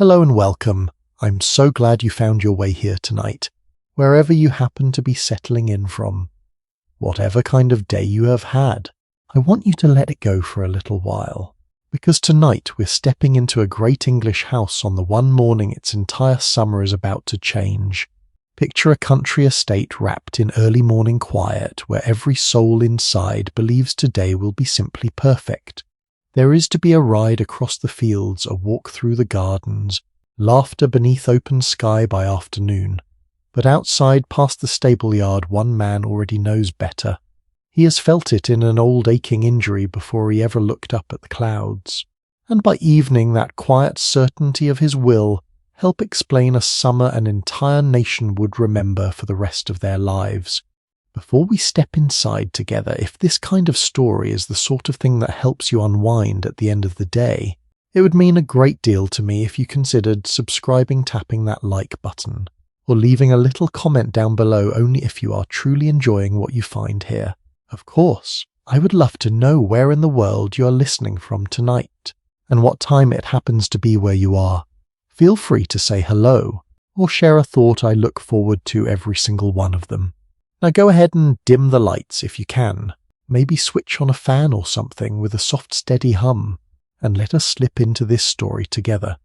Hello and welcome. I'm so glad you found your way here tonight, wherever you happen to be settling in from. Whatever kind of day you have had, I want you to let it go for a little while, because tonight we're stepping into a great English house on the one morning its entire summer is about to change. Picture a country estate wrapped in early morning quiet where every soul inside believes today will be simply perfect. There is to be a ride across the fields, a walk through the gardens, laughter beneath open sky by afternoon. But outside past the stable yard one man already knows better. He has felt it in an old aching injury before he ever looked up at the clouds. And by evening that quiet certainty of his will help explain a summer an entire nation would remember for the rest of their lives. Before we step inside together, if this kind of story is the sort of thing that helps you unwind at the end of the day, it would mean a great deal to me if you considered subscribing, tapping that like button, or leaving a little comment down below only if you are truly enjoying what you find here. Of course, I would love to know where in the world you are listening from tonight, and what time it happens to be where you are. Feel free to say hello, or share a thought. I look forward to every single one of them. Now go ahead and dim the lights if you can, maybe switch on a fan or something with a soft steady hum, and let us slip into this story together.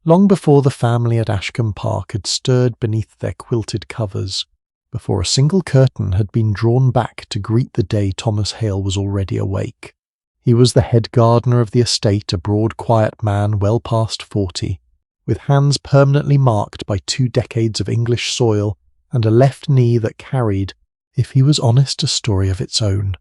Long before the family at Ashcombe Park had stirred beneath their quilted covers, before a single curtain had been drawn back to greet the day, Thomas Hale was already awake. He was the head gardener of the estate, a broad quiet man well past 40, with hands permanently marked by 2 decades of English soil and a left knee that carried, if he was honest, a story of its own.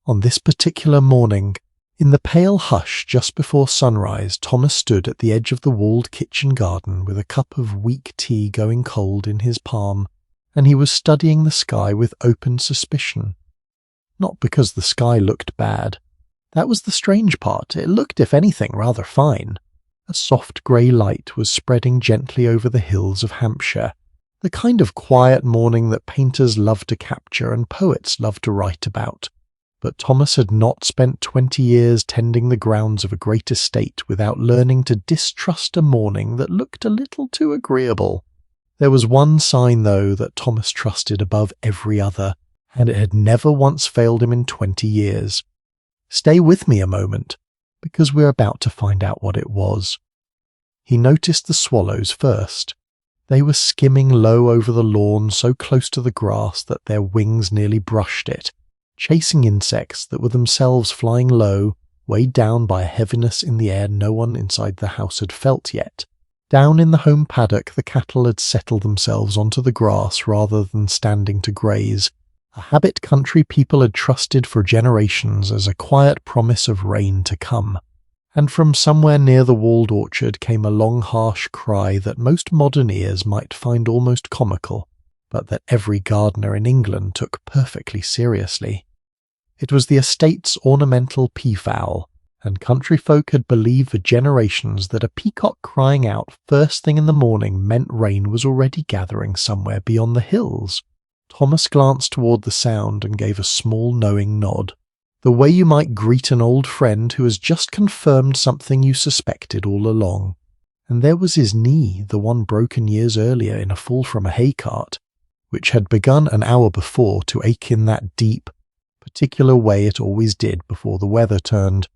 On this particular morning, in the pale hush just before sunrise, Thomas stood at the edge of the walled kitchen garden with a cup of weak tea going cold in his palm, and he was studying the sky with open suspicion. Not because the sky looked bad. That was the strange part. It looked, if anything, rather fine. A soft grey light was spreading gently over the hills of Hampshire, the kind of quiet morning that painters love to capture and poets love to write about. But Thomas had not spent 20 years tending the grounds of a great estate without learning to distrust a morning that looked a little too agreeable. There was one sign, though, that Thomas trusted above every other, and it had never once failed him in 20 years. Stay with me a moment, because we're about to find out what it was. He noticed the swallows first. They were skimming low over the lawn, so close to the grass that their wings nearly brushed it, chasing insects that were themselves flying low, weighed down by a heaviness in the air no one inside the house had felt yet. Down in the home paddock the cattle had settled themselves onto the grass rather than standing to graze, a habit country people had trusted for generations as a quiet promise of rain to come. And from somewhere near the walled orchard came a long harsh cry that most modern ears might find almost comical, but that every gardener in England took perfectly seriously. It was the estate's ornamental peafowl, and country folk had believed for generations that a peacock crying out first thing in the morning meant rain was already gathering somewhere beyond the hills. Thomas glanced toward the sound and gave a small knowing nod. The way you might greet an old friend who has just confirmed something you suspected all along. And there was his knee, the one broken years earlier in a fall from a hay cart, which had begun an hour before to ache in that deep, particular way it always did before the weather turned.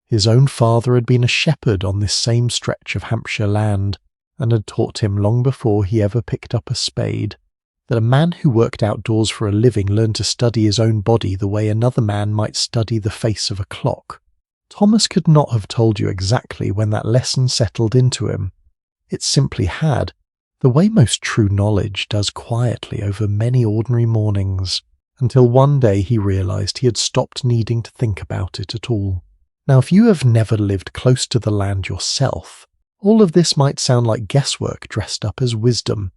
His own father had been a shepherd on this same stretch of Hampshire land, and had taught him long before he ever picked up a spade, that a man who worked outdoors for a living learned to study his own body the way another man might study the face of a clock. Thomas could not have told you exactly when that lesson settled into him. It simply had, the way most true knowledge does quietly over many ordinary mornings, until one day he realized he had stopped needing to think about it at all. Now, if you have never lived close to the land yourself, all of this might sound like guesswork dressed up as wisdom.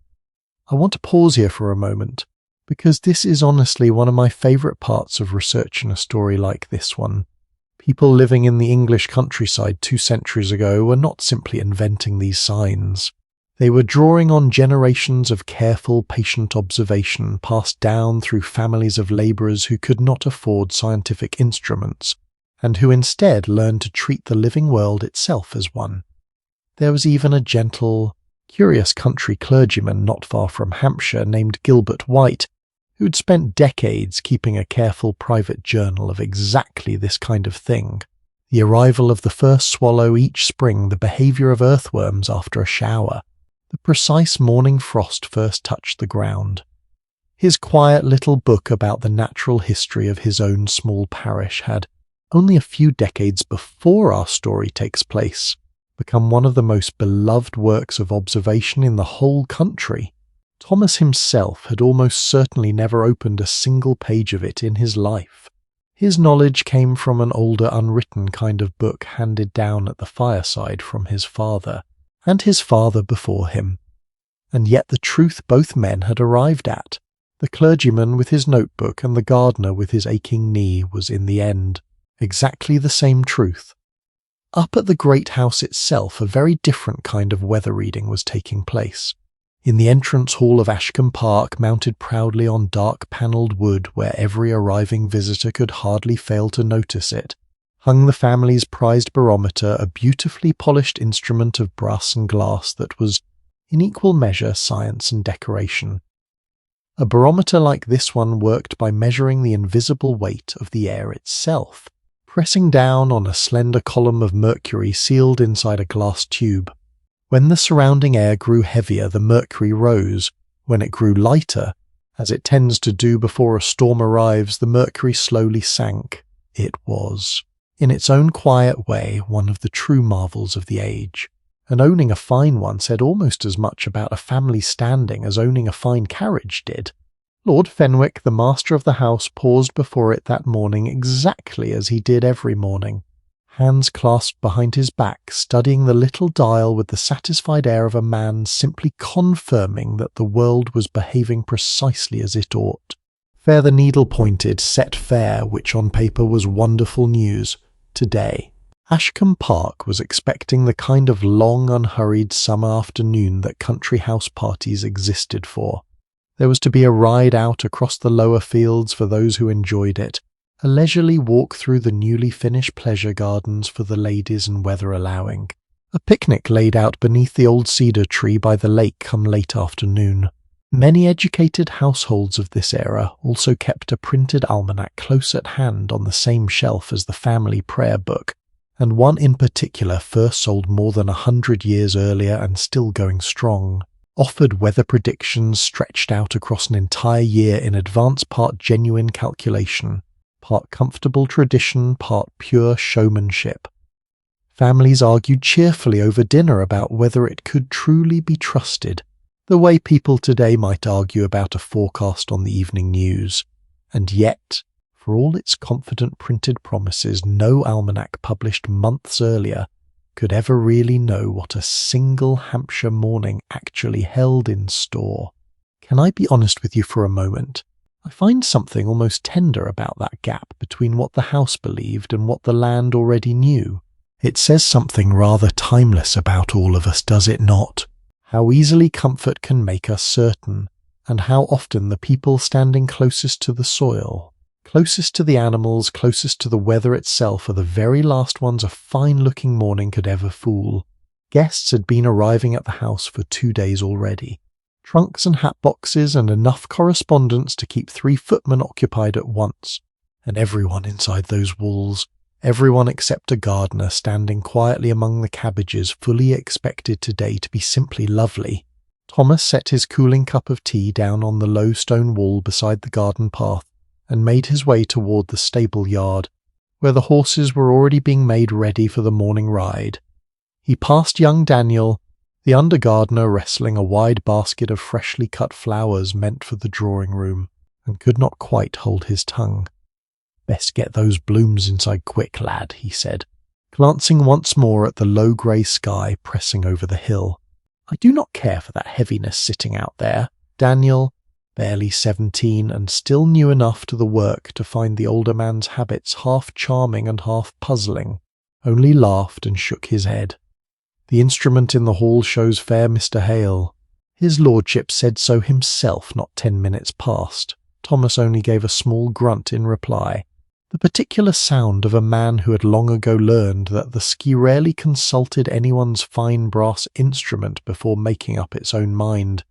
I want to pause here for a moment, because this is honestly one of my favourite parts of researching a story like this one. People living in the English countryside 2 centuries ago were not simply inventing these signs. They were drawing on generations of careful, patient observation passed down through families of labourers who could not afford scientific instruments, and who instead learned to treat the living world itself as one. There was even a gentle, curious country clergyman not far from Hampshire named Gilbert White, who'd spent decades keeping a careful private journal of exactly this kind of thing. The arrival of the first swallow each spring, the behaviour of earthworms after a shower, the precise morning frost first touched the ground. His quiet little book about the natural history of his own small parish had, only a few decades before our story takes place, become one of the most beloved works of observation in the whole country. Thomas himself had almost certainly never opened a single page of it in his life. His knowledge came from an older unwritten kind of book handed down at the fireside from his father, and his father before him. And yet the truth both men had arrived at, the clergyman with his notebook and the gardener with his aching knee, was in the end exactly the same truth. Up at the great house itself, a very different kind of weather reading was taking place. In the entrance hall of Ashcombe Park, mounted proudly on dark panelled wood where every arriving visitor could hardly fail to notice it, hung the family's prized barometer, a beautifully polished instrument of brass and glass that was, in equal measure, science and decoration. A barometer like this one worked by measuring the invisible weight of the air itself, pressing down on a slender column of mercury sealed inside a glass tube. When the surrounding air grew heavier, the mercury rose. When it grew lighter, as it tends to do before a storm arrives, the mercury slowly sank. It was, in its own quiet way, one of the true marvels of the age, and owning a fine one said almost as much about a family's standing as owning a fine carriage did. Lord Fenwick, the master of the house, paused before it that morning exactly as he did every morning, hands clasped behind his back, studying the little dial with the satisfied air of a man simply confirming that the world was behaving precisely as it ought. Fair the needle pointed, set fair, which on paper was wonderful news. Today, Ashcombe Park was expecting the kind of long, unhurried summer afternoon that country house parties existed for. There was to be a ride out across the lower fields for those who enjoyed it, a leisurely walk through the newly finished pleasure gardens for the ladies and weather allowing, a picnic laid out beneath the old cedar tree by the lake come late afternoon. Many educated households of this era also kept a printed almanac close at hand on the same shelf as the family prayer book, and one in particular, first sold more than 100 years earlier and still going strong, offered weather predictions stretched out across an entire year in advance, part genuine calculation, part comfortable tradition, part pure showmanship. Families argued cheerfully over dinner about whether it could truly be trusted, the way people today might argue about a forecast on the evening news. And yet, for all its confident printed promises, no almanac published months earlier could ever really know what a single Hampshire morning actually held in store. Can I be honest with you for a moment? I find something almost tender about that gap between what the house believed and what the land already knew. It says something rather timeless about all of us, does it not? How easily comfort can make us certain, and how often the people standing closest to the soil, closest to the animals, closest to the weather itself, are the very last ones a fine-looking morning could ever fool. Guests had been arriving at the house for 2 days already. Trunks and hat boxes and enough correspondence to keep 3 footmen occupied at once. And everyone inside those walls, everyone except a gardener standing quietly among the cabbages, fully expected today to be simply lovely. Thomas set his cooling cup of tea down on the low stone wall beside the garden path, and made his way toward the stable yard, where the horses were already being made ready for the morning ride. He passed young Daniel, the under-gardener, wrestling a wide basket of freshly cut flowers meant for the drawing-room, and could not quite hold his tongue. "Best get those blooms inside quick, lad," he said, glancing once more at the low grey sky pressing over the hill. "I do not care for that heaviness sitting out there." Daniel, barely 17 and still new enough to the work to find the older man's habits half charming and half puzzling, only laughed and shook his head. "The instrument in the hall shows fair Mr. Hale. His lordship said so himself not 10 minutes past." Thomas only gave a small grunt in reply, The particular sound of a man who had long ago learned that the ski rarely consulted anyone's fine brass instrument before making up its own mind.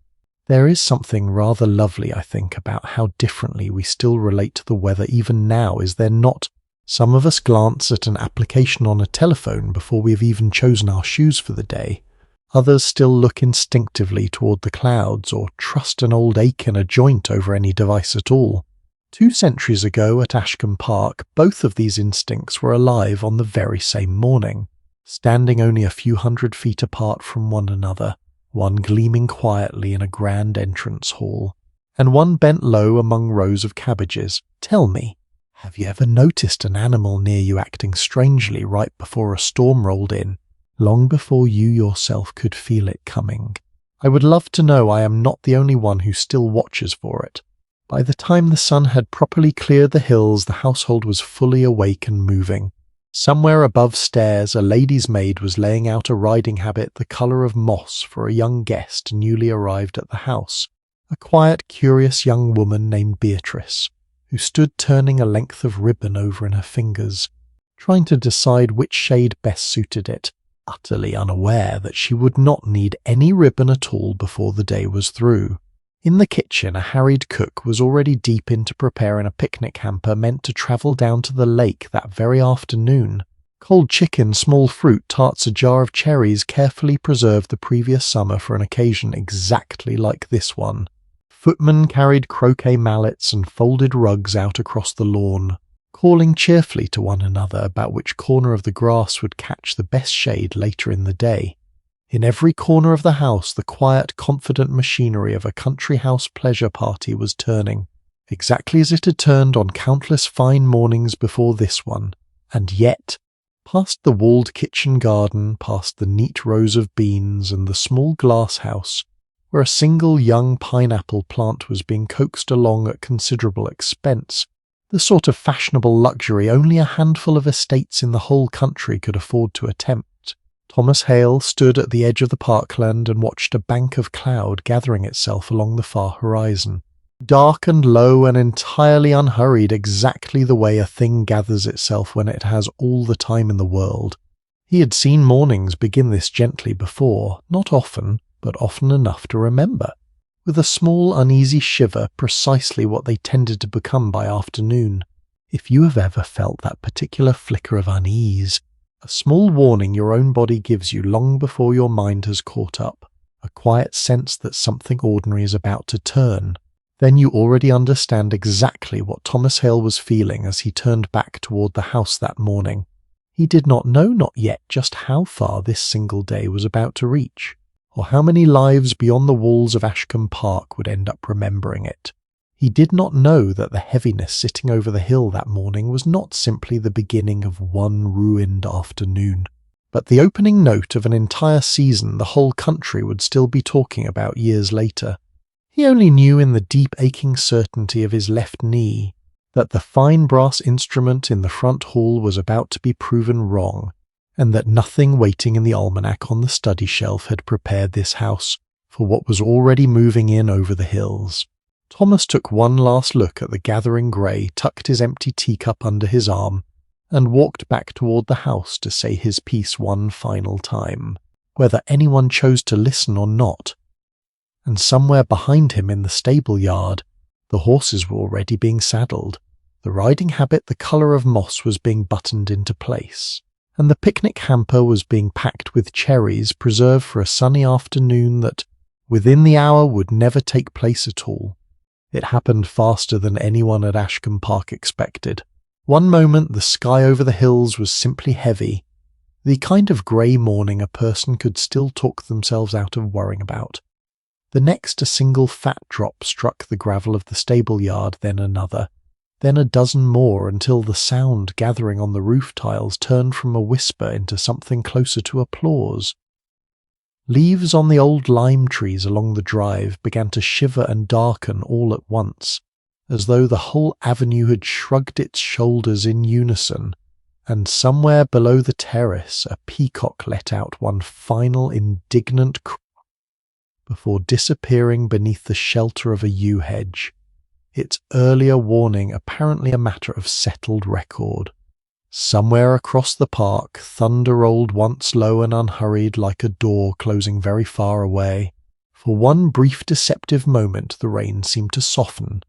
There is something rather lovely, I think, about how differently we still relate to the weather even now, is there not? Some of us glance at an application on a telephone before we have even chosen our shoes for the day. Others still look instinctively toward the clouds or trust an old ache in a joint over any device at all. 2 centuries ago at Ashcombe Park, both of these instincts were alive on the very same morning, standing only a few hundred feet apart from one another, one gleaming quietly in a grand entrance hall, and one bent low among rows of cabbages. Tell me, have you ever noticed an animal near you acting strangely right before a storm rolled in, long before you yourself could feel it coming? I would love to know I am not the only one who still watches for it. By the time the sun had properly cleared the hills, the household was fully awake and moving. Somewhere above stairs, a lady's maid was laying out a riding habit the colour of moss for a young guest newly arrived at the house, a quiet, curious young woman named Beatrice, who stood turning a length of ribbon over in her fingers, trying to decide which shade best suited it, utterly unaware that she would not need any ribbon at all before the day was through. In the kitchen, a harried cook was already deep into preparing a picnic hamper meant to travel down to the lake that very afternoon. Cold chicken, small fruit, tarts, a jar of cherries carefully preserved the previous summer for an occasion exactly like this one. Footmen carried croquet mallets and folded rugs out across the lawn, calling cheerfully to one another about which corner of the grass would catch the best shade later in the day. In every corner of the house, the quiet, confident machinery of a country house pleasure party was turning, exactly as it had turned on countless fine mornings before this one. And yet, past the walled kitchen garden, past the neat rows of beans and the small glass house, where a single young pineapple plant was being coaxed along at considerable expense, the sort of fashionable luxury only a handful of estates in the whole country could afford to attempt, Thomas Hale stood at the edge of the parkland and watched a bank of cloud gathering itself along the far horizon. Dark and low and entirely unhurried, exactly the way a thing gathers itself when it has all the time in the world. He had seen mornings begin this gently before, not often, but often enough to remember, with a small uneasy shiver, precisely what they tended to become by afternoon. If you have ever felt that particular flicker of unease, a small warning your own body gives you long before your mind has caught up, a quiet sense that something ordinary is about to turn, then you already understand exactly what Thomas Hale was feeling as he turned back toward the house that morning. He did not know not yet just how far this single day was about to reach, or how many lives beyond the walls of Ashcombe Park would end up remembering it. He did not know that the heaviness sitting over the hill that morning was not simply the beginning of one ruined afternoon, but the opening note of an entire season the whole country would still be talking about years later. He only knew in the deep aching certainty of his left knee that the fine brass instrument in the front hall was about to be proven wrong, and that nothing waiting in the almanac on the study shelf had prepared this house for what was already moving in over the hills. Thomas took one last look at the gathering grey, tucked his empty teacup under his arm, and walked back toward the house to say his piece one final time, whether anyone chose to listen or not. And somewhere behind him in the stable yard, the horses were already being saddled, the riding habit the colour of moss was being buttoned into place, and the picnic hamper was being packed with cherries preserved for a sunny afternoon that, within the hour, would never take place at all. It happened faster than anyone at Ashcombe Park expected. One moment the sky over the hills was simply heavy, the kind of grey morning a person could still talk themselves out of worrying about. The next a single fat drop struck the gravel of the stable yard, then another, then a dozen more, until the sound gathering on the roof tiles turned from a whisper into something closer to applause. Leaves on the old lime trees along the drive began to shiver and darken all at once, as though the whole avenue had shrugged its shoulders in unison, and somewhere below the terrace a peacock let out one final indignant cry before disappearing beneath the shelter of a yew hedge. its earlier warning apparently a matter of settled record. Somewhere across the park, thunder rolled once low and unhurried like a door closing very far away. For one brief deceptive moment the rain seemed to soften.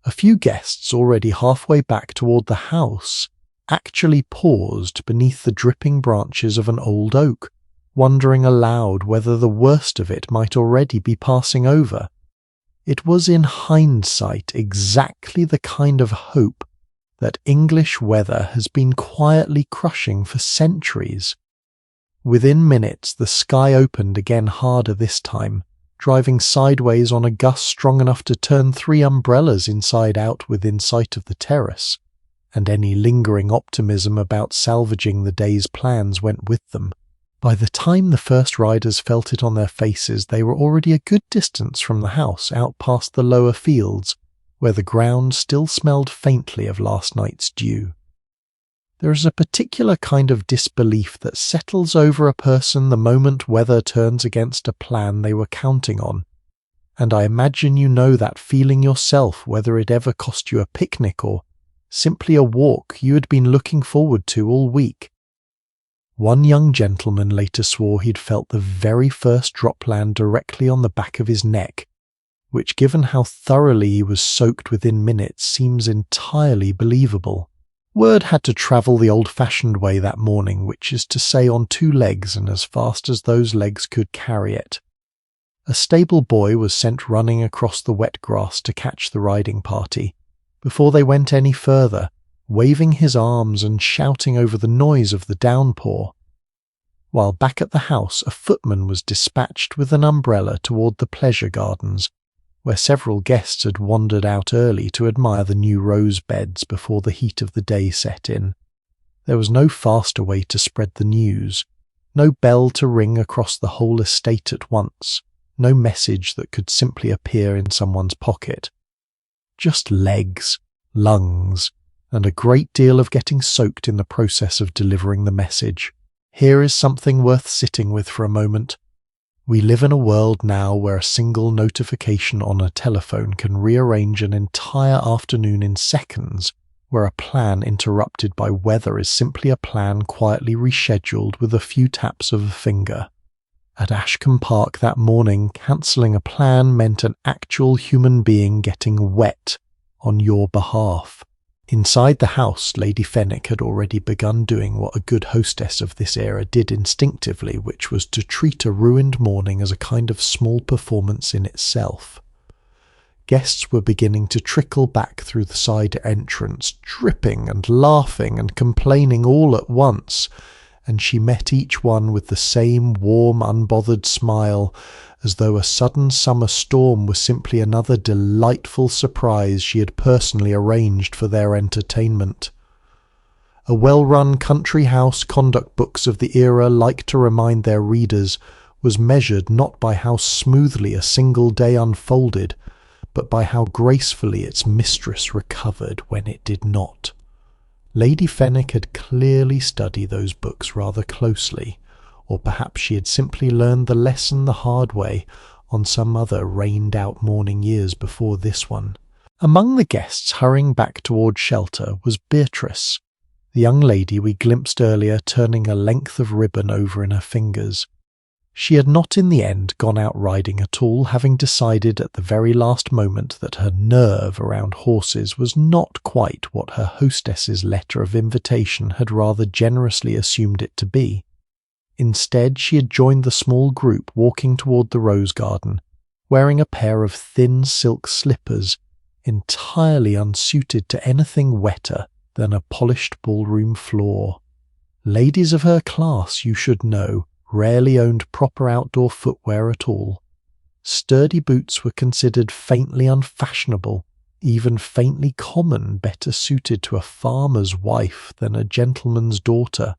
A few guests, already halfway back toward the house, actually paused beneath the dripping branches of an old oak, wondering aloud whether the worst of it might already be passing over. It was in hindsight exactly the kind of hope that English weather has been quietly crushing for centuries. Within minutes the sky opened again harder this time, driving sideways on a gust strong enough to turn 3 umbrellas inside out within sight of the terrace, and any lingering optimism about salvaging the day's plans went with them. By the time the first riders felt it on their faces, they were already a good distance from the house, out past the lower fields, where the ground still smelled faintly of last night's dew. There is a particular kind of disbelief that settles over a person the moment weather turns against a plan they were counting on, and I imagine you know that feeling yourself, whether it ever cost you a picnic or simply a walk you had been looking forward to all week. One young gentleman later swore he'd felt the very first drop land directly on the back of his neck, which, given how thoroughly he was soaked within minutes, seems entirely believable. Word had to travel the old-fashioned way that morning, which is to say on 2 legs and as fast as those legs could carry it. A stable boy was sent running across the wet grass to catch the riding party, before they went any further, waving his arms and shouting over the noise of the downpour. While back at the house, a footman was dispatched with an umbrella toward the pleasure gardens, where several guests had wandered out early to admire the new rose beds before the heat of the day set in. There was no faster way to spread the news, no bell to ring across the whole estate at once, no message that could simply appear in someone's pocket. Just legs, lungs, and a great deal of getting soaked in the process of delivering the message. Here is something worth sitting with for a moment. We live in a world now where a single notification on a telephone can rearrange an entire afternoon in seconds, where a plan interrupted by weather is simply a plan quietly rescheduled with a few taps of a finger. At Ashcombe Park that morning, cancelling a plan meant an actual human being getting wet on your behalf. Inside the house, Lady Fenwick had already begun doing what a good hostess of this era did instinctively, which was to treat a ruined morning as a kind of small performance in itself. Guests were beginning to trickle back through the side entrance, dripping and laughing and complaining all at once, and she met each one with the same warm, unbothered smile, as though a sudden summer storm was simply another delightful surprise she had personally arranged for their entertainment. A well-run country house conduct books of the era like to remind their readers was measured not by how smoothly a single day unfolded, but by how gracefully its mistress recovered when it did not. Lady Fenwick had clearly studied those books rather closely, or perhaps she had simply learned the lesson the hard way on some other rained-out morning years before this one. Among the guests hurrying back toward shelter was Beatrice, the young lady we glimpsed earlier turning a length of ribbon over in her fingers. She had not in the end gone out riding at all, having decided at the very last moment that her nerve around horses was not quite what her hostess's letter of invitation had rather generously assumed it to be. Instead, she had joined the small group walking toward the rose garden, wearing a pair of thin silk slippers, entirely unsuited to anything wetter than a polished ballroom floor. Ladies of her class, you should know, rarely owned proper outdoor footwear at all. Sturdy boots were considered faintly unfashionable, even faintly common, better suited to a farmer's wife than a gentleman's daughter.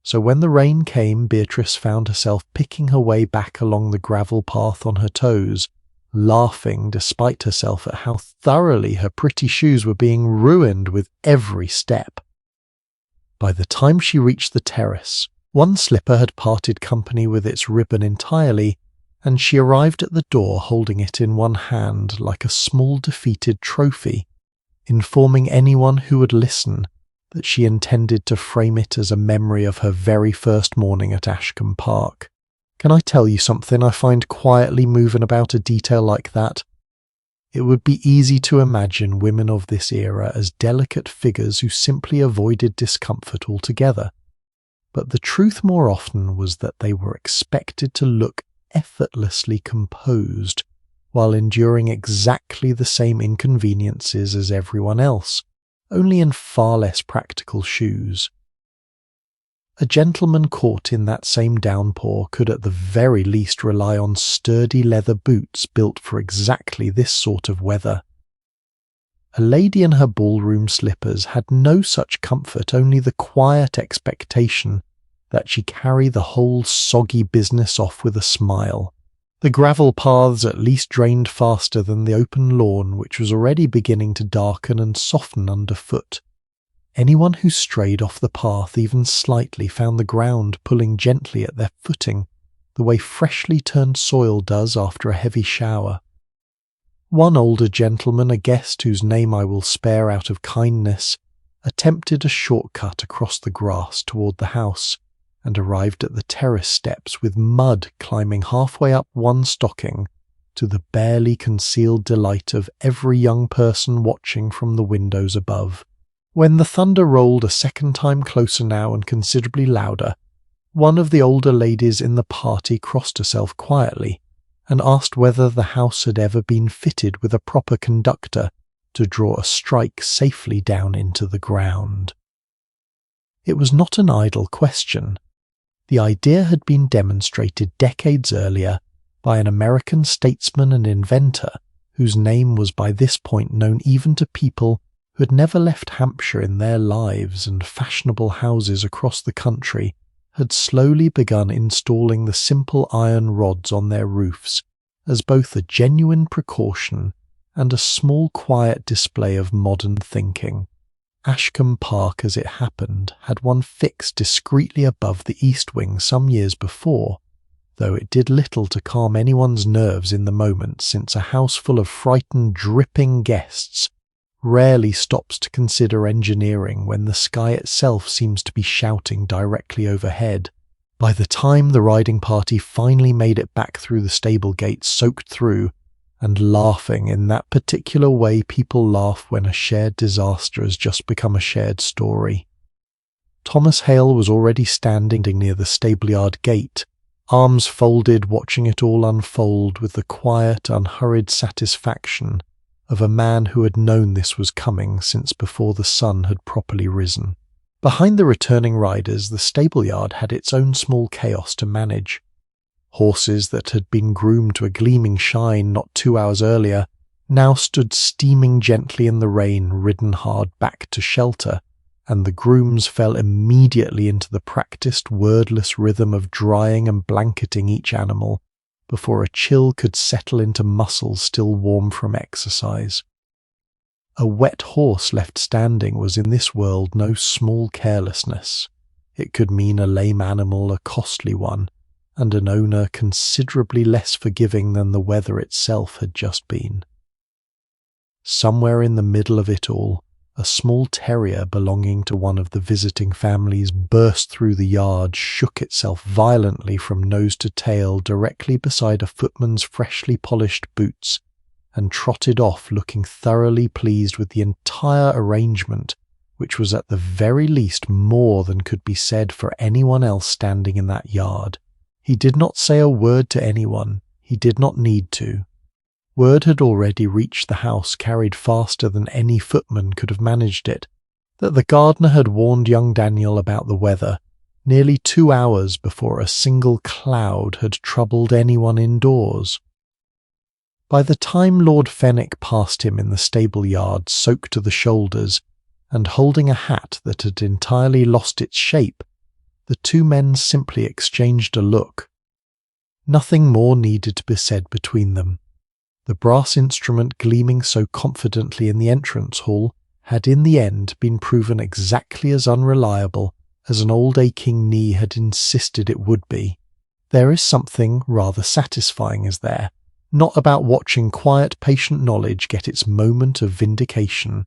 So when the rain came, Beatrice found herself picking her way back along the gravel path on her toes, laughing despite herself at how thoroughly her pretty shoes were being ruined with every step. By the time she reached the terrace, one slipper had parted company with its ribbon entirely, and she arrived at the door holding it in one hand like a small defeated trophy, informing anyone who would listen that she intended to frame it as a memory of her very first morning at Ashcombe Park. Can I tell you something I find quietly moving about a detail like that? It would be easy to imagine women of this era as delicate figures who simply avoided discomfort altogether. But the truth more often was that they were expected to look effortlessly composed while enduring exactly the same inconveniences as everyone else, only in far less practical shoes. A gentleman caught in that same downpour could at the very least rely on sturdy leather boots built for exactly this sort of weather. A lady in her ballroom slippers had no such comfort, only the quiet expectation that she carry the whole soggy business off with a smile. The gravel paths at least drained faster than the open lawn, which was already beginning to darken and soften underfoot. Anyone who strayed off the path even slightly found the ground pulling gently at their footing, the way freshly turned soil does after a heavy shower. One older gentleman, a guest whose name I will spare out of kindness, attempted a shortcut across the grass toward the house, and arrived at the terrace steps with mud climbing halfway up one stocking, to the barely concealed delight of every young person watching from the windows above. When the thunder rolled a second time closer now and considerably louder, one of the older ladies in the party crossed herself quietly and asked whether the house had ever been fitted with a proper conductor to draw a strike safely down into the ground. It was not an idle question. The idea had been demonstrated decades earlier by an American statesman and inventor whose name was by this point known even to people who had never left Hampshire in their lives, and fashionable houses across the country had slowly begun installing the simple iron rods on their roofs as both a genuine precaution and a small quiet display of modern thinking. Ashcombe Park, as it happened, had one fixed discreetly above the east wing some years before, though it did little to calm anyone's nerves in the moment, since a house full of frightened, dripping guests rarely stops to consider engineering when the sky itself seems to be shouting directly overhead. By the time the riding party finally made it back through the stable gates soaked through, and laughing in that particular way people laugh when a shared disaster has just become a shared story, Thomas Hale was already standing near the stable-yard gate, arms folded, watching it all unfold with the quiet, unhurried satisfaction of a man who had known this was coming since before the sun had properly risen. Behind the returning riders, the stable-yard had its own small chaos to manage. Horses that had been groomed to a gleaming shine not 2 hours earlier now stood steaming gently in the rain, ridden hard back to shelter, and the grooms fell immediately into the practiced, wordless rhythm of drying and blanketing each animal before a chill could settle into muscles still warm from exercise. A wet horse left standing was in this world no small carelessness. It could mean a lame animal, a costly one, and an owner considerably less forgiving than the weather itself had just been. Somewhere in the middle of it all, a small terrier belonging to one of the visiting families burst through the yard, shook itself violently from nose to tail directly beside a footman's freshly polished boots, and trotted off looking thoroughly pleased with the entire arrangement, which was at the very least more than could be said for anyone else standing in that yard. He did not say a word to anyone. He did not need to. Word had already reached the house, carried faster than any footman could have managed it, that the gardener had warned young Daniel about the weather nearly 2 hours before a single cloud had troubled anyone indoors. By the time Lord Fenwick passed him in the stable-yard, soaked to the shoulders, and holding a hat that had entirely lost its shape, the two men simply exchanged a look. Nothing more needed to be said between them. The brass instrument gleaming so confidently in the entrance hall had in the end been proven exactly as unreliable as an old aching knee had insisted it would be. There is something rather satisfying, is there? Not about watching quiet, patient knowledge get its moment of vindication.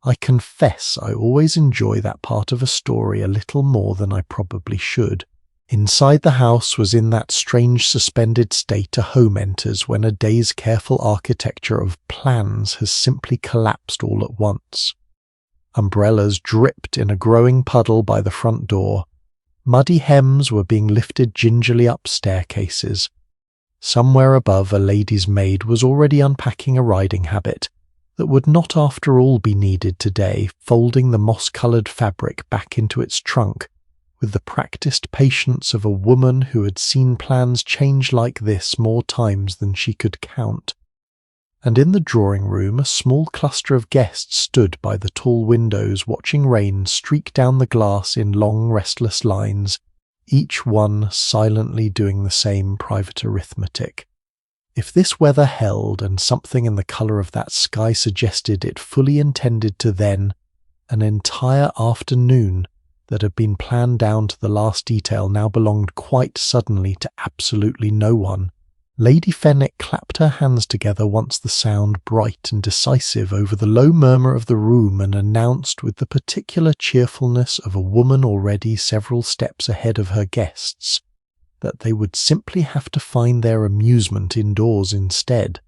I confess I always enjoy that part of a story a little more than I probably should. Inside the house was in that strange suspended state a home enters when a day's careful architecture of plans has simply collapsed all at once. Umbrellas dripped in a growing puddle by the front door. Muddy hems were being lifted gingerly up staircases. Somewhere above, a lady's maid was already unpacking a riding habit that would not after all be needed today, folding the moss-coloured fabric back into its trunk with the practised patience of a woman who had seen plans change like this more times than she could count. And in the drawing-room a small cluster of guests stood by the tall windows watching rain streak down the glass in long restless lines, each one silently doing the same private arithmetic. If this weather held, and something in the colour of that sky suggested it fully intended to then, an entire afternoon that had been planned down to the last detail now belonged quite suddenly to absolutely no one. Lady Fenwick clapped her hands together once the sound bright and decisive over the low murmur of the room and announced with the particular cheerfulness of a woman already several steps ahead of her guests that they would simply have to find their amusement indoors instead.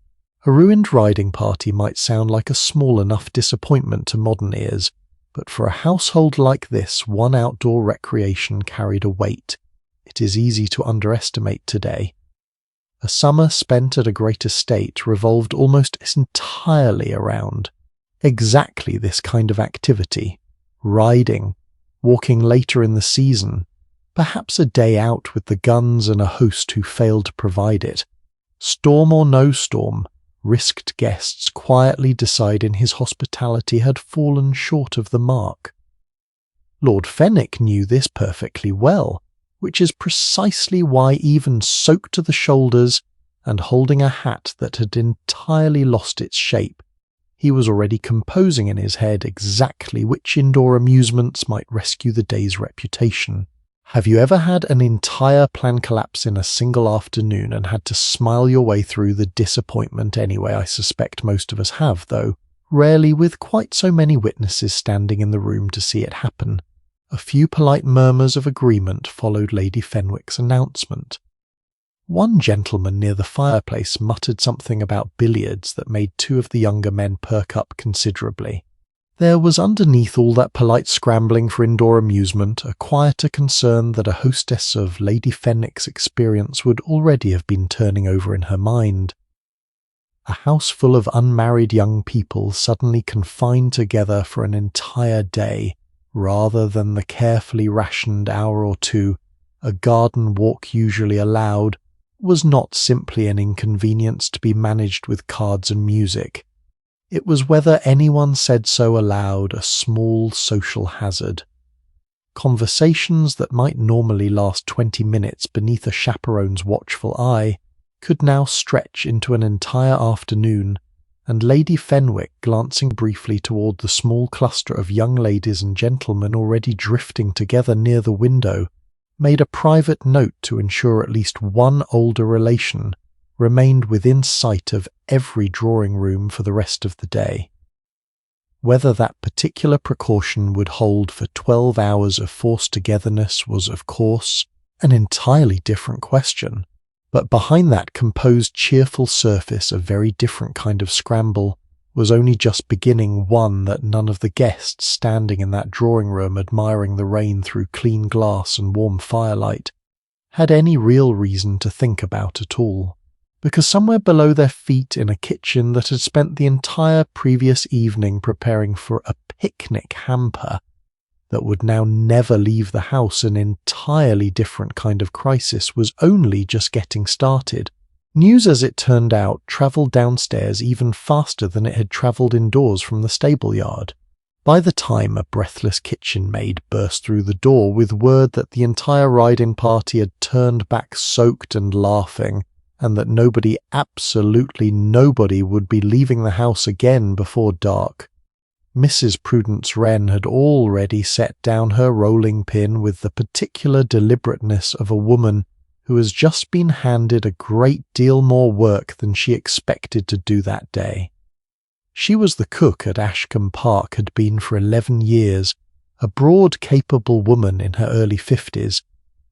A ruined riding party might sound like a small enough disappointment to modern ears, but for a household like this, one outdoor recreation carried a weight it is easy to underestimate today. A summer spent at a great estate revolved almost entirely around exactly this kind of activity: riding, walking later in the season, perhaps a day out with the guns and a host who failed to provide it. Storm or no storm, risked guests quietly deciding his hospitality had fallen short of the mark. Lord Fenwick knew this perfectly well, which is precisely why, even soaked to the shoulders and holding a hat that had entirely lost its shape, he was already composing in his head exactly which indoor amusements might rescue the day's reputation. Have you ever had an entire plan collapse in a single afternoon and had to smile your way through the disappointment anyway? I suspect most of us have, though rarely with quite so many witnesses standing in the room to see it happen. A few polite murmurs of agreement followed Lady Fenwick's announcement. One gentleman near the fireplace muttered something about billiards that made two of the younger men perk up considerably. There was underneath all that polite scrambling for indoor amusement a quieter concern that a hostess of Lady Fenwick's experience would already have been turning over in her mind. A house full of unmarried young people suddenly confined together for an entire day, rather than the carefully rationed hour or two a garden walk usually allowed, was not simply an inconvenience to be managed with cards and music. It was, whether anyone said so aloud, a small social hazard. Conversations that might normally last 20 minutes beneath a chaperone's watchful eye could now stretch into an entire afternoon, and Lady Fenwick, glancing briefly toward the small cluster of young ladies and gentlemen already drifting together near the window, made a private note to ensure at least one older relation remained within sight of every drawing-room for the rest of the day. Whether that particular precaution would hold for 12 hours of forced togetherness was, of course, an entirely different question, but behind that composed, cheerful surface a very different kind of scramble was only just beginning, one that none of the guests standing in that drawing-room admiring the rain through clean glass and warm firelight had any real reason to think about at all. Because somewhere below their feet, in a kitchen that had spent the entire previous evening preparing for a picnic hamper that would now never leave the house, an entirely different kind of crisis was only just getting started. News, as it turned out, travelled downstairs even faster than it had travelled indoors from the stable yard. By the time a breathless kitchen maid burst through the door with word that the entire riding party had turned back soaked and laughing, and that nobody, absolutely nobody, would be leaving the house again before dark, Mrs. Prudence Wren had already set down her rolling pin with the particular deliberateness of a woman who who has just been handed a great deal more work than she expected to do that day. She was the cook at Ashcombe Park, had been for 11 years, a broad, capable woman in her early 50s,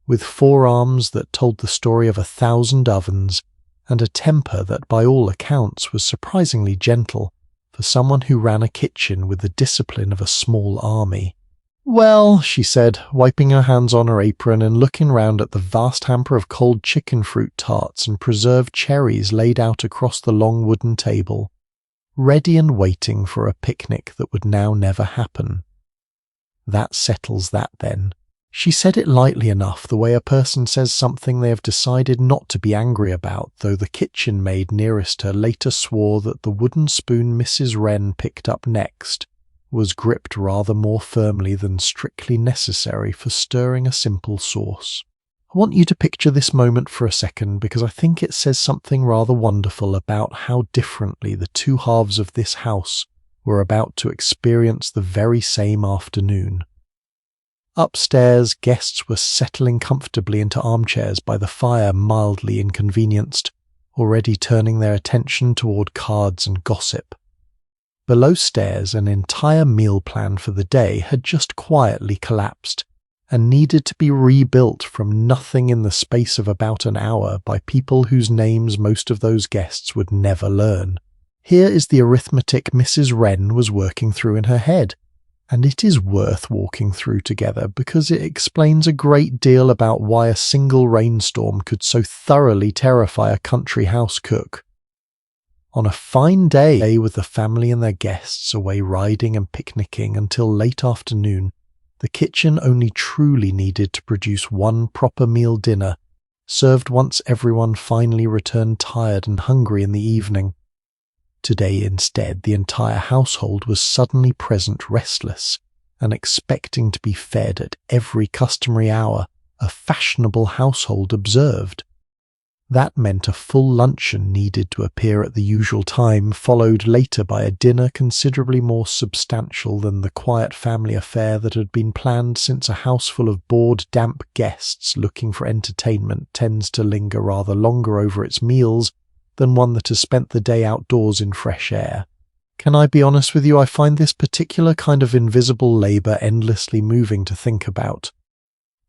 with forearms that told the story of 1,000 ovens, and a temper that by all accounts was surprisingly gentle for someone who ran a kitchen with the discipline of a small army. "Well," she said, wiping her hands on her apron and looking round at the vast hamper of cold chicken fruit tarts and preserved cherries laid out across the long wooden table, ready and waiting for a picnic that would now never happen. "That settles that, then." She said it lightly enough, the way a person says something they have decided not to be angry about, though the kitchen maid nearest her later swore that the wooden spoon Mrs. Wren picked up next was gripped rather more firmly than strictly necessary for stirring a simple sauce. I want you to picture this moment for a second, because I think it says something rather wonderful about how differently the two halves of this house were about to experience the very same afternoon. Upstairs, guests were settling comfortably into armchairs by the fire, mildly inconvenienced, already turning their attention toward cards and gossip. Below stairs, an entire meal plan for the day had just quietly collapsed and needed to be rebuilt from nothing in the space of about an hour by people whose names most of those guests would never learn. Here is the arithmetic Mrs. Wren was working through in her head, and it is worth walking through together because it explains a great deal about why a single rainstorm could so thoroughly terrify a country house cook. On a fine day with the family and their guests away riding and picnicking until late afternoon, the kitchen only truly needed to produce one proper meal dinner, served once everyone finally returned tired and hungry in the evening. Today, instead, the entire household was suddenly present restless and expecting to be fed at every customary hour a fashionable household observed. That meant a full luncheon needed to appear at the usual time, followed later by a dinner considerably more substantial than the quiet family affair that had been planned, since a house full of bored, damp guests looking for entertainment tends to linger rather longer over its meals than one that has spent the day outdoors in fresh air. Can I be honest with you, I find this particular kind of invisible labour endlessly moving to think about.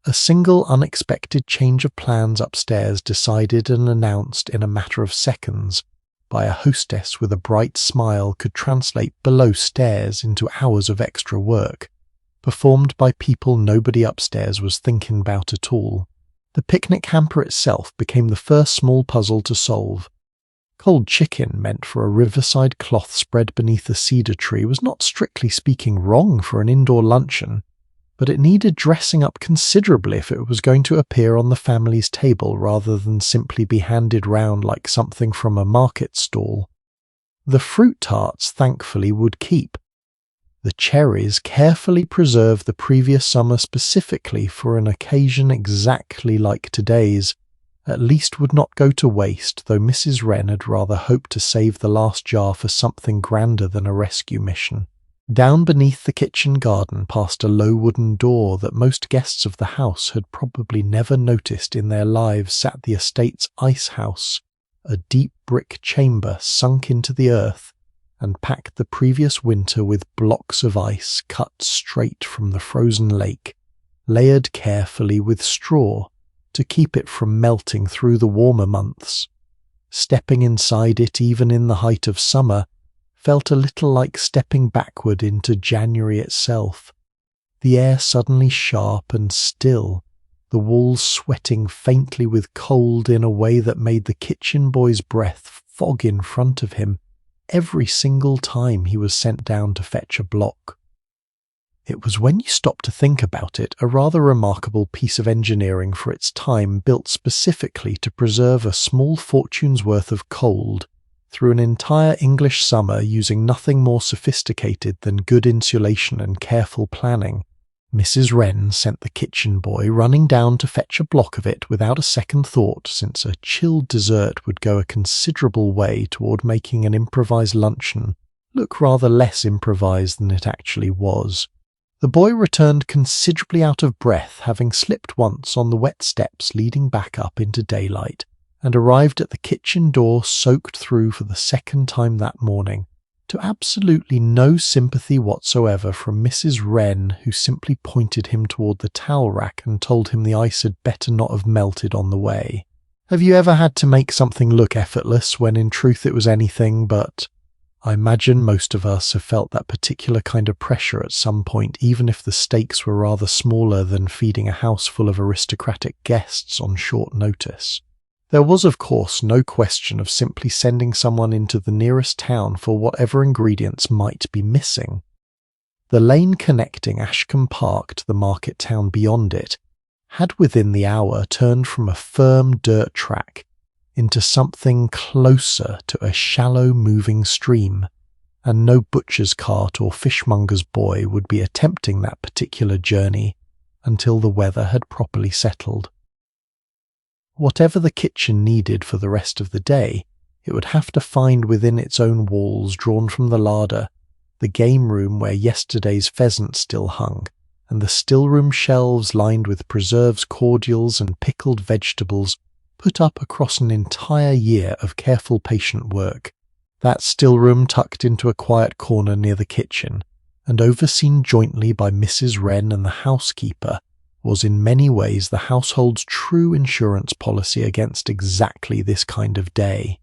A single unexpected change of plans upstairs, decided and announced in a matter of seconds by a hostess with a bright smile, could translate below stairs into hours of extra work, performed by people nobody upstairs was thinking about at all. The picnic hamper itself became the first small puzzle to solve. Cold chicken meant for a riverside cloth spread beneath a cedar tree was not strictly speaking wrong for an indoor luncheon, but it needed dressing up considerably if it was going to appear on the family's table rather than simply be handed round like something from a market stall. The fruit tarts, thankfully, would keep. The cherries, carefully preserved the previous summer specifically for an occasion exactly like today's, at least would not go to waste, though Mrs. Wren had rather hoped to save the last jar for something grander than a rescue mission. Down beneath the kitchen garden, past a low wooden door that most guests of the house had probably never noticed in their lives, sat the estate's ice house, a deep brick chamber sunk into the earth and packed the previous winter with blocks of ice cut straight from the frozen lake, layered carefully with straw to keep it from melting through the warmer months. Stepping inside it, even in the height of summer, felt a little like stepping backward into January itself. The air suddenly sharp and still, the walls sweating faintly with cold in a way that made the kitchen boy's breath fog in front of him every single time he was sent down to fetch a block. It was, when you stop to think about it, a rather remarkable piece of engineering for its time, built specifically to preserve a small fortune's worth of cold through an entire English summer, using nothing more sophisticated than good insulation and careful planning. Mrs. Wren sent the kitchen boy running down to fetch a block of it without a second thought, since a chilled dessert would go a considerable way toward making an improvised luncheon look rather less improvised than it actually was. The boy returned considerably out of breath, having slipped once on the wet steps leading back up into daylight, and arrived at the kitchen door soaked through for the second time that morning, to absolutely no sympathy whatsoever from Mrs. Wren, who simply pointed him toward the towel rack and told him the ice had better not have melted on the way. Have you ever had to make something look effortless when in truth it was anything but? I imagine most of us have felt that particular kind of pressure at some point, even if the stakes were rather smaller than feeding a house full of aristocratic guests on short notice. There was, of course, no question of simply sending someone into the nearest town for whatever ingredients might be missing. The lane connecting Ashcombe Park to the market town beyond it had within the hour turned from a firm dirt track into something closer to a shallow moving stream, and no butcher's cart or fishmonger's boy would be attempting that particular journey until the weather had properly settled. Whatever the kitchen needed for the rest of the day, it would have to find within its own walls drawn from the larder, the game room where yesterday's pheasant still hung, and the still-room shelves lined with preserves, cordials, and pickled vegetables put up across an entire year of careful patient work. That still-room tucked into a quiet corner near the kitchen, and overseen jointly by Mrs. Wren and the housekeeper, was in many ways the household's true insurance policy against exactly this kind of day.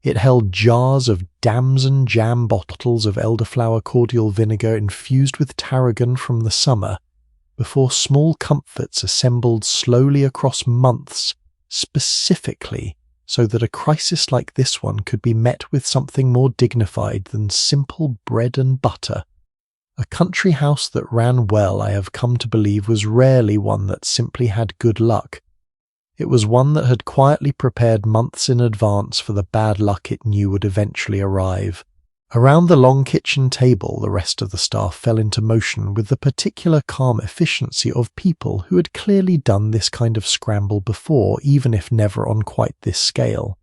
It held jars of damson jam, bottles of elderflower cordial vinegar infused with tarragon from the summer, before small comforts assembled slowly across months, specifically so that a crisis like this one could be met with something more dignified than simple bread and butter. A country house that ran well, I have come to believe, was rarely one that simply had good luck. It was one that had quietly prepared months in advance for the bad luck it knew would eventually arrive. Around the long kitchen table, the rest of the staff fell into motion with the particular calm efficiency of people who had clearly done this kind of scramble before, even if never on quite this scale.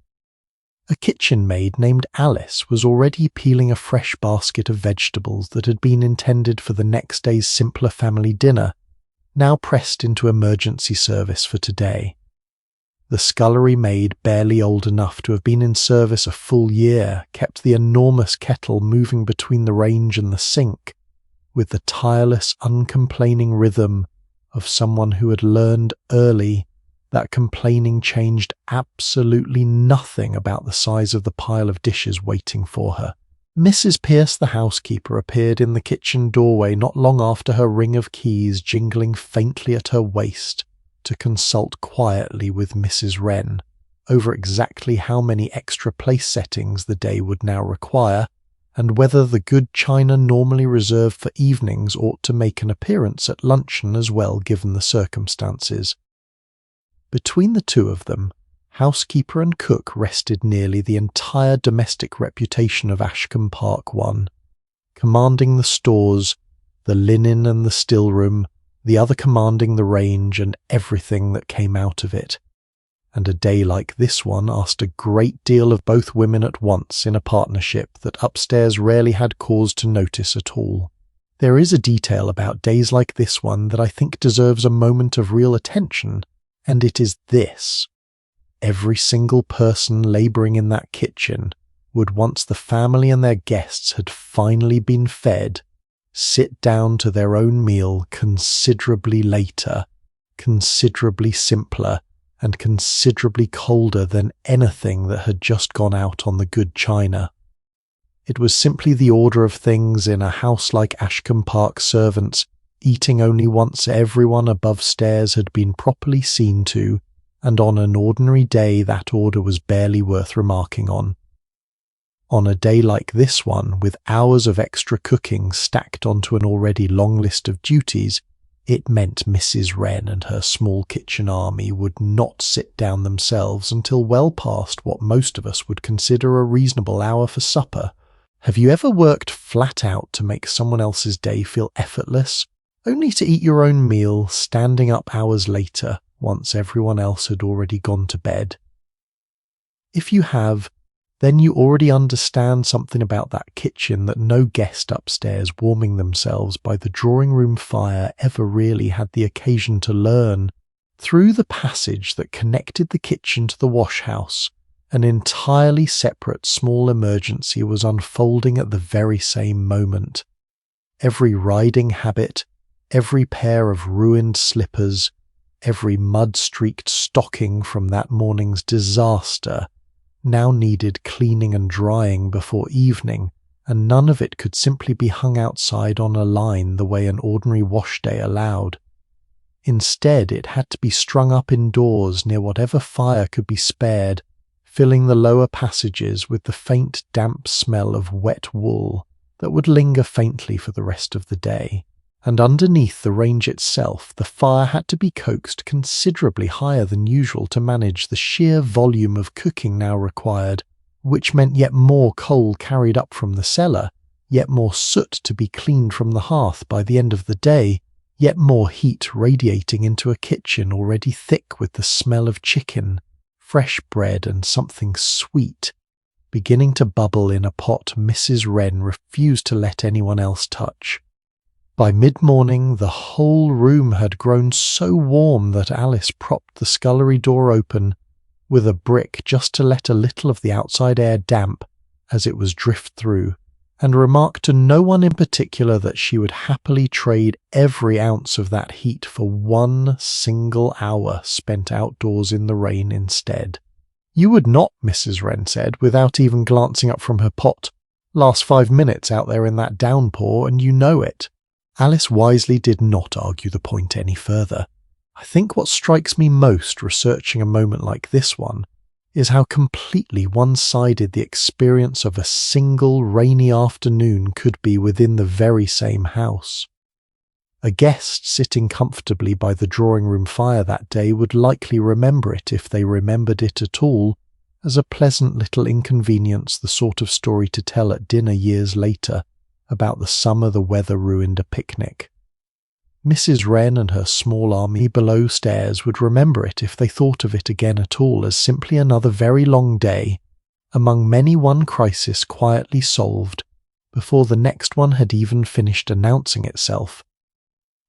A kitchen maid named Alice was already peeling a fresh basket of vegetables that had been intended for the next day's simpler family dinner, now pressed into emergency service for today. The scullery maid, barely old enough to have been in service a full year, kept the enormous kettle moving between the range and the sink, with the tireless, uncomplaining rhythm of someone who had learned early that complaining changed absolutely nothing about the size of the pile of dishes waiting for her. Mrs. Pierce, the housekeeper, appeared in the kitchen doorway not long after her ring of keys jingling faintly at her waist, to consult quietly with Mrs. Wren over exactly how many extra place settings the day would now require, and whether the good china normally reserved for evenings ought to make an appearance at luncheon as well, given the circumstances. Between the two of them, housekeeper and cook rested nearly the entire domestic reputation of Ashcombe Park one, commanding the stores, the linen and the still-room, the other commanding the range and everything that came out of it. And a day like this one asked a great deal of both women at once in a partnership that upstairs rarely had cause to notice at all. There is a detail about days like this one that I think deserves a moment of real attention, and it is this. Every single person labouring in that kitchen would, once the family and their guests had finally been fed, sit down to their own meal considerably later, considerably simpler, and considerably colder than anything that had just gone out on the good china. It was simply the order of things in a house like Ashcombe Park servants eating only once everyone above stairs had been properly seen to, and on an ordinary day that order was barely worth remarking on. On a day like this one, with hours of extra cooking stacked onto an already long list of duties, it meant Mrs. Wren and her small kitchen army would not sit down themselves until well past what most of us would consider a reasonable hour for supper. Have you ever worked flat out to make someone else's day feel effortless, only to eat your own meal standing up hours later, once everyone else had already gone to bed? If you have, then you already understand something about that kitchen that no guest upstairs warming themselves by the drawing room fire ever really had the occasion to learn. Through the passage that connected the kitchen to the wash-house, an entirely separate small emergency was unfolding at the very same moment. Every riding habit, every pair of ruined slippers, every mud-streaked stocking from that morning's disaster now needed cleaning and drying before evening, and none of it could simply be hung outside on a line the way an ordinary wash day allowed. Instead, it had to be strung up indoors near whatever fire could be spared, filling the lower passages with the faint damp smell of wet wool that would linger faintly for the rest of the day. And underneath the range itself, the fire had to be coaxed considerably higher than usual to manage the sheer volume of cooking now required, which meant yet more coal carried up from the cellar, yet more soot to be cleaned from the hearth by the end of the day, yet more heat radiating into a kitchen already thick with the smell of chicken, fresh bread and something sweet, beginning to bubble in a pot Mrs. Wren refused to let anyone else touch. By mid-morning, the whole room had grown so warm that Alice propped the scullery door open with a brick just to let a little of the outside air damp as it was drift through, and remarked to no one in particular that she would happily trade every ounce of that heat for 1 single hour spent outdoors in the rain instead. "You would not," Mrs. Wren said, without even glancing up from her pot, "last 5 minutes out there in that downpour, and you know it." Alice wisely did not argue the point any further. I think what strikes me most researching a moment like this one is how completely one-sided the experience of a single rainy afternoon could be within the very same house. A guest sitting comfortably by the drawing-room fire that day would likely remember it, if they remembered it at all, as a pleasant little inconvenience, the sort of story to tell at dinner years later about the summer the weather ruined a picnic. Mrs. Wren and her small army below stairs would remember it if they thought of it again at all as simply another very long day, among many one crisis quietly solved, before the next one had even finished announcing itself.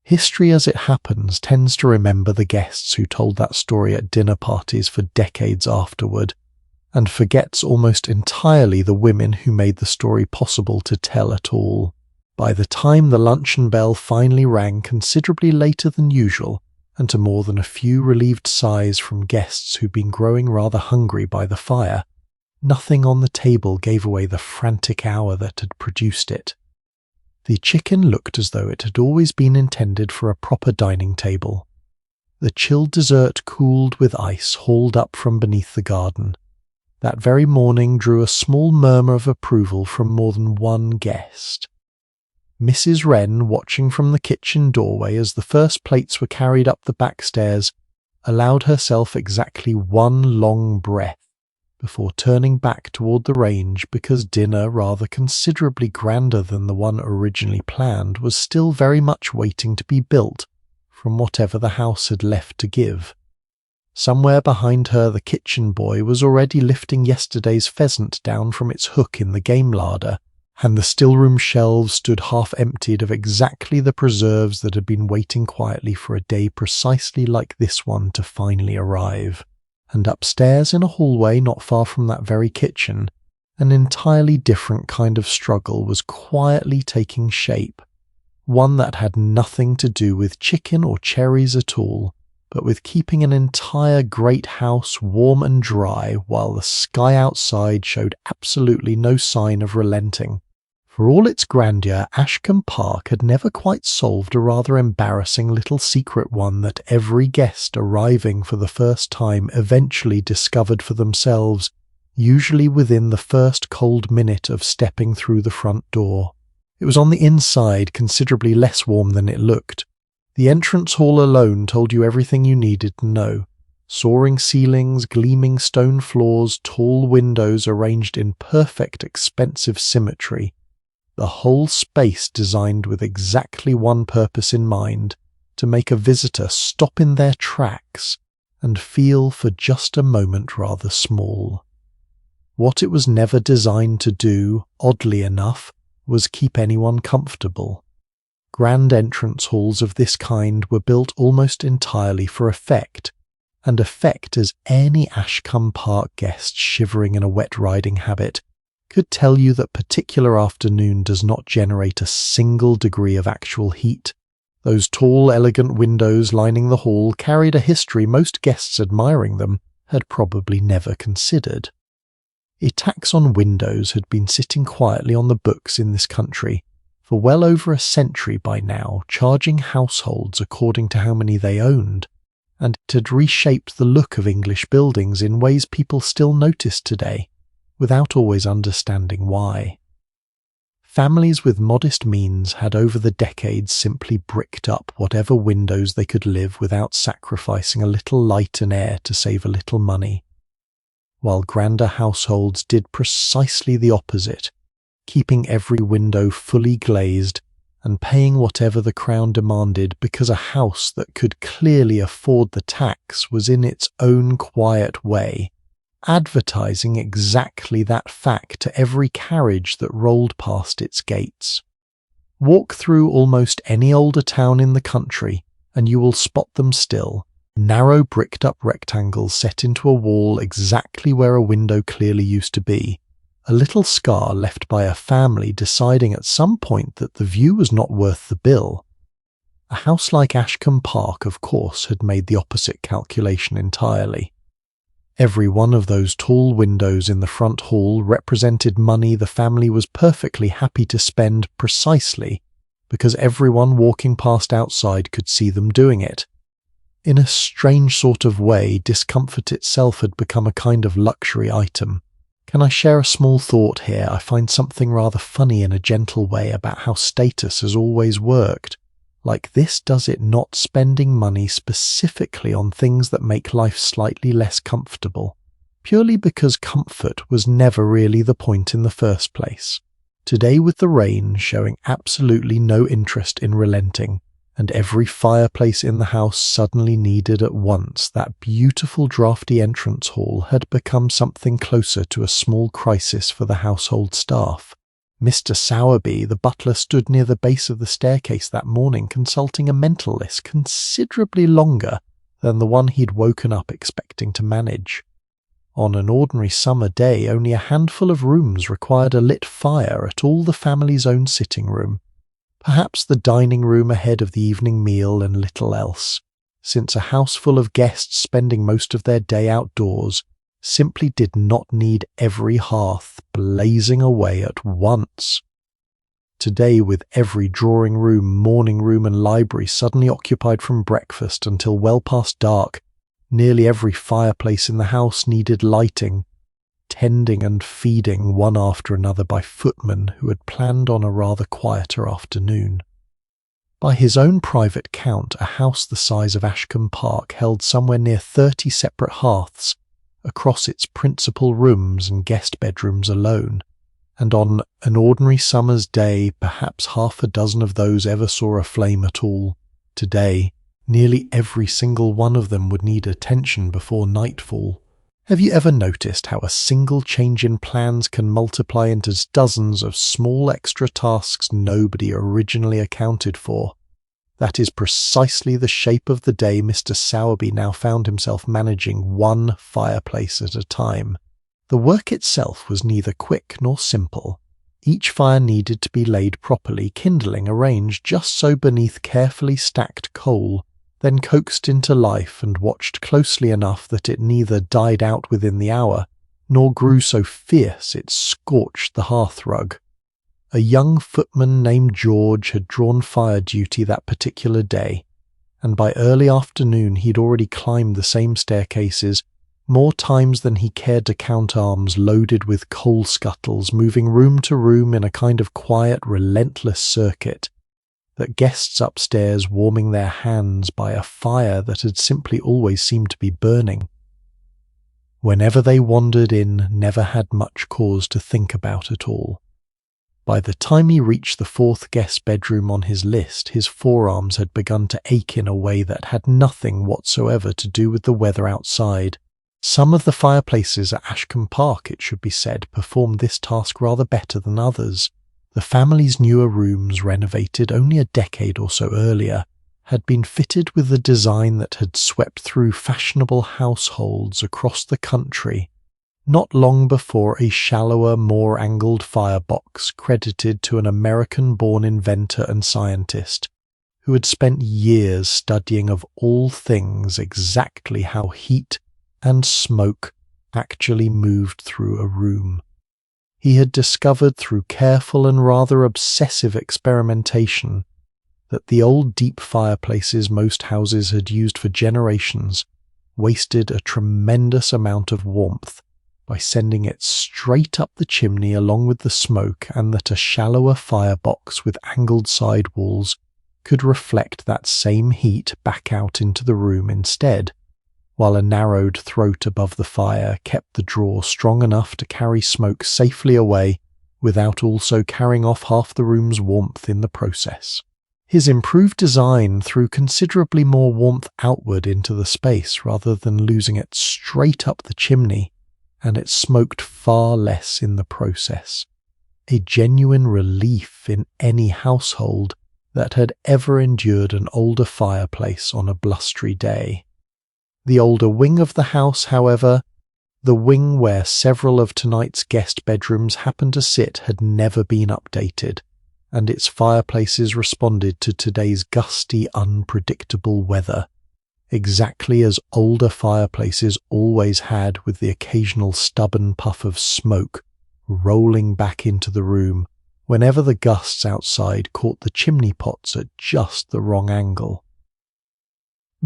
History, as it happens, tends to remember the guests who told that story at dinner parties for decades afterward, and forgets almost entirely the women who made the story possible to tell at all. By the time the luncheon bell finally rang considerably later than usual, and to more than a few relieved sighs from guests who'd been growing rather hungry by the fire, nothing on the table gave away the frantic hour that had produced it. The chicken looked as though it had always been intended for a proper dining table. The chilled dessert cooled with ice hauled up from beneath the garden. That very morning drew a small murmur of approval from more than one guest. Mrs. Wren, watching from the kitchen doorway as the first plates were carried up the back stairs, allowed herself exactly one long breath before turning back toward the range, because dinner, rather considerably grander than the one originally planned, was still very much waiting to be built from whatever the house had left to give. Somewhere behind her the kitchen boy was already lifting yesterday's pheasant down from its hook in the game larder, and the still-room shelves stood half-emptied of exactly the preserves that had been waiting quietly for a day precisely like this one to finally arrive. And upstairs in a hallway not far from that very kitchen, an entirely different kind of struggle was quietly taking shape, one that had nothing to do with chicken or cherries at all, but with keeping an entire great house warm and dry while the sky outside showed absolutely no sign of relenting. For all its grandeur, Ashcombe Park had never quite solved a rather embarrassing little secret one that every guest arriving for the first time eventually discovered for themselves, usually within the first cold minute of stepping through the front door. It was on the inside, considerably less warm than it looked. The entrance hall alone told you everything you needed to know. Soaring ceilings, gleaming stone floors, tall windows arranged in perfect expensive symmetry. The whole space designed with exactly one purpose in mind, to make a visitor stop in their tracks and feel for just a moment rather small. What it was never designed to do, oddly enough, was keep anyone comfortable. Grand entrance halls of this kind were built almost entirely for effect, and effect as any Ashcombe Park guest shivering in a wet riding habit could tell you that particular afternoon does not generate a single degree of actual heat. Those tall, elegant windows lining the hall carried a history most guests admiring them had probably never considered. A tax on windows had been sitting quietly on the books in this country for well over a century by now, charging households according to how many they owned, and it had reshaped the look of English buildings in ways people still notice today, without always understanding why. Families with modest means had over the decades simply bricked up whatever windows they could live without sacrificing a little light and air to save a little money, while grander households did precisely the opposite, keeping every window fully glazed and paying whatever the Crown demanded because a house that could clearly afford the tax was in its own quiet way advertising exactly that fact to every carriage that rolled past its gates. Walk through almost any older town in the country and you will spot them still, narrow bricked-up rectangles set into a wall exactly where a window clearly used to be, a little scar left by a family deciding at some point that the view was not worth the bill. A house like Ashcombe Park, of course, had made the opposite calculation entirely. Every one of those tall windows in the front hall represented money the family was perfectly happy to spend precisely because everyone walking past outside could see them doing it. In a strange sort of way, discomfort itself had become a kind of luxury item. Can I share a small thought here? I find something rather funny in a gentle way about how status has always worked. Like this, does it not, spending money specifically on things that make life slightly less comfortable, purely because comfort was never really the point in the first place. Today, with the rain showing absolutely no interest in relenting, and every fireplace in the house suddenly needed at once, that beautiful draughty entrance hall had become something closer to a small crisis for the household staff. Mr. Sowerby, the butler, stood near the base of the staircase that morning consulting a mental list considerably longer than the one he'd woken up expecting to manage. On an ordinary summer day, only a handful of rooms required a lit fire at all the family's own sitting room, perhaps the dining room ahead of the evening meal and little else, since a house full of guests spending most of their day outdoors simply did not need every hearth blazing away at once. Today, with every drawing room, morning room and library suddenly occupied from breakfast until well past dark, nearly every fireplace in the house needed lighting, tending and feeding one after another by footmen who had planned on a rather quieter afternoon. By his own private count, a house the size of Ashcombe Park held somewhere near 30 separate hearths across its principal rooms and guest bedrooms alone, and on an ordinary summer's day perhaps half a dozen of those ever saw a flame at all. Today, nearly every single one of them would need attention before nightfall. Have you ever noticed how a single change in plans can multiply into dozens of small extra tasks nobody originally accounted for? That is precisely the shape of the day Mr. Sowerby now found himself managing one fireplace at a time. The work itself was neither quick nor simple. Each fire needed to be laid properly, kindling arranged just so beneath carefully stacked coal, then coaxed into life and watched closely enough that it neither died out within the hour, nor grew so fierce it scorched the hearthrug. A young footman named George had drawn fire duty that particular day, and by early afternoon he'd already climbed the same staircases more times than he cared to count, arms loaded with coal scuttles, moving room to room in a kind of quiet, relentless circuit, that guests upstairs warming their hands by a fire that had simply always seemed to be burning. Whenever they wandered in, never had much cause to think about it all. By the time he reached the fourth guest bedroom on his list, his forearms had begun to ache in a way that had nothing whatsoever to do with the weather outside, Some of the fireplaces at Ashcombe Park, it should be said, performed this task rather better than others. The family's newer rooms, renovated only a decade or so earlier, had been fitted with the design that had swept through fashionable households across the country not long before a shallower, more angled firebox credited to an American-born inventor and scientist who had spent years studying of all things exactly how heat and smoke actually moved through a room. He had discovered through careful and rather obsessive experimentation that the old deep fireplaces most houses had used for generations wasted a tremendous amount of warmth by sending it straight up the chimney along with the smoke, and that a shallower firebox with angled side walls could reflect that same heat back out into the room instead, while a narrowed throat above the fire kept the draw strong enough to carry smoke safely away without also carrying off half the room's warmth in the process. His improved design threw considerably more warmth outward into the space rather than losing it straight up the chimney, and it smoked far less in the process. A genuine relief in any household that had ever endured an older fireplace on a blustery day. The older wing of the house, however, the wing where several of tonight's guest bedrooms happened to sit, had never been updated, and its fireplaces responded to today's gusty, unpredictable weather, exactly as older fireplaces always had, with the occasional stubborn puff of smoke rolling back into the room whenever the gusts outside caught the chimney pots at just the wrong angle.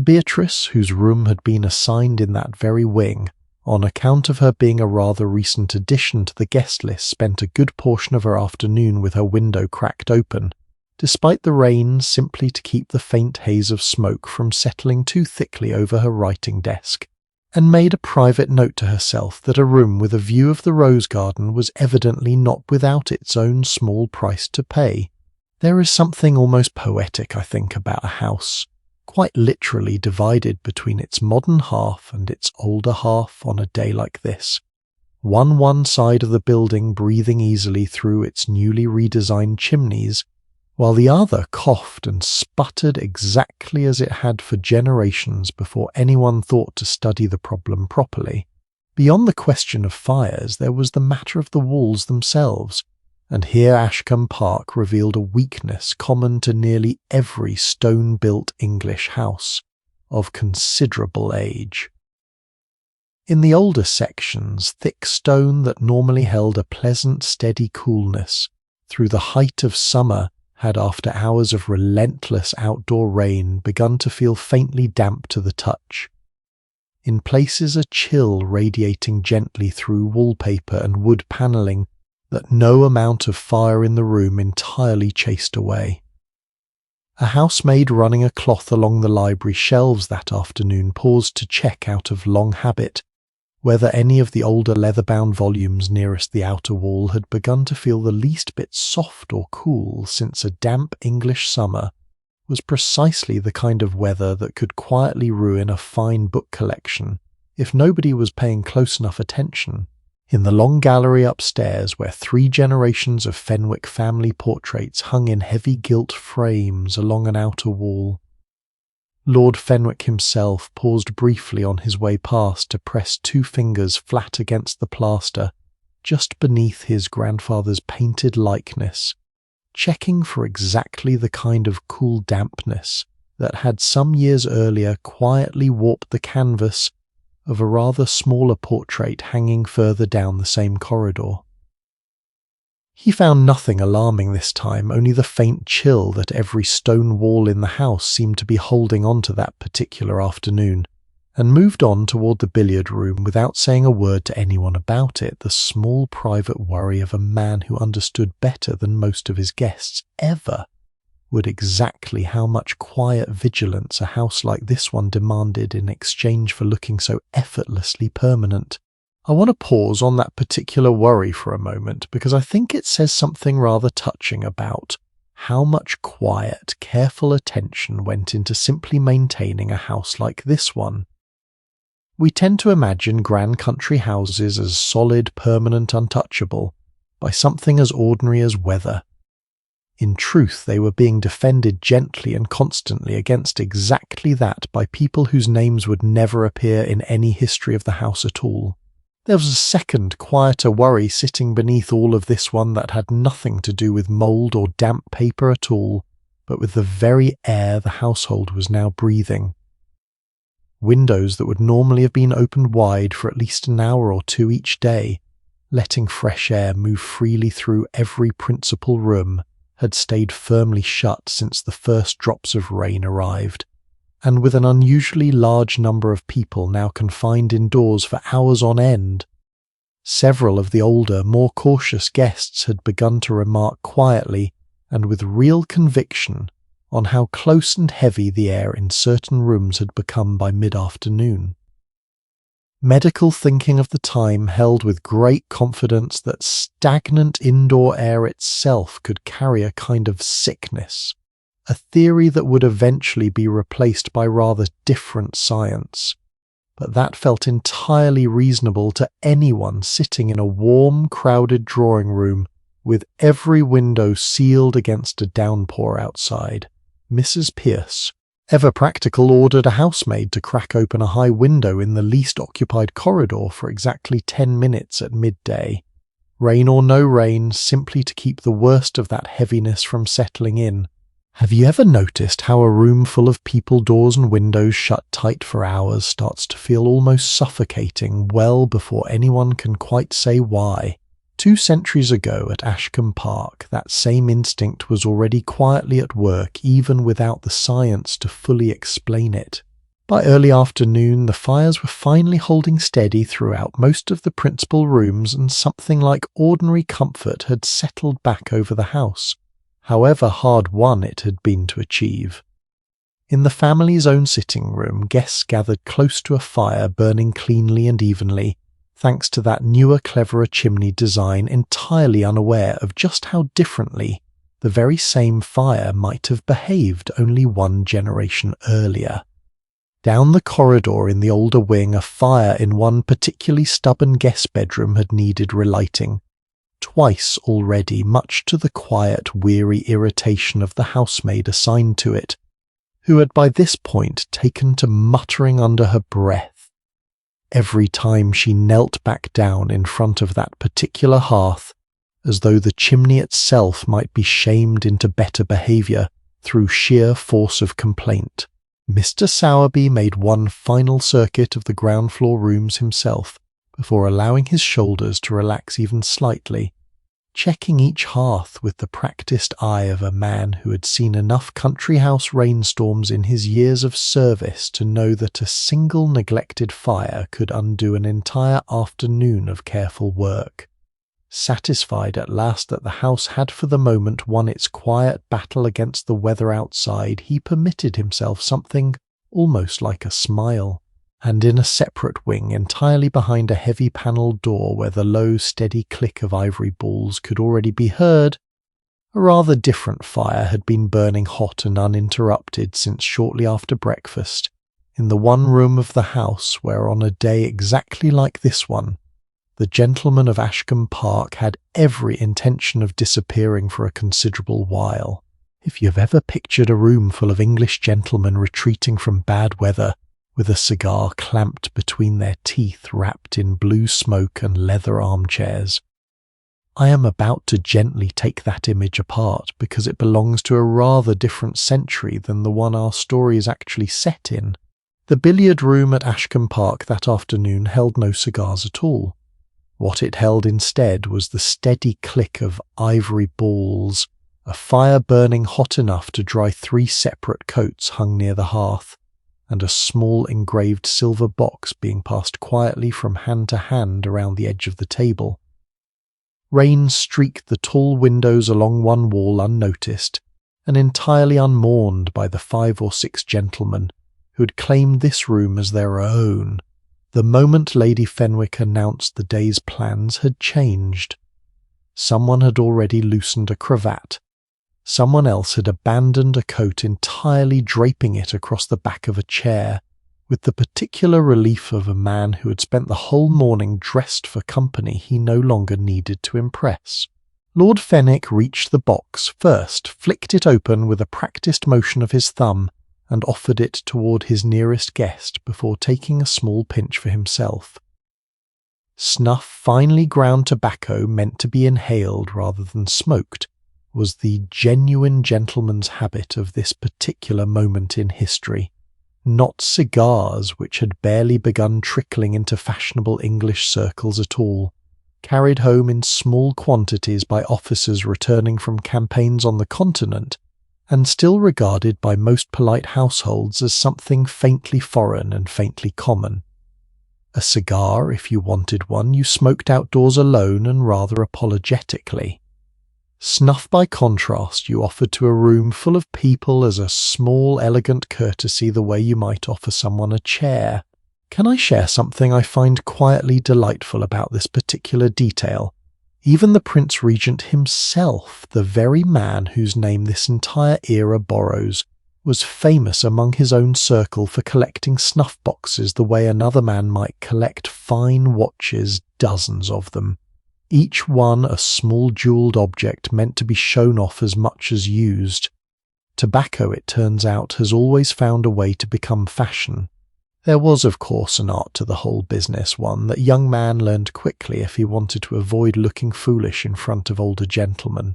Beatrice, whose room had been assigned in that very wing, on account of her being a rather recent addition to the guest list, spent a good portion of her afternoon with her window cracked open, despite the rain, simply to keep the faint haze of smoke from settling too thickly over her writing desk, and made a private note to herself that a room with a view of the rose garden was evidently not without its own small price to pay. There is something almost poetic, I think, about a house, quite literally divided between its modern half and its older half on a day like this. One side of the building breathing easily through its newly redesigned chimneys, while the other coughed and sputtered exactly as it had for generations before anyone thought to study the problem properly. Beyond the question of fires, there was the matter of the walls themselves, and here Ashcombe Park revealed a weakness common to nearly every stone-built English house of considerable age. In the older sections, thick stone that normally held a pleasant, steady coolness through the height of summer had, after hours of relentless outdoor rain, begun to feel faintly damp to the touch. In places a chill radiating gently through wallpaper and wood panelling that no amount of fire in the room entirely chased away. A housemaid running a cloth along the library shelves that afternoon paused to check out of long habit whether any of the older leather-bound volumes nearest the outer wall had begun to feel the least bit soft or cool, since a damp English summer was precisely the kind of weather that could quietly ruin a fine book collection if nobody was paying close enough attention. In the long gallery upstairs, where 3 generations of Fenwick family portraits hung in heavy gilt frames along an outer wall, Lord Fenwick himself paused briefly on his way past to press 2 fingers flat against the plaster just beneath his grandfather's painted likeness, checking for exactly the kind of cool dampness that had some years earlier quietly warped the canvas of a rather smaller portrait hanging further down the same corridor. He found nothing alarming this time, only the faint chill that every stone wall in the house seemed to be holding on to that particular afternoon, and moved on toward the billiard room without saying a word to anyone about it, the small private worry of a man who understood better than most of his guests ever would exactly how much quiet vigilance a house like this one demanded in exchange for looking so effortlessly permanent. I want to pause on that particular worry for a moment, because I think it says something rather touching about how much quiet, careful attention went into simply maintaining a house like this one. We tend to imagine grand country houses as solid, permanent, untouchable by something as ordinary as weather. In truth, they were being defended gently and constantly against exactly that by people whose names would never appear in any history of the house at all. There was a second, quieter worry sitting beneath all of this one that had nothing to do with mould or damp paper at all, but with the very air the household was now breathing. Windows that would normally have been opened wide for at least an hour or two each day, letting fresh air move freely through every principal room, had stayed firmly shut since the first drops of rain arrived, and with an unusually large number of people now confined indoors for hours on end, several of the older, more cautious guests had begun to remark quietly and with real conviction on how close and heavy the air in certain rooms had become by mid-afternoon. Medical thinking of the time held with great confidence that stagnant indoor air itself could carry a kind of sickness, a theory that would eventually be replaced by rather different science, but that felt entirely reasonable to anyone sitting in a warm, crowded drawing room with every window sealed against a downpour outside. Mrs. Pierce, ever practical, ordered a housemaid to crack open a high window in the least occupied corridor for exactly 10 minutes at midday, rain or no rain, simply to keep the worst of that heaviness from settling in. Have you ever noticed how a room full of people, doors and windows shut tight for hours starts to feel almost suffocating well before anyone can quite say why? 2 centuries ago at Ashcombe Park, that same instinct was already quietly at work even without the science to fully explain it. By early afternoon, the fires were finally holding steady throughout most of the principal rooms, and something like ordinary comfort had settled back over the house, however hard won it had been to achieve. In the family's own sitting room, guests gathered close to a fire burning cleanly and evenly, thanks to that newer, cleverer chimney design, entirely unaware of just how differently the very same fire might have behaved only 1 generation earlier. Down the corridor in the older wing, a fire in one particularly stubborn guest bedroom had needed relighting, twice already, much to the quiet, weary irritation of the housemaid assigned to it, who had by this point taken to muttering under her breath every time she knelt back down in front of that particular hearth, as though the chimney itself might be shamed into better behaviour through sheer force of complaint. Mr. Sowerby made one final circuit of the ground floor rooms himself before allowing his shoulders to relax even slightly, checking each hearth with the practised eye of a man who had seen enough country house rainstorms in his years of service to know that a single neglected fire could undo an entire afternoon of careful work. Satisfied at last that the house had for the moment won its quiet battle against the weather outside, he permitted himself something almost like a smile. And in a separate wing, entirely behind a heavy panelled door where the low, steady click of ivory balls could already be heard, a rather different fire had been burning hot and uninterrupted since shortly after breakfast, in the one room of the house where on a day exactly like this one, the gentlemen of Ashcombe Park had every intention of disappearing for a considerable while. If you've ever pictured a room full of English gentlemen retreating from bad weather, with a cigar clamped between their teeth wrapped in blue smoke and leather armchairs, I am about to gently take that image apart because it belongs to a rather different century than the one our story is actually set in. The billiard room at Ashcombe Park that afternoon held no cigars at all. What it held instead was the steady click of ivory balls, a fire burning hot enough to dry 3 separate coats hung near the hearth, and a small engraved silver box being passed quietly from hand to hand around the edge of the table. Rain streaked the tall windows along one wall unnoticed, and entirely unmourned by the 5 or 6 gentlemen who had claimed this room as their own. The moment Lady Fenwick announced the day's plans had changed. Someone had already loosened a cravat. Someone else had abandoned a coat entirely draping it across the back of a chair, with the particular relief of a man who had spent the whole morning dressed for company he no longer needed to impress. Lord Fenwick reached the box first, flicked it open with a practised motion of his thumb, and offered it toward his nearest guest before taking a small pinch for himself. Snuff, finely ground tobacco meant to be inhaled rather than smoked, was the genuine gentleman's habit of this particular moment in history, not cigars which had barely begun trickling into fashionable English circles at all, carried home in small quantities by officers returning from campaigns on the continent, and still regarded by most polite households as something faintly foreign and faintly common. A cigar, if you wanted one, you smoked outdoors alone and rather apologetically. Snuff, by contrast, you offered to a room full of people as a small, elegant courtesy, the way you might offer someone a chair. Can I share something I find quietly delightful about this particular detail? Even the Prince Regent himself, the very man whose name this entire era borrows, was famous among his own circle for collecting snuff boxes the way another man might collect fine watches, dozens of them. Each one a small jewelled object meant to be shown off as much as used. Tobacco, it turns out, has always found a way to become fashion. There was, of course, an art to the whole business, one that young man learned quickly if he wanted to avoid looking foolish in front of older gentlemen.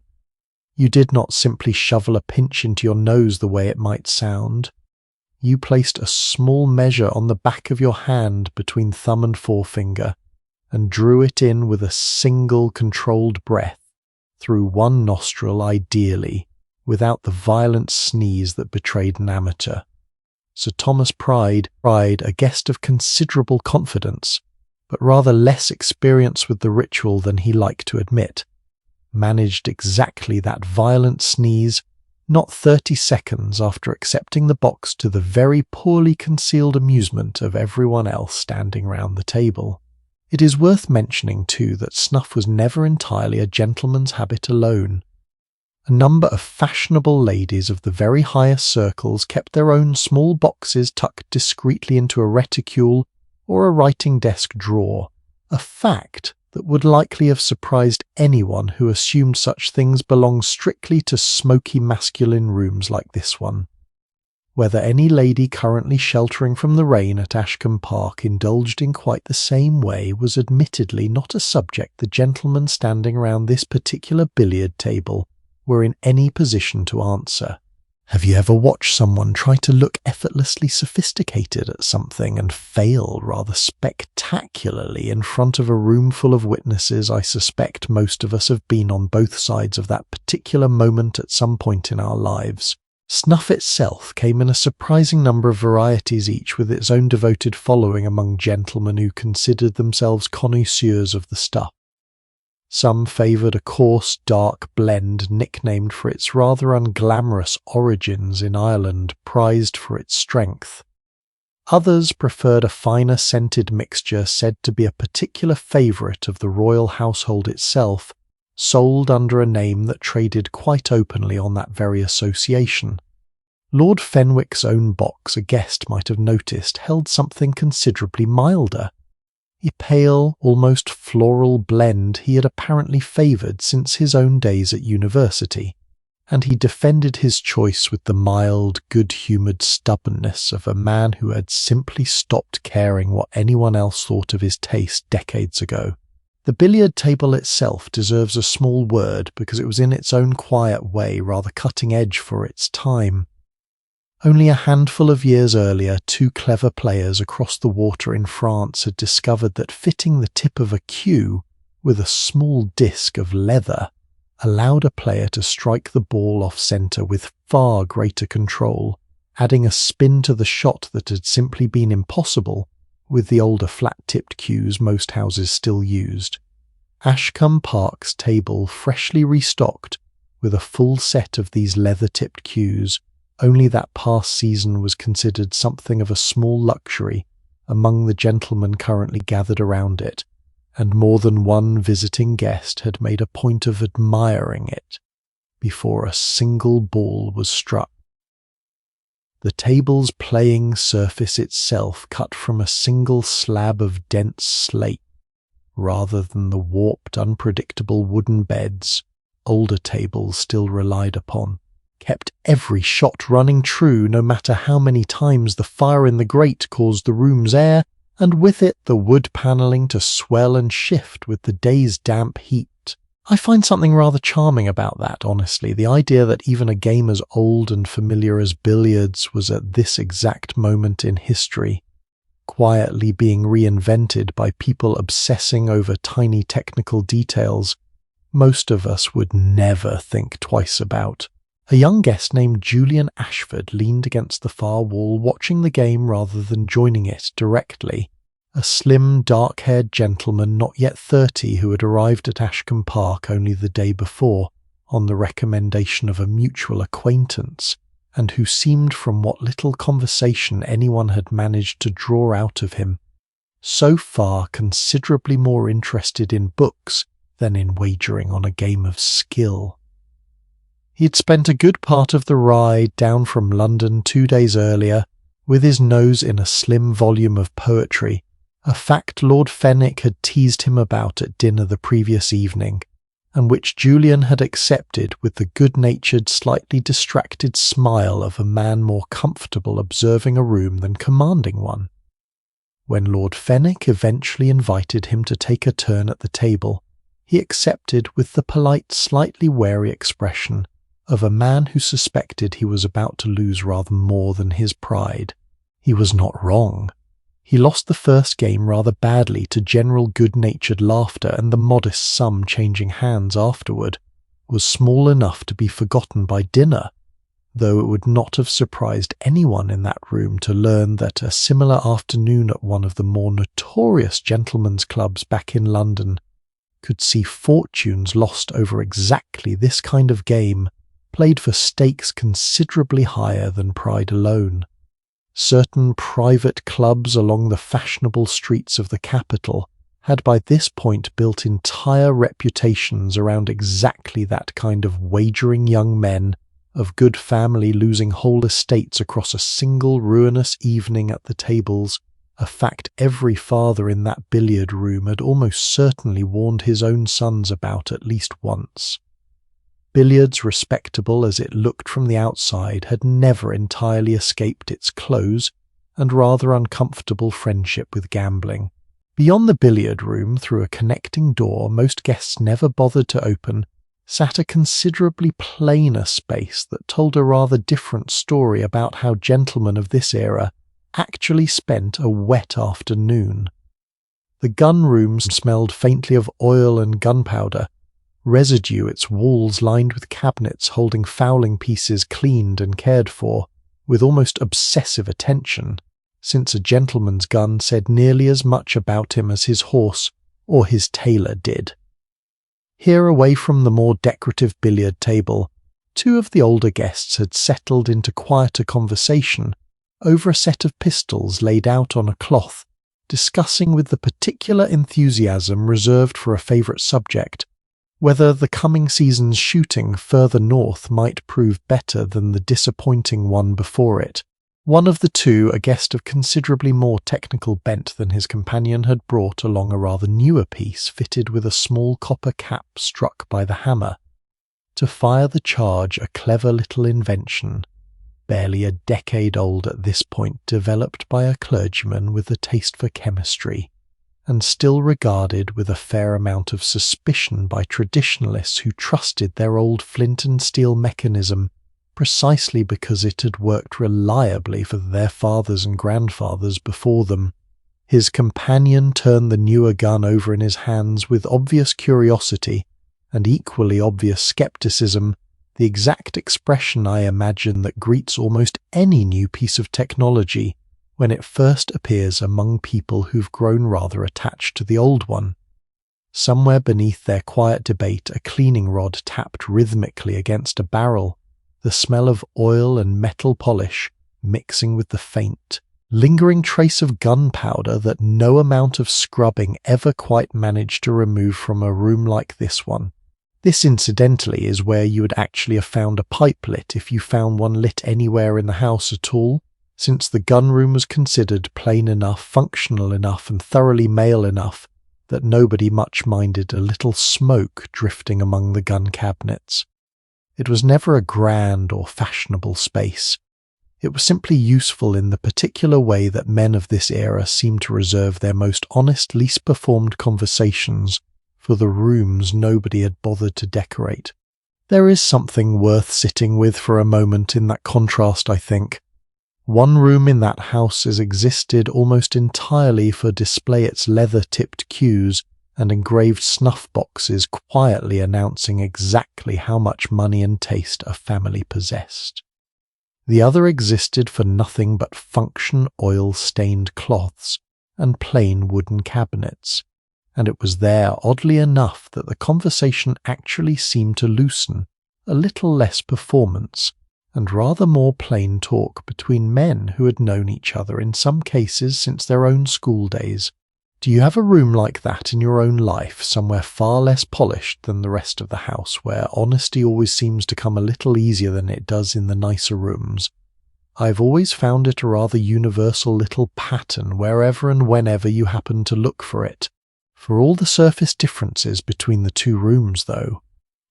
You did not simply shovel a pinch into your nose the way it might sound. You placed a small measure on the back of your hand between thumb and forefinger, and drew it in with a single controlled breath, through one nostril ideally, without the violent sneeze that betrayed an amateur. Sir Thomas Pride, a guest of considerable confidence, but rather less experience with the ritual than he liked to admit, managed exactly that violent sneeze not 30 seconds after accepting the box, to the very poorly concealed amusement of everyone else standing round the table. It is worth mentioning, too, that snuff was never entirely a gentleman's habit alone. A number of fashionable ladies of the very highest circles kept their own small boxes tucked discreetly into a reticule or a writing desk drawer, a fact that would likely have surprised anyone who assumed such things belonged strictly to smoky masculine rooms like this one. Whether any lady currently sheltering from the rain at Ashcombe Park indulged in quite the same way was admittedly not a subject the gentlemen standing round this particular billiard table were in any position to answer. Have you ever watched someone try to look effortlessly sophisticated at something and fail rather spectacularly in front of a room full of witnesses? I suspect most of us have been on both sides of that particular moment at some point in our lives. Snuff itself came in a surprising number of varieties each, with its own devoted following among gentlemen who considered themselves connoisseurs of the stuff. Some favoured a coarse, dark blend nicknamed for its rather unglamorous origins in Ireland, prized for its strength. Others preferred a finer scented mixture said to be a particular favourite of the royal household itself, sold under a name that traded quite openly on that very association. Lord Fenwick's own box, a guest might have noticed, held something considerably milder. A pale, almost floral blend he had apparently favoured since his own days at university, and he defended his choice with the mild, good-humoured stubbornness of a man who had simply stopped caring what anyone else thought of his taste decades ago. The billiard table itself deserves a small word because it was in its own quiet way rather cutting edge for its time. Only a handful of years earlier, two clever players across the water in France had discovered that fitting the tip of a cue with a small disc of leather allowed a player to strike the ball off centre with far greater control, adding a spin to the shot that had simply been impossible with the older flat-tipped cues most houses still used. Ashcombe Park's table freshly restocked with a full set of these leather-tipped cues. Only that past season was considered something of a small luxury among the gentlemen currently gathered around it, and more than one visiting guest had made a point of admiring it before a single ball was struck. the table's playing surface itself cut from a single slab of dense slate, rather than the warped, unpredictable wooden beds older tables still relied upon, kept every shot running true no matter how many times the fire in the grate caused the room's air, and with it the wood panelling, to swell and shift with the day's damp heat. I find something rather charming about that, honestly, the idea that even a game as old and familiar as billiards was at this exact moment in history quietly being reinvented by people obsessing over tiny technical details most of us would never think twice about. A young guest named Julian Ashford leaned against the far wall, watching the game rather than joining it directly. A slim, dark-haired gentleman not yet 30 who had arrived at Ashcombe Park only the day before on the recommendation of a mutual acquaintance, and who seemed, from what little conversation anyone had managed to draw out of him, so far considerably more interested in books than in wagering on a game of skill. He'd spent a good part of the ride down from London 2 days earlier with his nose in a slim volume of poetry, a fact Lord Fenwick had teased him about at dinner the previous evening, and which Julian had accepted with the good-natured, slightly distracted smile of a man more comfortable observing a room than commanding one. When Lord Fenwick eventually invited him to take a turn at the table, he accepted with the polite, slightly wary expression of a man who suspected he was about to lose rather more than his pride. He was not wrong. He lost the first game rather badly to general good-natured laughter, and the modest sum changing hands afterward was small enough to be forgotten by dinner, though it would not have surprised anyone in that room to learn that a similar afternoon at one of the more notorious gentlemen's clubs back in London could see fortunes lost over exactly this kind of game, played for stakes considerably higher than pride alone. Certain private clubs along the fashionable streets of the capital had by this point built entire reputations around exactly that kind of wagering young men of good family losing whole estates across a single ruinous evening at the tables, a fact every father in that billiard room had almost certainly warned his own sons about at least once. Billiards, respectable as it looked from the outside, had never entirely escaped its close and rather uncomfortable friendship with gambling. Beyond the billiard room, through a connecting door most guests never bothered to open, sat a considerably plainer space that told a rather different story about how gentlemen of this era actually spent a wet afternoon. The gun room smelled faintly of oil and gunpowder, residue, its walls lined with cabinets holding fowling pieces cleaned and cared for with almost obsessive attention, since a gentleman's gun said nearly as much about him as his horse or his tailor did. Here, away from the more decorative billiard table, two of the older guests had settled into quieter conversation over a set of pistols laid out on a cloth, discussing with the particular enthusiasm reserved for a favourite subject whether the coming season's shooting further north might prove better than the disappointing one before it. One of the two, a guest of considerably more technical bent than his companion, had brought along a rather newer piece fitted with a small copper cap struck by the hammer. To fire the charge, a clever little invention, barely a decade old at this point, developed by a clergyman with a taste for chemistry, and still regarded with a fair amount of suspicion by traditionalists who trusted their old flint and steel mechanism precisely because it had worked reliably for their fathers and grandfathers before them. His companion turned the newer gun over in his hands with obvious curiosity and equally obvious skepticism, the exact expression, I imagine, that greets almost any new piece of technology when it first appears among people who've grown rather attached to the old one. Somewhere beneath their quiet debate, a cleaning rod tapped rhythmically against a barrel, the smell of oil and metal polish mixing with the faint, lingering trace of gunpowder that no amount of scrubbing ever quite managed to remove from a room like this one. This, incidentally, is where you would actually have found a pipe lit if you found one lit anywhere in the house at all, since the gun room was considered plain enough, functional enough, and thoroughly male enough that nobody much minded a little smoke drifting among the gun cabinets. It was never a grand or fashionable space. It was simply useful in the particular way that men of this era seemed to reserve their most honest, least performed conversations for the rooms nobody had bothered to decorate. There is something worth sitting with for a moment in that contrast, I think. One room in that house is existed almost entirely for display its leather-tipped cues and engraved snuff boxes quietly announcing exactly how much money and taste a family possessed. The other existed for nothing but function oil-stained cloths and plain wooden cabinets, and it was there, oddly enough, that the conversation actually seemed to loosen, a little less performance, and rather more plain talk between men who had known each other in some cases since their own school days. Do you have a room like that in your own life, somewhere far less polished than the rest of the house, where honesty always seems to come a little easier than it does in the nicer rooms? I've always found it a rather universal little pattern wherever and whenever you happen to look for it. For all the surface differences between the two rooms, though,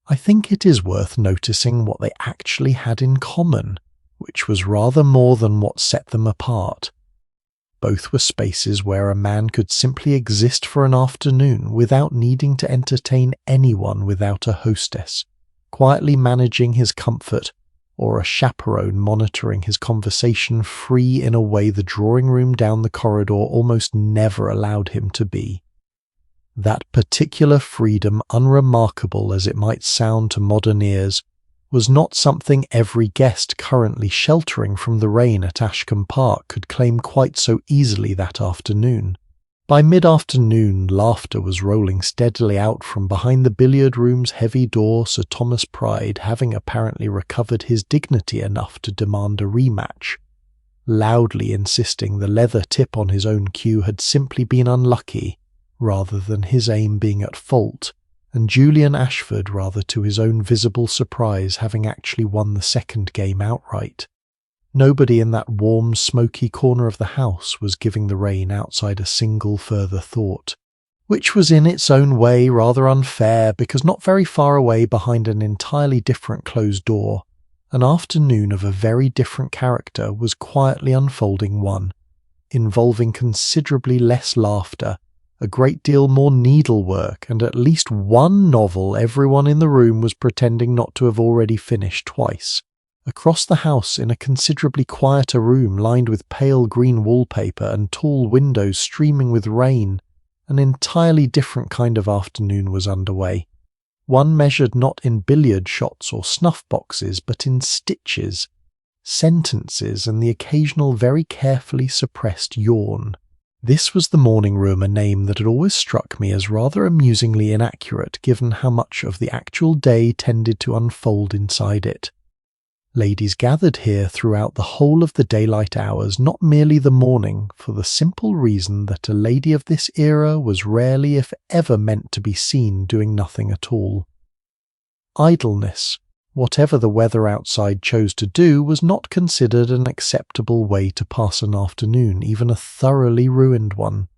I think it is worth noticing what they actually had in common, which was rather more than what set them apart. Both were spaces where a man could simply exist for an afternoon without needing to entertain anyone without a hostess, quietly managing his comfort, or a chaperone monitoring his conversation free in a way the drawing room down the corridor almost never allowed him to be. That particular freedom, unremarkable as it might sound to modern ears, was not something every guest currently sheltering from the rain at Ashcombe Park could claim quite so easily that afternoon. By mid-afternoon, laughter was rolling steadily out from behind the billiard room's heavy door, Sir Thomas Pride having apparently recovered his dignity enough to demand a rematch, loudly insisting the leather tip on his own cue had simply been unlucky, rather than his aim being at fault, and Julian Ashford, rather to his own visible surprise, having actually won the second game outright. Nobody in that warm, smoky corner of the house was giving the rain outside a single further thought, which was in its own way rather unfair because not very far away behind an entirely different closed door, an afternoon of a very different character was quietly unfolding one, involving considerably less laughter, a great deal more needlework, and at least one novel everyone in the room was pretending not to have already finished twice. Across the house, in a considerably quieter room lined with pale green wallpaper and tall windows streaming with rain, an entirely different kind of afternoon was underway. One measured not in billiard shots or snuff boxes, but in stitches, sentences, and the occasional very carefully suppressed yawn. This was the morning room, a name that had always struck me as rather amusingly inaccurate given how much of the actual day tended to unfold inside it. Ladies gathered here throughout the whole of the daylight hours, not merely the morning, for the simple reason that a lady of this era was rarely, if ever, meant to be seen doing nothing at all. Idleness, whatever the weather outside chose to do, was not considered an acceptable way to pass an afternoon, even a thoroughly ruined one.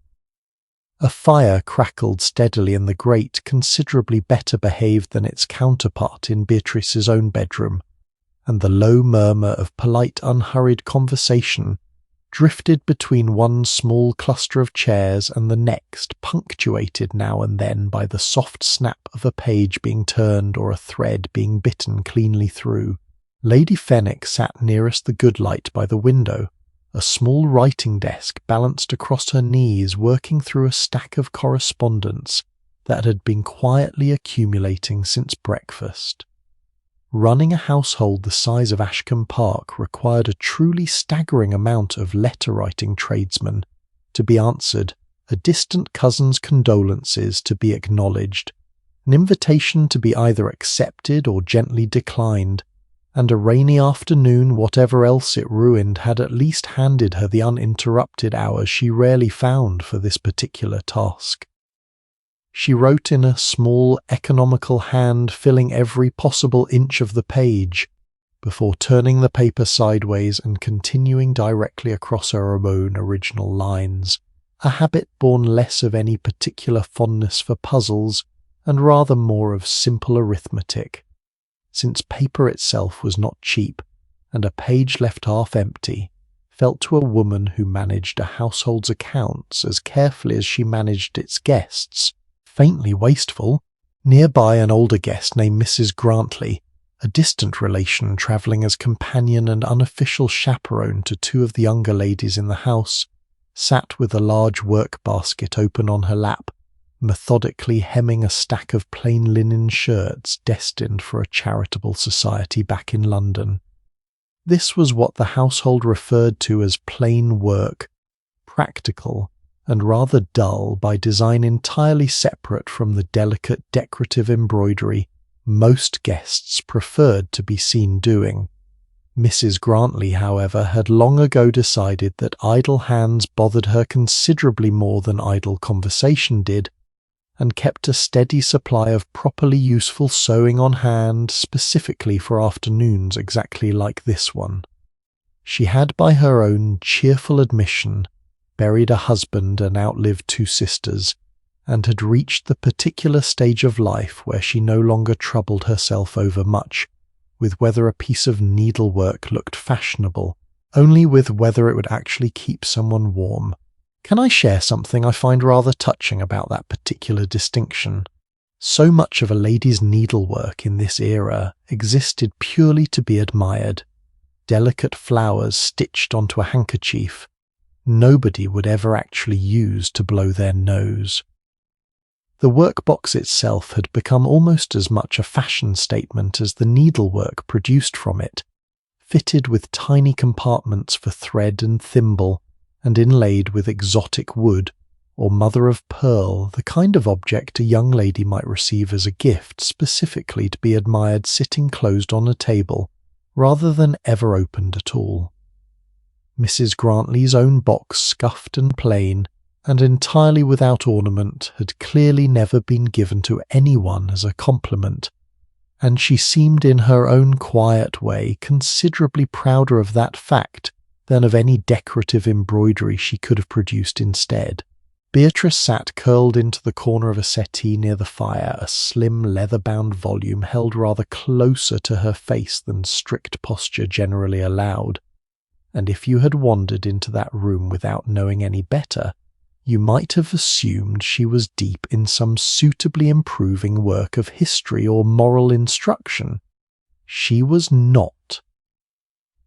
A fire crackled steadily in the grate, considerably better behaved than its counterpart in Beatrice's own bedroom, and the low murmur of polite, unhurried conversation drifted between one small cluster of chairs and the next, punctuated now and then by the soft snap of a page being turned or a thread being bitten cleanly through. Lady Fenwick sat nearest the good light by the window, a small writing desk balanced across her knees, working through a stack of correspondence that had been quietly accumulating since breakfast. Running a household the size of Ashcombe Park required a truly staggering amount of letter-writing tradesmen to be answered, a distant cousin's condolences to be acknowledged, an invitation to be either accepted or gently declined, and a rainy afternoon, whatever else it ruined, had at least handed her the uninterrupted hours she rarely found for this particular task. She wrote in a small, economical hand, filling every possible inch of the page, before turning the paper sideways and continuing directly across her own original lines, a habit born less of any particular fondness for puzzles and rather more of simple arithmetic, since paper itself was not cheap, and a page left half empty felt to a woman who managed a household's accounts as carefully as she managed its guests faintly wasteful. Nearby, an older guest named Mrs. Grantley, a distant relation travelling as companion and unofficial chaperone to two of the younger ladies in the house, sat with a large work basket open on her lap, methodically hemming a stack of plain linen shirts destined for a charitable society back in London. This was what the household referred to as plain work, practical and rather dull by design entirely separate from the delicate decorative embroidery most guests preferred to be seen doing. Mrs. Grantley, however, had long ago decided that idle hands bothered her considerably more than idle conversation did, and kept a steady supply of properly useful sewing on hand specifically for afternoons exactly like this one. She had, by her own cheerful admission, buried a husband and outlived two sisters, and had reached the particular stage of life where she no longer troubled herself over much with whether a piece of needlework looked fashionable, only with whether it would actually keep someone warm. Can I share something I find rather touching about that particular distinction? So much of a lady's needlework in this era existed purely to be admired. Delicate flowers stitched onto a handkerchief, nobody would ever actually use to blow their nose. The workbox itself had become almost as much a fashion statement as the needlework produced from it, fitted with tiny compartments for thread and thimble, and inlaid with exotic wood, or mother of pearl, the kind of object a young lady might receive as a gift specifically to be admired sitting closed on a table, rather than ever opened at all. Mrs. Grantley's own box, scuffed and plain, and entirely without ornament, had clearly never been given to anyone as a compliment, and she seemed in her own quiet way considerably prouder of that fact than of any decorative embroidery she could have produced instead. Beatrice sat curled into the corner of a settee near the fire, a slim leather-bound volume held rather closer to her face than strict posture generally allowed, and if you had wandered into that room without knowing any better, you might have assumed she was deep in some suitably improving work of history or moral instruction. She was not.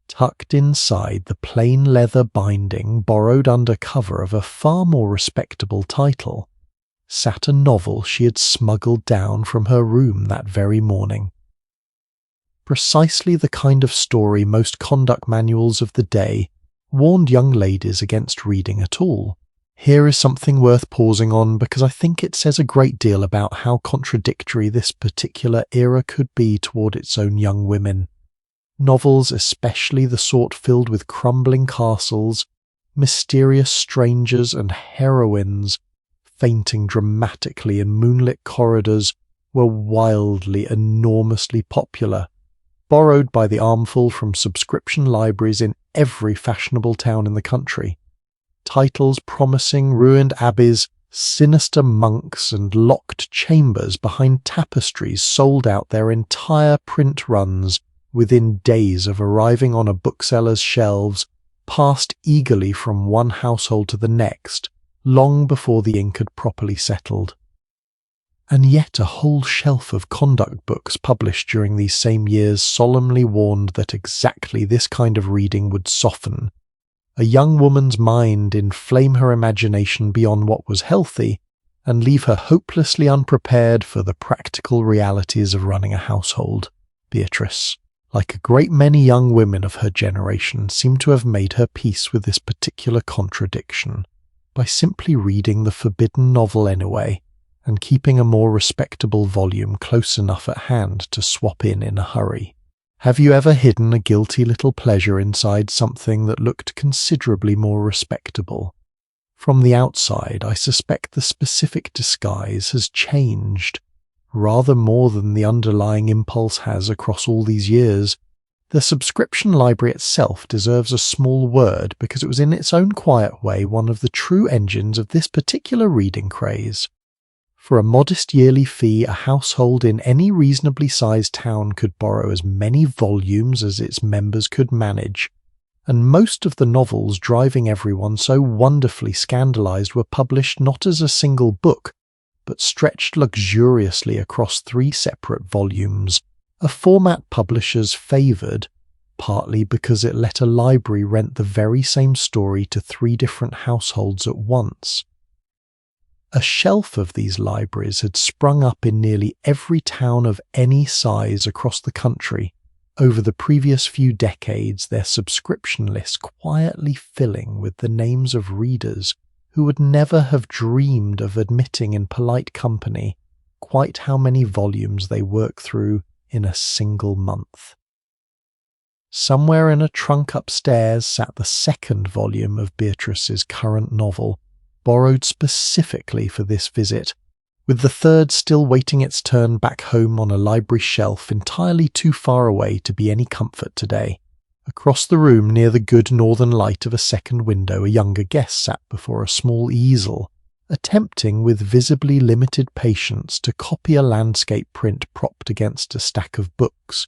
Tucked inside the plain leather binding borrowed under cover of a far more respectable title, sat a novel she had smuggled down from her room that very morning. Precisely the kind of story most conduct manuals of the day warned young ladies against reading at all. Here is something worth pausing on because I think it says a great deal about how contradictory this particular era could be toward its own young women. Novels, especially the sort filled with crumbling castles, mysterious strangers and heroines fainting dramatically in moonlit corridors, were wildly, enormously popular, borrowed by the armful from subscription libraries in every fashionable town in the country. Titles promising ruined abbeys, sinister monks, and locked chambers behind tapestries sold out their entire print runs within days of arriving on a bookseller's shelves, passed eagerly from one household to the next, long before the ink had properly settled. And yet a whole shelf of conduct books published during these same years solemnly warned that exactly this kind of reading would soften a young woman's mind, inflame her imagination beyond what was healthy, and leave her hopelessly unprepared for the practical realities of running a household. Beatrice, like a great many young women of her generation, seemed to have made her peace with this particular contradiction by simply reading the forbidden novel anyway, and keeping a more respectable volume close enough at hand to swap in a hurry. Have you ever hidden a guilty little pleasure inside something that looked considerably more respectable? From the outside, I suspect the specific disguise has changed, rather more than the underlying impulse has across all these years. The subscription library itself deserves a small word because it was in its own quiet way one of the true engines of this particular reading craze. For a modest yearly fee, a household in any reasonably sized town could borrow as many volumes as its members could manage, and most of the novels driving everyone so wonderfully scandalized were published not as a single book, but stretched luxuriously across 3 separate volumes, a format publishers favoured, partly because it let a library rent the very same story to 3 different households at once. A shelf of these libraries had sprung up in nearly every town of any size across the country over the previous few decades, their subscription lists quietly filling with the names of readers who would never have dreamed of admitting in polite company quite how many volumes they work through in a single month. Somewhere in a trunk upstairs sat the 2nd volume of Beatrice's current novel, borrowed specifically for this visit, with the 3rd still waiting its turn back home on a library shelf entirely too far away to be any comfort today. Across the room, near the good northern light of a second window, a younger guest sat before a small easel, attempting with visibly limited patience to copy a landscape print propped against a stack of books.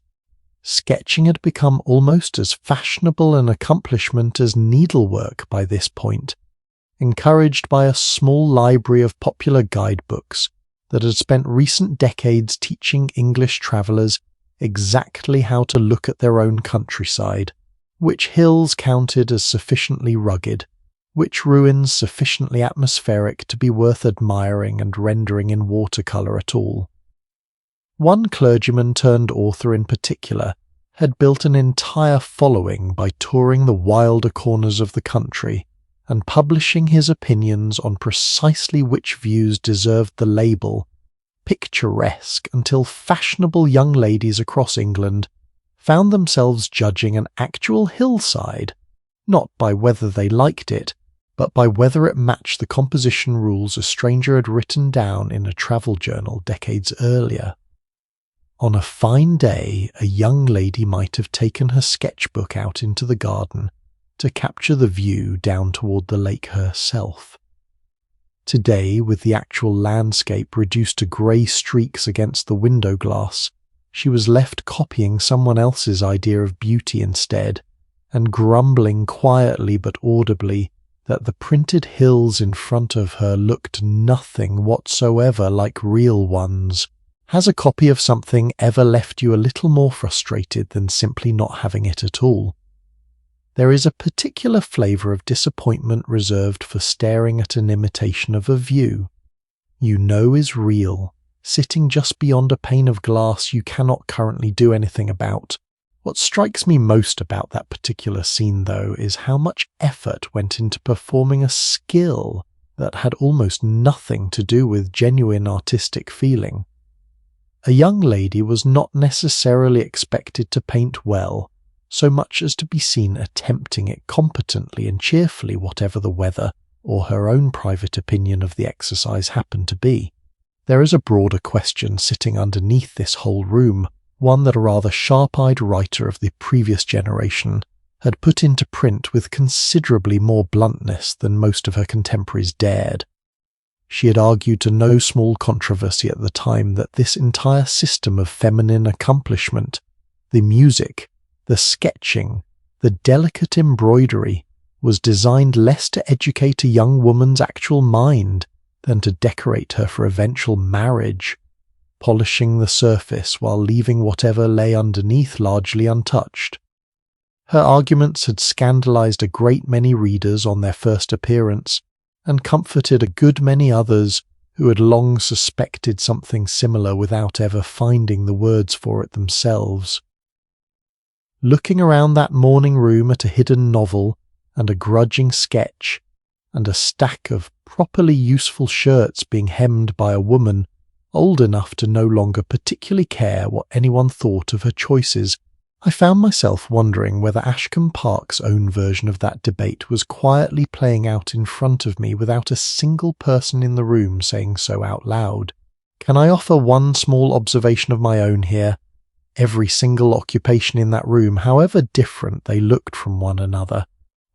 Sketching had become almost as fashionable an accomplishment as needlework by this point, encouraged by a small library of popular guidebooks that had spent recent decades teaching English travellers exactly how to look at their own countryside, which hills counted as sufficiently rugged, which ruins sufficiently atmospheric to be worth admiring and rendering in watercolour at all. One clergyman turned author in particular had built an entire following by touring the wilder corners of the country and publishing his opinions on precisely which views deserved the label picturesque, until fashionable young ladies across England found themselves judging an actual hillside, not by whether they liked it, but by whether it matched the composition rules a stranger had written down in a travel journal decades earlier. On a fine day, a young lady might have taken her sketchbook out into the garden to capture the view down toward the lake herself. Today, with the actual landscape reduced to grey streaks against the window glass, she was left copying someone else's idea of beauty instead, and grumbling quietly but audibly that the printed hills in front of her looked nothing whatsoever like real ones. Has a copy of something ever left you a little more frustrated than simply not having it at all? There is a particular flavour of disappointment reserved for staring at an imitation of a view you know is real, sitting just beyond a pane of glass you cannot currently do anything about. What strikes me most about that particular scene, though, is how much effort went into performing a skill that had almost nothing to do with genuine artistic feeling. A young lady was not necessarily expected to paint well, so much as to be seen attempting it competently and cheerfully, whatever the weather or her own private opinion of the exercise happened to be. There is a broader question sitting underneath this whole room, one that a rather sharp-eyed writer of the previous generation had put into print with considerably more bluntness than most of her contemporaries dared. She had argued to no small controversy at the time that this entire system of feminine accomplishment, the music, the sketching, the delicate embroidery, was designed less to educate a young woman's actual mind than to decorate her for eventual marriage, polishing the surface while leaving whatever lay underneath largely untouched. Her arguments had scandalized a great many readers on their first appearance, and comforted a good many others who had long suspected something similar without ever finding the words for it themselves. Looking around that morning room at a hidden novel and a grudging sketch, and a stack of properly useful shirts being hemmed by a woman old enough to no longer particularly care what anyone thought of her choices, I found myself wondering whether Ashcombe Park's own version of that debate was quietly playing out in front of me without a single person in the room saying so out loud. Can I offer one small observation of my own here? Every single occupation in that room, however different they looked from one another,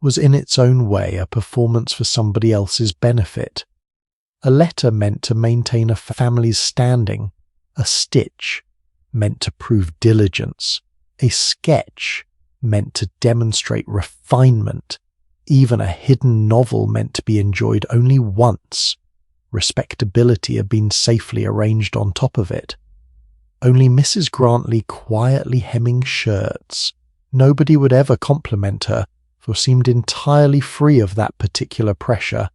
was in its own way a performance for somebody else's benefit. A letter meant to maintain a family's standing, a stitch meant to prove diligence, a sketch meant to demonstrate refinement, even a hidden novel meant to be enjoyed only once. Respectability had been safely arranged on top of it. Only Mrs. Grantley quietly hemming shirts. Nobody would ever compliment her, for seemed entirely free of that particular pressure,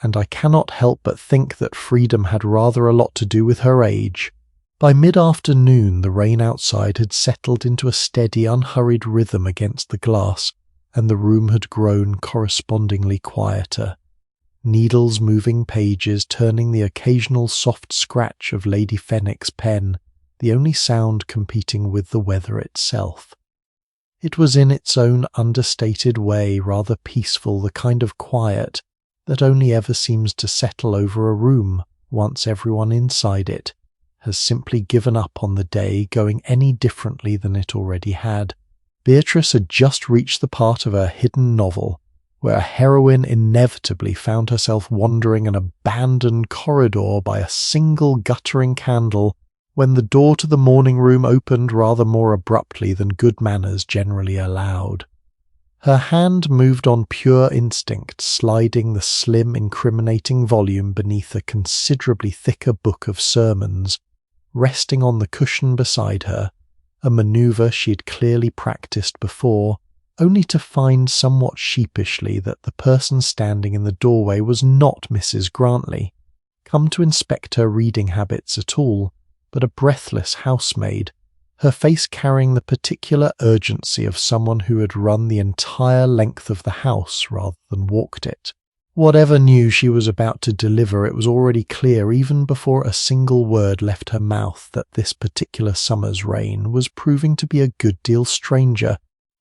and I cannot help but think that freedom had rather a lot to do with her age. By mid-afternoon the rain outside had settled into a steady, unhurried rhythm against the glass, and the room had grown correspondingly quieter. Needles moving pages, turning the occasional soft scratch of Lady Fenwick's pen, the only sound competing with the weather itself. It was in its own understated way rather peaceful, the kind of quiet that only ever seems to settle over a room once everyone inside it has simply given up on the day going any differently than it already had. Beatrice had just reached the part of her hidden novel where a heroine inevitably found herself wandering an abandoned corridor by a single guttering candle when the door to the morning room opened rather more abruptly than good manners generally allowed. Her hand moved on pure instinct, sliding the slim, incriminating volume beneath a considerably thicker book of sermons, resting on the cushion beside her, a manoeuvre she had clearly practiced before, only to find somewhat sheepishly that the person standing in the doorway was not Mrs. Grantley, come to inspect her reading habits at all, but a breathless housemaid, her face carrying the particular urgency of someone who had run the entire length of the house rather than walked it. Whatever news she was about to deliver, it was already clear even before a single word left her mouth that this particular summer's rain was proving to be a good deal stranger,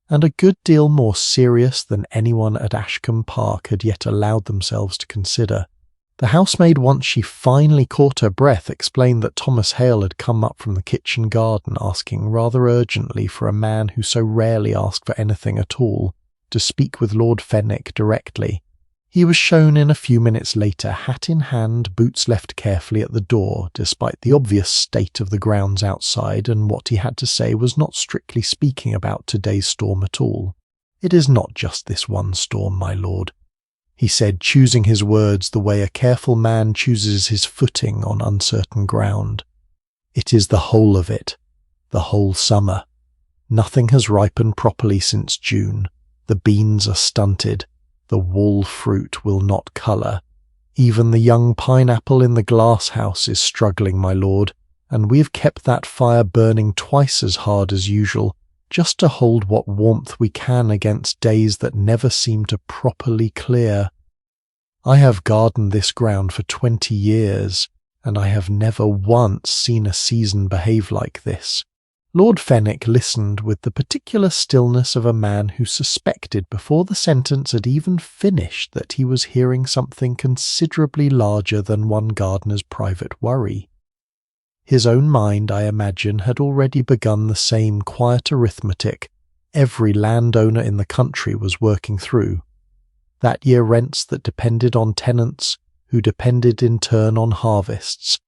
and a good deal more serious than anyone at Ashcombe Park had yet allowed themselves to consider. The housemaid, once she finally caught her breath, explained that Thomas Hale had come up from the kitchen garden asking rather urgently for a man who so rarely asked for anything at all, to speak with Lord Fenwick directly. He was shown in a few minutes later, hat in hand, boots left carefully at the door, despite the obvious state of the grounds outside, and what he had to say was not strictly speaking about today's storm at all. "It is not just this one storm, my lord," he said, choosing his words the way a careful man chooses his footing on uncertain ground. "It is the whole of it, the whole summer. Nothing has ripened properly since June. The beans are stunted. The wall fruit will not colour. Even the young pineapple in the glass house is struggling, my lord, and we have kept that fire burning twice as hard as usual, just to hold what warmth we can against days that never seem to properly clear. I have gardened this ground for 20 years, and I have never once seen a season behave like this." Lord Fenwick listened with the particular stillness of a man who suspected before the sentence had even finished that he was hearing something considerably larger than one gardener's private worry. His own mind, I imagine, had already begun the same quiet arithmetic every landowner in the country was working through. That year rents that depended on tenants, who depended in turn on harvests,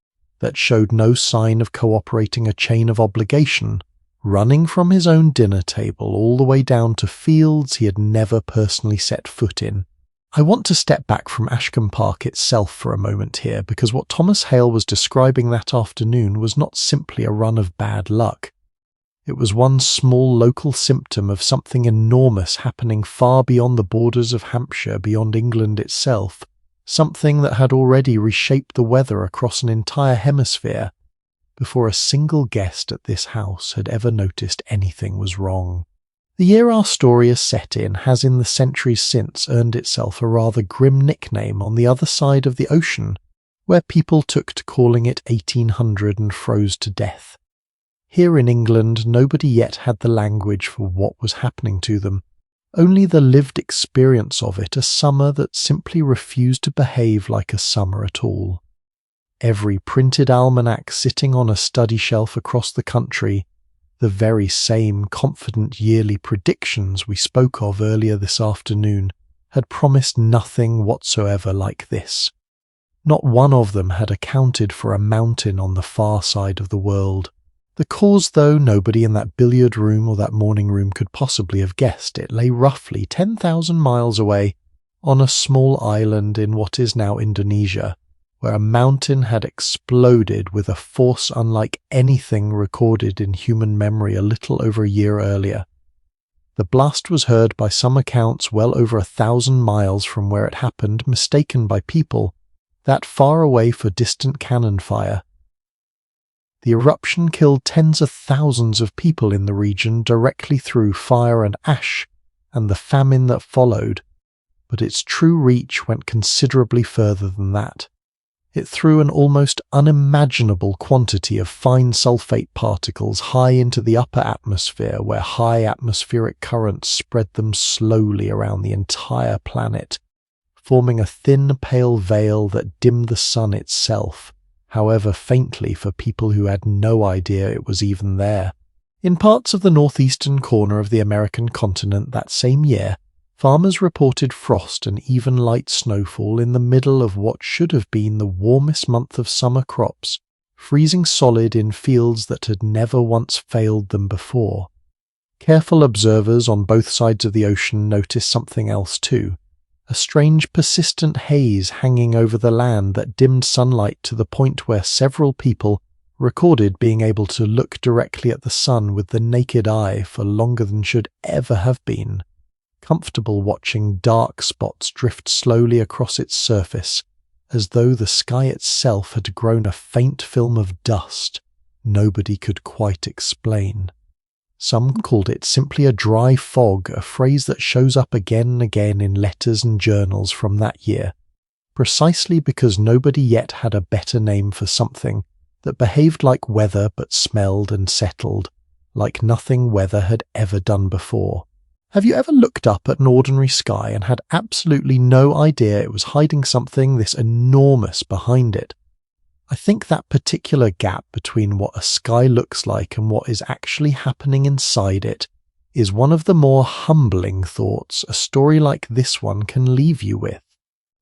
that showed no sign of cooperating a chain of obligation, running from his own dinner table all the way down to fields he had never personally set foot in. I want to step back from Ashcombe Park itself for a moment here, because what Thomas Hale was describing that afternoon was not simply a run of bad luck. It was one small local symptom of something enormous happening far beyond the borders of Hampshire, beyond England itself, something that had already reshaped the weather across an entire hemisphere, before a single guest at this house had ever noticed anything was wrong. The year our story is set in has in the centuries since earned itself a rather grim nickname on the other side of the ocean, where people took to calling it 1800 and froze to death. Here in England, nobody yet had the language for what was happening to them, only the lived experience of it, a summer that simply refused to behave like a summer at all. Every printed almanac sitting on a study shelf across the country, the very same confident yearly predictions we spoke of earlier this afternoon, had promised nothing whatsoever like this. Not one of them had accounted for a mountain on the far side of the world. The cause, though, nobody in that billiard room or that morning room could possibly have guessed. It lay roughly 10,000 miles away, on a small island in what is now Indonesia, where a mountain had exploded with a force unlike anything recorded in human memory a little over a year earlier. The blast was heard by some accounts well over 1,000 miles from where it happened, mistaken by people that far away for distant cannon fire. The eruption killed tens of thousands of people in the region directly through fire and ash, and the famine that followed, but its true reach went considerably further than that. It threw an almost unimaginable quantity of fine sulfate particles high into the upper atmosphere, where high atmospheric currents spread them slowly around the entire planet, forming a thin pale veil that dimmed the sun itself, however faintly for people who had no idea it was even there. In parts of the northeastern corner of the American continent that same year, farmers reported frost and even light snowfall in the middle of what should have been the warmest month of summer crops, freezing solid in fields that had never once failed them before. Careful observers on both sides of the ocean noticed something else too, a strange persistent haze hanging over the land that dimmed sunlight to the point where several people recorded being able to look directly at the sun with the naked eye for longer than should ever have been, comfortable watching dark spots drift slowly across its surface, as though the sky itself had grown a faint film of dust nobody could quite explain. Some called it simply a dry fog, a phrase that shows up again and again in letters and journals from that year, precisely because nobody yet had a better name for something that behaved like weather but smelled and settled like nothing weather had ever done before. Have you ever looked up at an ordinary sky and had absolutely no idea it was hiding something this enormous behind it? I think that particular gap between what a sky looks like and what is actually happening inside it is one of the more humbling thoughts a story like this one can leave you with.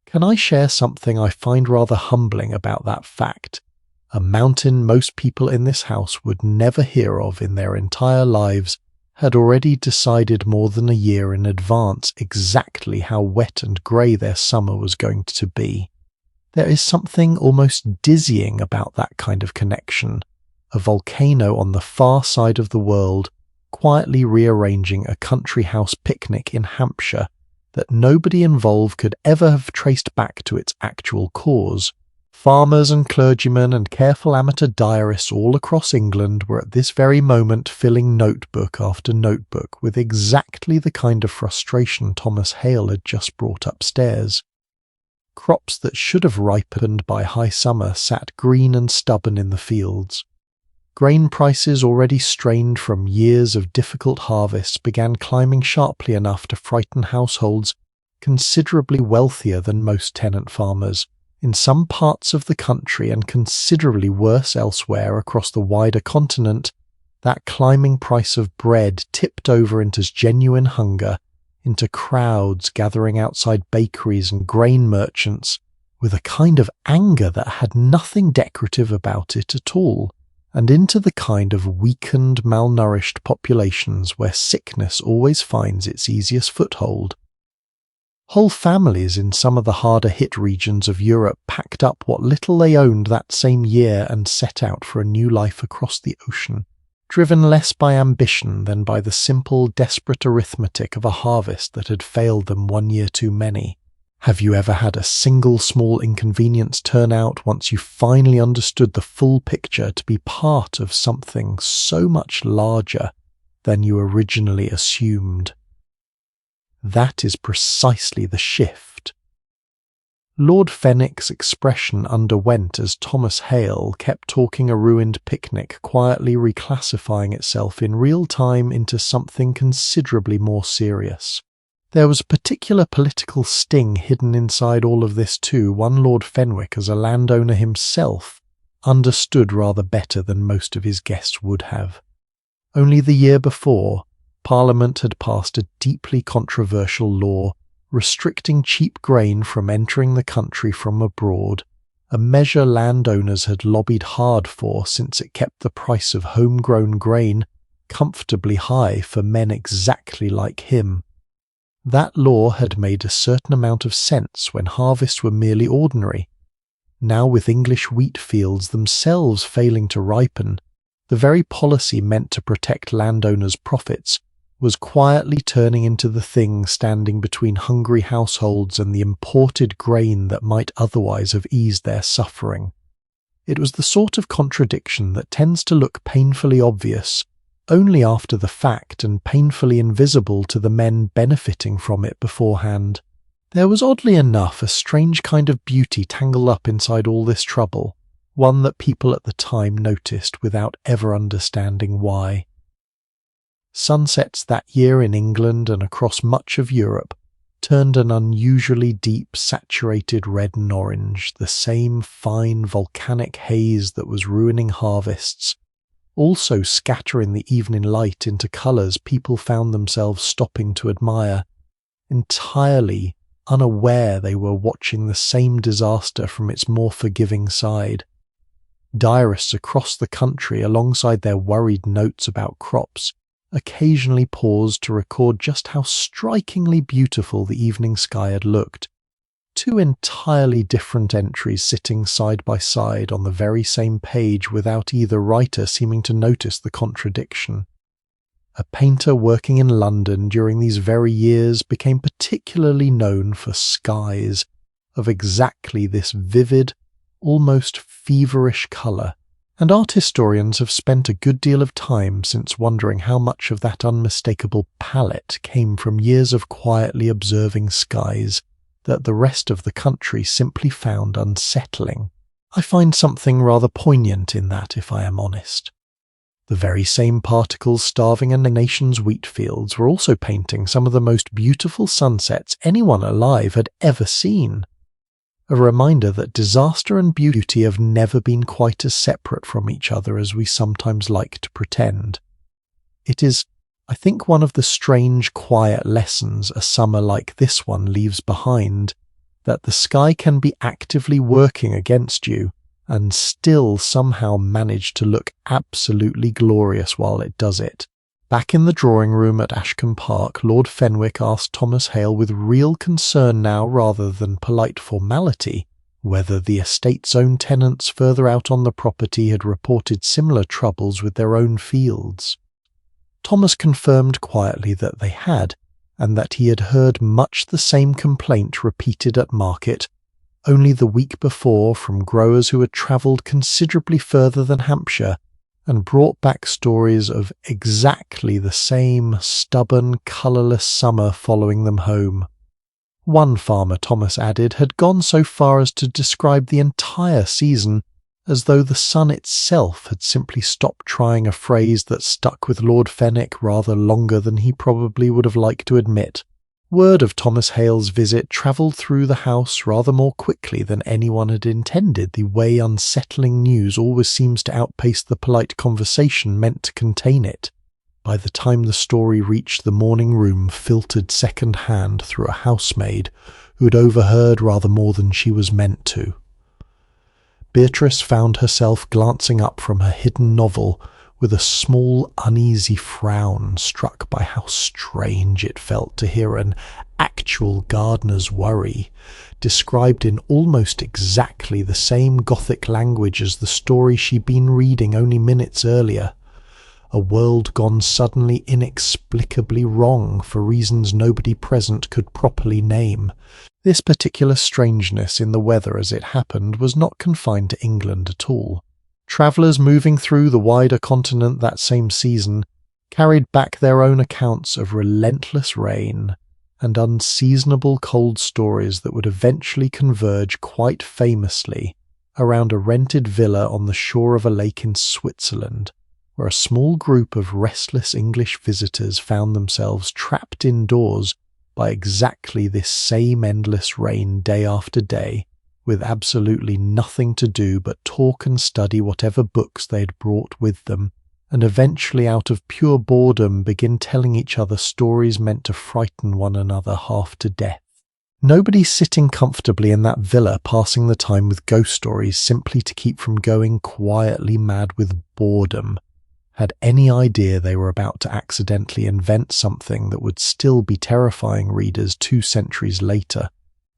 Can I share something I find rather humbling about that fact? A mountain most people in this house would never hear of in their entire lives had already decided more than a year in advance exactly how wet and grey their summer was going to be. There is something almost dizzying about that kind of connection, a volcano on the far side of the world quietly rearranging a country house picnic in Hampshire that nobody involved could ever have traced back to its actual cause. Farmers and clergymen and careful amateur diarists all across England were at this very moment filling notebook after notebook with exactly the kind of frustration Thomas Hale had just brought upstairs. Crops that should have ripened by high summer sat green and stubborn in the fields. Grain prices, already strained from years of difficult harvests, began climbing sharply enough to frighten households considerably wealthier than most tenant farmers in some parts of the country and considerably worse elsewhere across the wider continent. That climbing price of bread tipped over into genuine hunger, into crowds gathering outside bakeries and grain merchants with a kind of anger that had nothing decorative about it at all, and into the kind of weakened, malnourished populations where sickness always finds its easiest foothold. Whole families in some of the harder-hit regions of Europe packed up what little they owned that same year and set out for a new life across the ocean, driven less by ambition than by the simple, desperate arithmetic of a harvest that had failed them 1 year too many. Have you ever had a single small inconvenience turn out once you finally understood the full picture to be part of something so much larger than you originally assumed? That is precisely the shift. Lord Fenwick's expression underwent as Thomas Hale kept talking a ruined picnic, quietly reclassifying itself in real time into something considerably more serious. There was a particular political sting hidden inside all of this too. One Lord Fenwick, as a landowner himself, understood rather better than most of his guests would have. Only the year before, Parliament had passed a deeply controversial law restricting cheap grain from entering the country from abroad, a measure landowners had lobbied hard for since it kept the price of homegrown grain comfortably high for men exactly like him. That law had made a certain amount of sense when harvests were merely ordinary. Now, with English wheat fields themselves failing to ripen, the very policy meant to protect landowners' profits was quietly turning into the thing standing between hungry households and the imported grain that might otherwise have eased their suffering. It was the sort of contradiction that tends to look painfully obvious only after the fact and painfully invisible to the men benefiting from it beforehand. There was oddly enough a strange kind of beauty tangled up inside all this trouble, one that people at the time noticed without ever understanding why. Sunsets that year in England and across much of Europe turned an unusually deep, saturated red and orange, the same fine volcanic haze that was ruining harvests, also scattering the evening light into colours people found themselves stopping to admire, entirely unaware they were watching the same disaster from its more forgiving side. Diarists across the country, alongside their worried notes about crops, occasionally paused to record just how strikingly beautiful the evening sky had looked. Two entirely different entries sitting side by side on the very same page without either writer seeming to notice the contradiction. A painter working in London during these very years became particularly known for skies of exactly this vivid, almost feverish colour, and art historians have spent a good deal of time since wondering how much of that unmistakable palette came from years of quietly observing skies that the rest of the country simply found unsettling. I find something rather poignant in that, if I am honest. The very same particles starving a nation's wheat fields were also painting some of the most beautiful sunsets anyone alive had ever seen. A reminder that disaster and beauty have never been quite as separate from each other as we sometimes like to pretend. It is, I think, one of the strange, quiet lessons a summer like this one leaves behind, that the sky can be actively working against you and still somehow manage to look absolutely glorious while it does it. Back in the drawing room at Ashcombe Park, Lord Fenwick asked Thomas Hale with real concern now rather than polite formality whether the estate's own tenants further out on the property had reported similar troubles with their own fields. Thomas confirmed quietly that they had, and that he had heard much the same complaint repeated at market only the week before from growers who had travelled considerably further than Hampshire and brought back stories of exactly the same stubborn, colourless summer following them home. One farmer, Thomas added, had gone so far as to describe the entire season as though the sun itself had simply stopped trying, a phrase that stuck with Lord Fenwick rather longer than he probably would have liked to admit. Word of Thomas Hale's visit travelled through the house rather more quickly than anyone had intended, the way unsettling news always seems to outpace the polite conversation meant to contain it. By the time the story reached the morning room, filtered second-hand through a housemaid who had overheard rather more than she was meant to. Beatrice found herself glancing up from her hidden novel with a small, uneasy frown, struck by how strange it felt to hear an actual gardener's worry described in almost exactly the same Gothic language as the story she'd been reading only minutes earlier. A world gone suddenly inexplicably wrong for reasons nobody present could properly name. This particular strangeness in the weather as it happened was not confined to England at all. Travellers moving through the wider continent that same season carried back their own accounts of relentless rain and unseasonable cold stories that would eventually converge quite famously around a rented villa on the shore of a lake in Switzerland, where a small group of restless English visitors found themselves trapped indoors by exactly this same endless rain day after day, with absolutely nothing to do but talk and study whatever books they had brought with them, and eventually out of pure boredom begin telling each other stories meant to frighten one another half to death. Nobody sitting comfortably in that villa passing the time with ghost stories simply to keep from going quietly mad with boredom had any idea they were about to accidentally invent something that would still be terrifying readers 2 centuries later.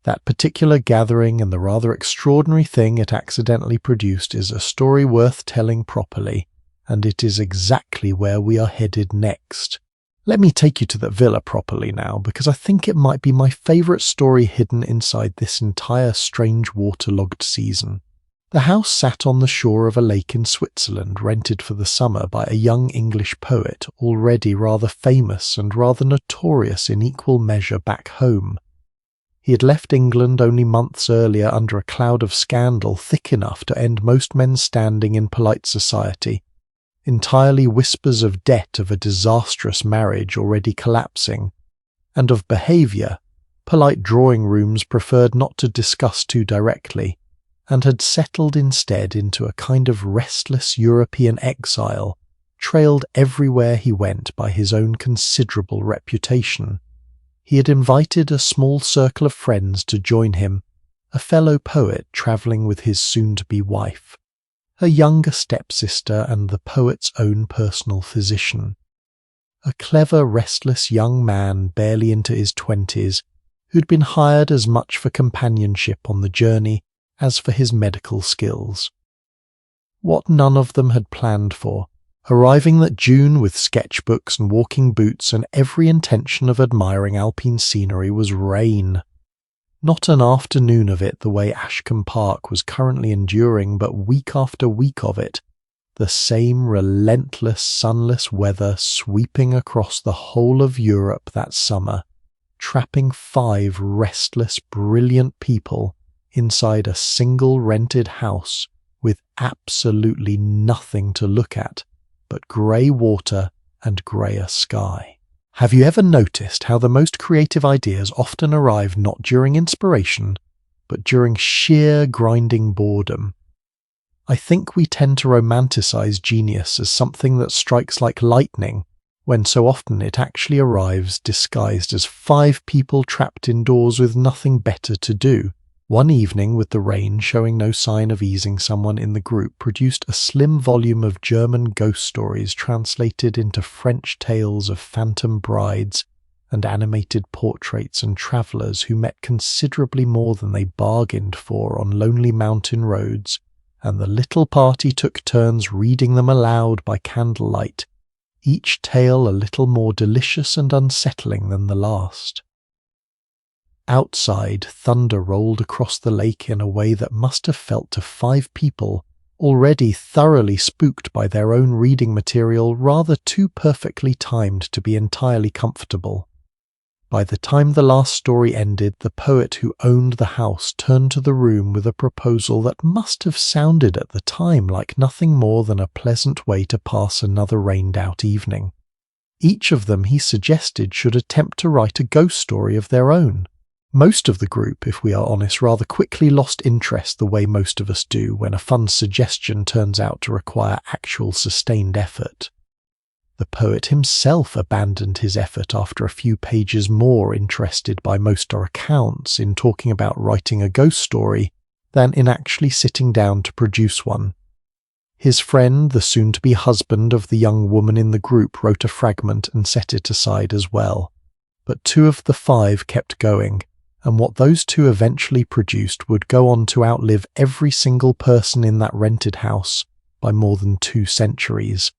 That particular gathering and the rather extraordinary thing it accidentally produced is a story worth telling properly, and it is exactly where we are headed next. Let me take you to that villa properly now, because I think it might be my favourite story hidden inside this entire strange waterlogged season. The house sat on the shore of a lake in Switzerland, rented for the summer by a young English poet, already rather famous and rather notorious in equal measure back home. He had left England only months earlier under a cloud of scandal thick enough to end most men's standing in polite society, entirely whispers of debt of a disastrous marriage already collapsing, and of behaviour polite drawing rooms preferred not to discuss too directly, and had settled instead into a kind of restless European exile, trailed everywhere he went by his own considerable reputation. He had invited a small circle of friends to join him, a fellow poet travelling with his soon-to-be wife, her younger stepsister and the poet's own personal physician. A clever, restless young man barely into his 20s, who'd been hired as much for companionship on the journey as for his medical skills. What none of them had planned for, arriving that June with sketchbooks and walking boots and every intention of admiring alpine scenery, was rain. Not an afternoon of it the way Ashcombe Park was currently enduring, but week after week of it, the same relentless sunless weather sweeping across the whole of Europe that summer, trapping 5 restless, brilliant people inside a single rented house with absolutely nothing to look at but grey water and greyer sky. Have you ever noticed how the most creative ideas often arrive not during inspiration, but during sheer grinding boredom? I think we tend to romanticize genius as something that strikes like lightning, when so often it actually arrives disguised as 5 people trapped indoors with nothing better to do. One evening, with the rain showing no sign of easing, someone in the group produced a slim volume of German ghost stories translated into French tales of phantom brides and animated portraits and travellers who met considerably more than they bargained for on lonely mountain roads, and the little party took turns reading them aloud by candlelight, each tale a little more delicious and unsettling than the last. Outside, thunder rolled across the lake in a way that must have felt to 5 people, already thoroughly spooked by their own reading material rather too perfectly timed to be entirely comfortable. By the time the last story ended, the poet who owned the house turned to the room with a proposal that must have sounded at the time like nothing more than a pleasant way to pass another rained-out evening. Each of them, he suggested, should attempt to write a ghost story of their own. Most of the group, if we are honest, rather quickly lost interest the way most of us do when a fun suggestion turns out to require actual sustained effort. The poet himself abandoned his effort after a few pages, more interested by most accounts in talking about writing a ghost story than in actually sitting down to produce one. His friend, the soon-to-be husband of the young woman in the group, wrote a fragment and set it aside as well. But 2 of the 5 kept going, and what those 2 eventually produced would go on to outlive every single person in that rented house by more than 2 centuries.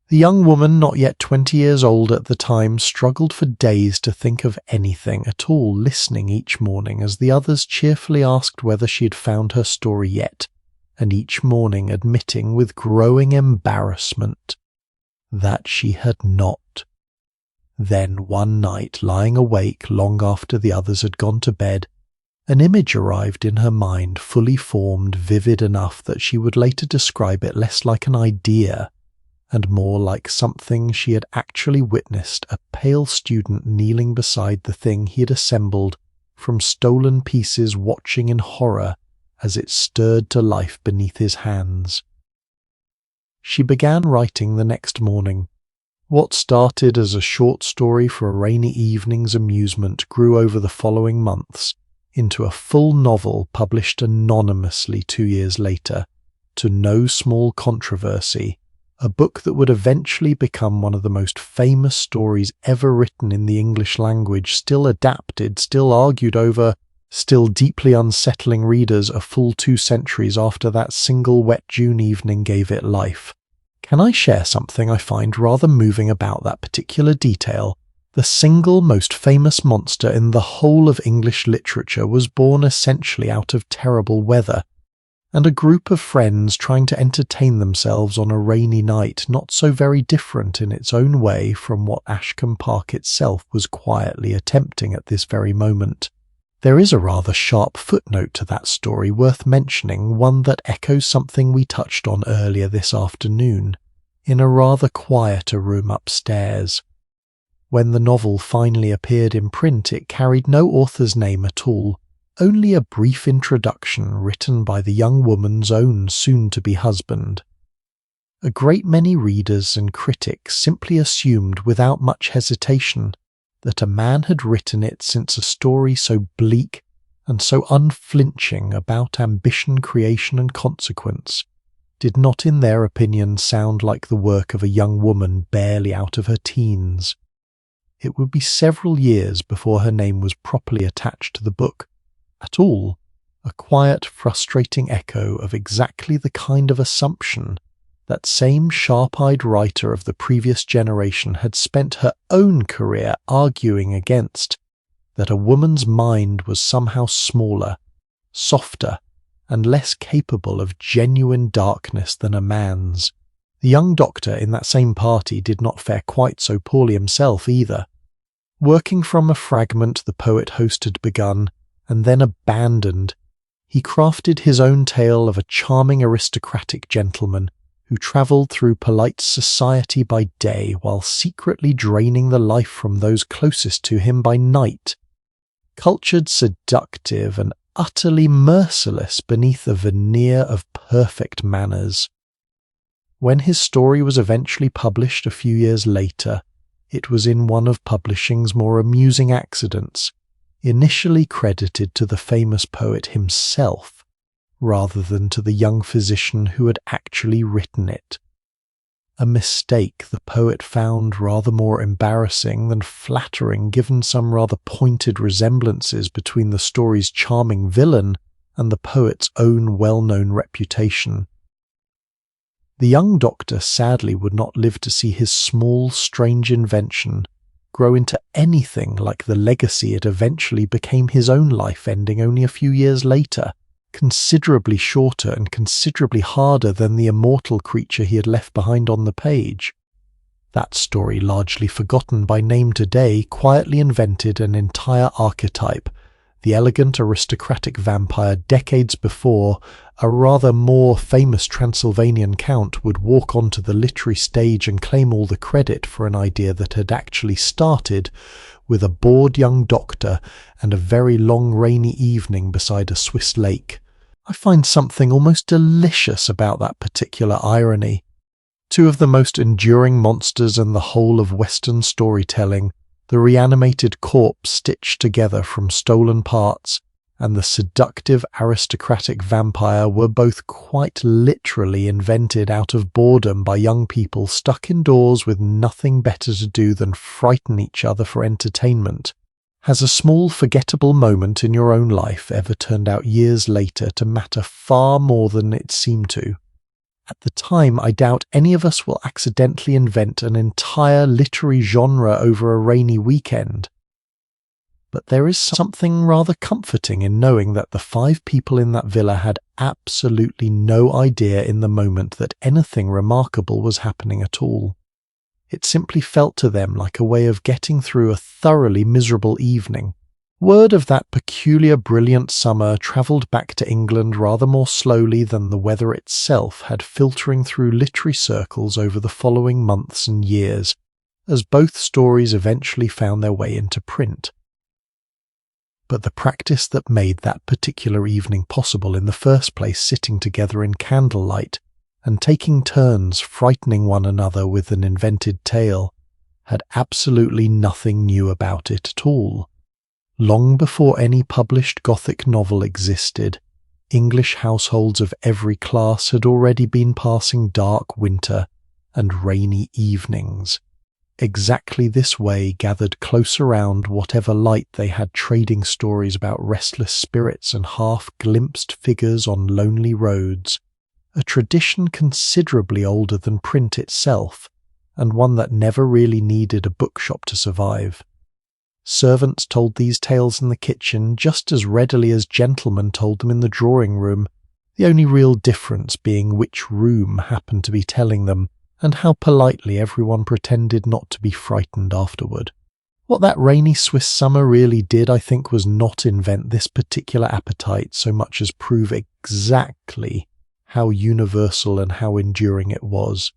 The young woman, not yet 20 years old at the time, struggled for days to think of anything at all, listening each morning as the others cheerfully asked whether she had found her story yet, and each morning admitting with growing embarrassment that she had not. Then one night, lying awake long after the others had gone to bed, an image arrived in her mind, fully formed, vivid enough that she would later describe it less like an idea and more like something she had actually witnessed, a pale student kneeling beside the thing he had assembled from stolen pieces, watching in horror as it stirred to life beneath his hands. She began writing the next morning. What started as a short story for a rainy evening's amusement grew over the following months into a full novel published anonymously 2 years later, to no small controversy, a book that would eventually become one of the most famous stories ever written in the English language, still adapted, still argued over, still deeply unsettling readers a full 2 centuries after that single wet June evening gave it life. Can I share something I find rather moving about that particular detail? The single most famous monster in the whole of English literature was born essentially out of terrible weather, and a group of friends trying to entertain themselves on a rainy night, not so very different in its own way from what Ashcombe Park itself was quietly attempting at this very moment. There is a rather sharp footnote to that story worth mentioning, one that echoes something we touched on earlier this afternoon, in a rather quieter room upstairs. When the novel finally appeared in print, it carried no author's name at all, only a brief introduction written by the young woman's own soon-to-be husband. A great many readers and critics simply assumed without much hesitation that a man had written it, since a story so bleak and so unflinching about ambition, creation and consequence did not, in their opinion, sound like the work of a young woman barely out of her teens. It would be several years before her name was properly attached to the book at all, a quiet, frustrating echo of exactly the kind of assumption that same sharp-eyed writer of the previous generation had spent her own career arguing against, that a woman's mind was somehow smaller, softer, and less capable of genuine darkness than a man's. The young doctor in that same party did not fare quite so poorly himself either. Working from a fragment the poet host had begun, and then abandoned, he crafted his own tale of a charming aristocratic gentleman who travelled through polite society by day while secretly draining the life from those closest to him by night. Cultured, seductive, and utterly merciless beneath a veneer of perfect manners. When his story was eventually published a few years later, it was in one of publishing's more amusing accidents, initially credited to the famous poet himself, rather than to the young physician who had actually written it. A mistake the poet found rather more embarrassing than flattering, given some rather pointed resemblances between the story's charming villain and the poet's own well-known reputation. The young doctor sadly would not live to see his small, strange invention grow into anything like the legacy it eventually became, his own life ending only a few years later, considerably shorter and considerably harder than the immortal creature he had left behind on the page. That story, largely forgotten by name today, quietly invented an entire archetype. The elegant aristocratic vampire decades before a rather more famous Transylvanian count would walk onto the literary stage and claim all the credit for an idea that had actually started with a bored young doctor and a very long rainy evening beside a Swiss lake. I find something almost delicious about that particular irony. Two of the most enduring monsters in the whole of Western storytelling, the reanimated corpse stitched together from stolen parts, and the seductive aristocratic vampire, were both quite literally invented out of boredom by young people stuck indoors with nothing better to do than frighten each other for entertainment. Has a small forgettable moment in your own life ever turned out years later to matter far more than it seemed to? At the time, I doubt any of us will accidentally invent an entire literary genre over a rainy weekend. But there is something rather comforting in knowing that the 5 people in that villa had absolutely no idea in the moment that anything remarkable was happening at all. It simply felt to them like a way of getting through a thoroughly miserable evening. Word of that peculiar brilliant summer travelled back to England rather more slowly than the weather itself had, filtering through literary circles over the following months and years, as both stories eventually found their way into print. But the practice that made that particular evening possible in the first place, sitting together in candlelight and taking turns frightening one another with an invented tale, had absolutely nothing new about it at all. Long before any published Gothic novel existed, English households of every class had already been passing dark winter and rainy evenings, exactly this way, gathered close around whatever light they had, trading stories about restless spirits and half-glimpsed figures on lonely roads, a tradition considerably older than print itself, and one that never really needed a bookshop to survive. Servants told these tales in the kitchen just as readily as gentlemen told them in the drawing-room, the only real difference being which room happened to be telling them, and how politely everyone pretended not to be frightened afterward. What that rainy Swiss summer really did, I think, was not invent this particular appetite so much as prove exactly how universal and how enduring it was.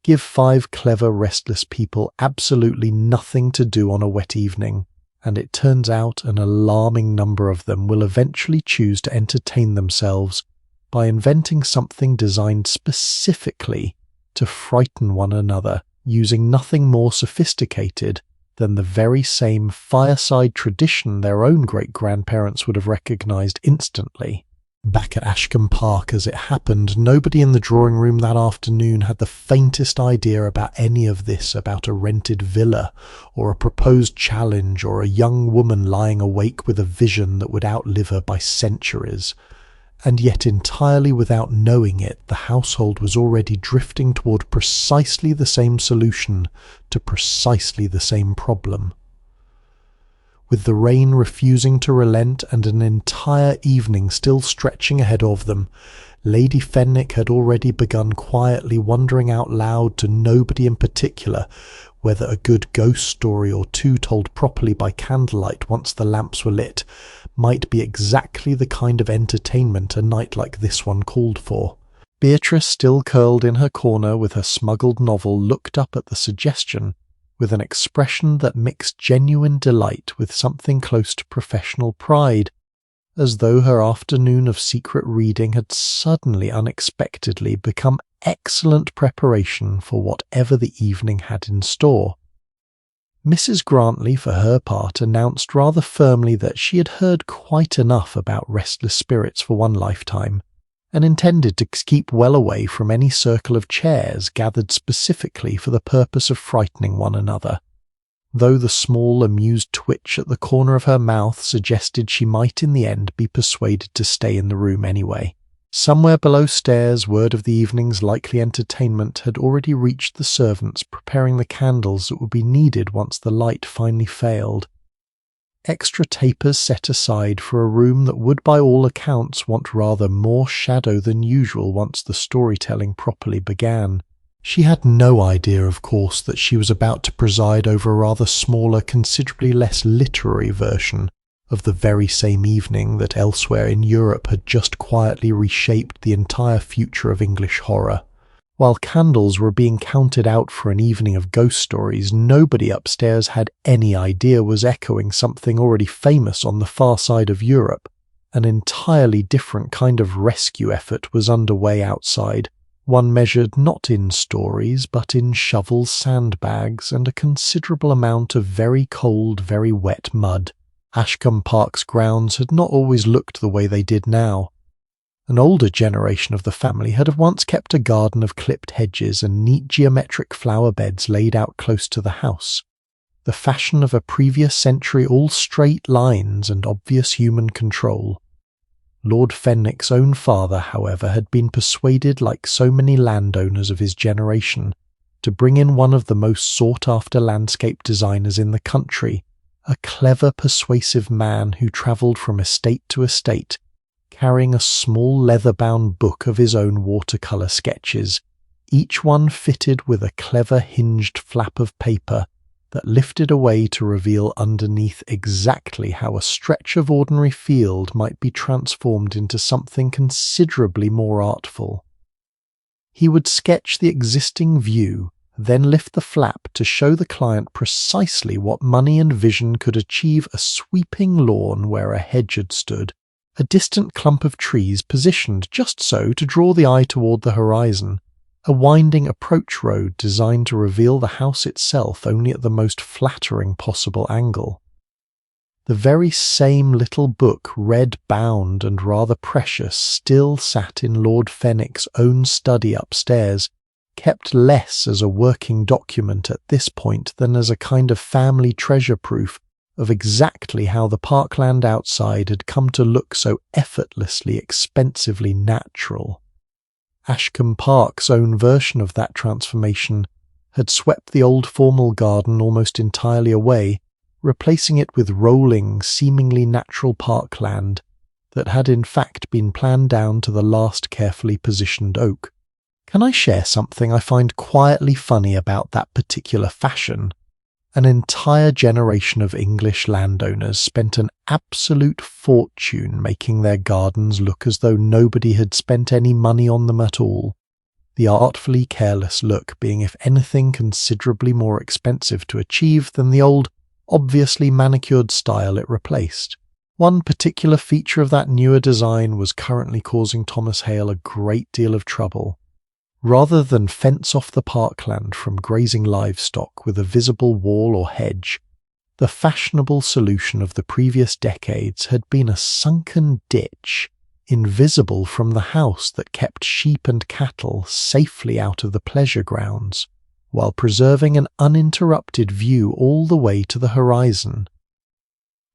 Give 5 clever, restless people absolutely nothing to do on a wet evening, and it turns out an alarming number of them will eventually choose to entertain themselves by inventing something designed specifically to frighten one another, using nothing more sophisticated than the very same fireside tradition their own great-grandparents would have recognized instantly. Back at Ashcombe Park, as it happened, nobody in the drawing-room that afternoon had the faintest idea about any of this, about a rented villa, or a proposed challenge, or a young woman lying awake with a vision that would outlive her by centuries. And yet, entirely without knowing it, the household was already drifting toward precisely the same solution to precisely the same problem. With the rain refusing to relent and an entire evening still stretching ahead of them, Lady Fenwick had already begun quietly wondering out loud to nobody in particular whether a good ghost story or two told properly by candlelight once the lamps were lit might be exactly the kind of entertainment a night like this one called for. Beatrice, still curled in her corner with her smuggled novel, looked up at the suggestion with an expression that mixed genuine delight with something close to professional pride, as though her afternoon of secret reading had suddenly unexpectedly become excellent preparation for whatever the evening had in store. Mrs. Grantley, for her part, announced rather firmly that she had heard quite enough about restless spirits for one lifetime, and intended to keep well away from any circle of chairs gathered specifically for the purpose of frightening one another, though the small amused twitch at the corner of her mouth suggested she might in the end be persuaded to stay in the room anyway. Somewhere below stairs, word of the evening's likely entertainment had already reached the servants preparing the candles that would be needed once the light finally failed. Extra tapers set aside for a room that would by all accounts want rather more shadow than usual once the storytelling properly began. She had no idea, of course, that she was about to preside over a rather smaller, considerably less literary version of the very same evening that elsewhere in Europe had just quietly reshaped the entire future of English horror. While candles were being counted out for an evening of ghost stories, nobody upstairs had any idea was echoing something already famous on the far side of Europe. An entirely different kind of rescue effort was underway outside, one measured not in stories but in shovels, sandbags, and a considerable amount of very cold, very wet mud. Ashcombe Park's grounds had not always looked the way they did now. An older generation of the family had once kept a garden of clipped hedges and neat geometric flower beds laid out close to the house, the fashion of a previous century, all straight lines and obvious human control. Lord Fenwick's own father, however, had been persuaded, like so many landowners of his generation, to bring in one of the most sought-after landscape designers in the country, a clever, persuasive man who travelled from estate to estate, carrying a small leather-bound book of his own watercolour sketches, each one fitted with a clever hinged flap of paper that lifted away to reveal underneath exactly how a stretch of ordinary field might be transformed into something considerably more artful. He would sketch the existing view, then lift the flap to show the client precisely what money and vision could achieve: a sweeping lawn where a hedge had stood, a distant clump of trees positioned just so to draw the eye toward the horizon, a winding approach road designed to reveal the house itself only at the most flattering possible angle. The very same little book, red-bound and rather precious, still sat in Lord Fenwick's own study upstairs, kept less as a working document at this point than as a kind of family treasure proof of exactly how the parkland outside had come to look so effortlessly, expensively natural. Ashcombe Park's own version of that transformation had swept the old formal garden almost entirely away, replacing it with rolling, seemingly natural parkland that had in fact been planned down to the last carefully positioned oak. Can I share something I find quietly funny about that particular fashion? An entire generation of English landowners spent an absolute fortune making their gardens look as though nobody had spent any money on them at all, the artfully careless look being if anything considerably more expensive to achieve than the old, obviously manicured style it replaced. One particular feature of that newer design was currently causing Thomas Hale a great deal of trouble. Rather than fence off the parkland from grazing livestock with a visible wall or hedge, the fashionable solution of the previous decades had been a sunken ditch, invisible from the house, that kept sheep and cattle safely out of the pleasure grounds, while preserving an uninterrupted view all the way to the horizon.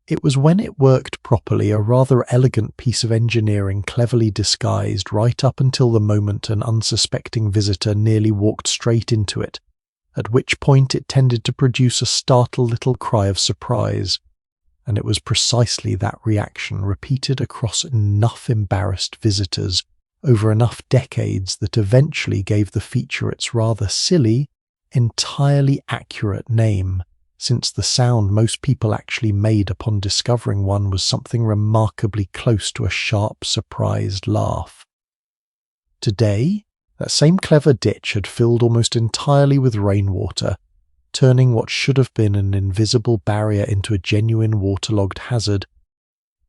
It was, when it worked properly, a rather elegant piece of engineering cleverly disguised right up until the moment an unsuspecting visitor nearly walked straight into it, at which point it tended to produce a startled little cry of surprise, and it was precisely that reaction repeated across enough embarrassed visitors over enough decades that eventually gave the feature its rather silly, entirely accurate name, since the sound most people actually made upon discovering one was something remarkably close to a sharp, surprised laugh. Today, that same clever ditch had filled almost entirely with rainwater, turning what should have been an invisible barrier into a genuine waterlogged hazard,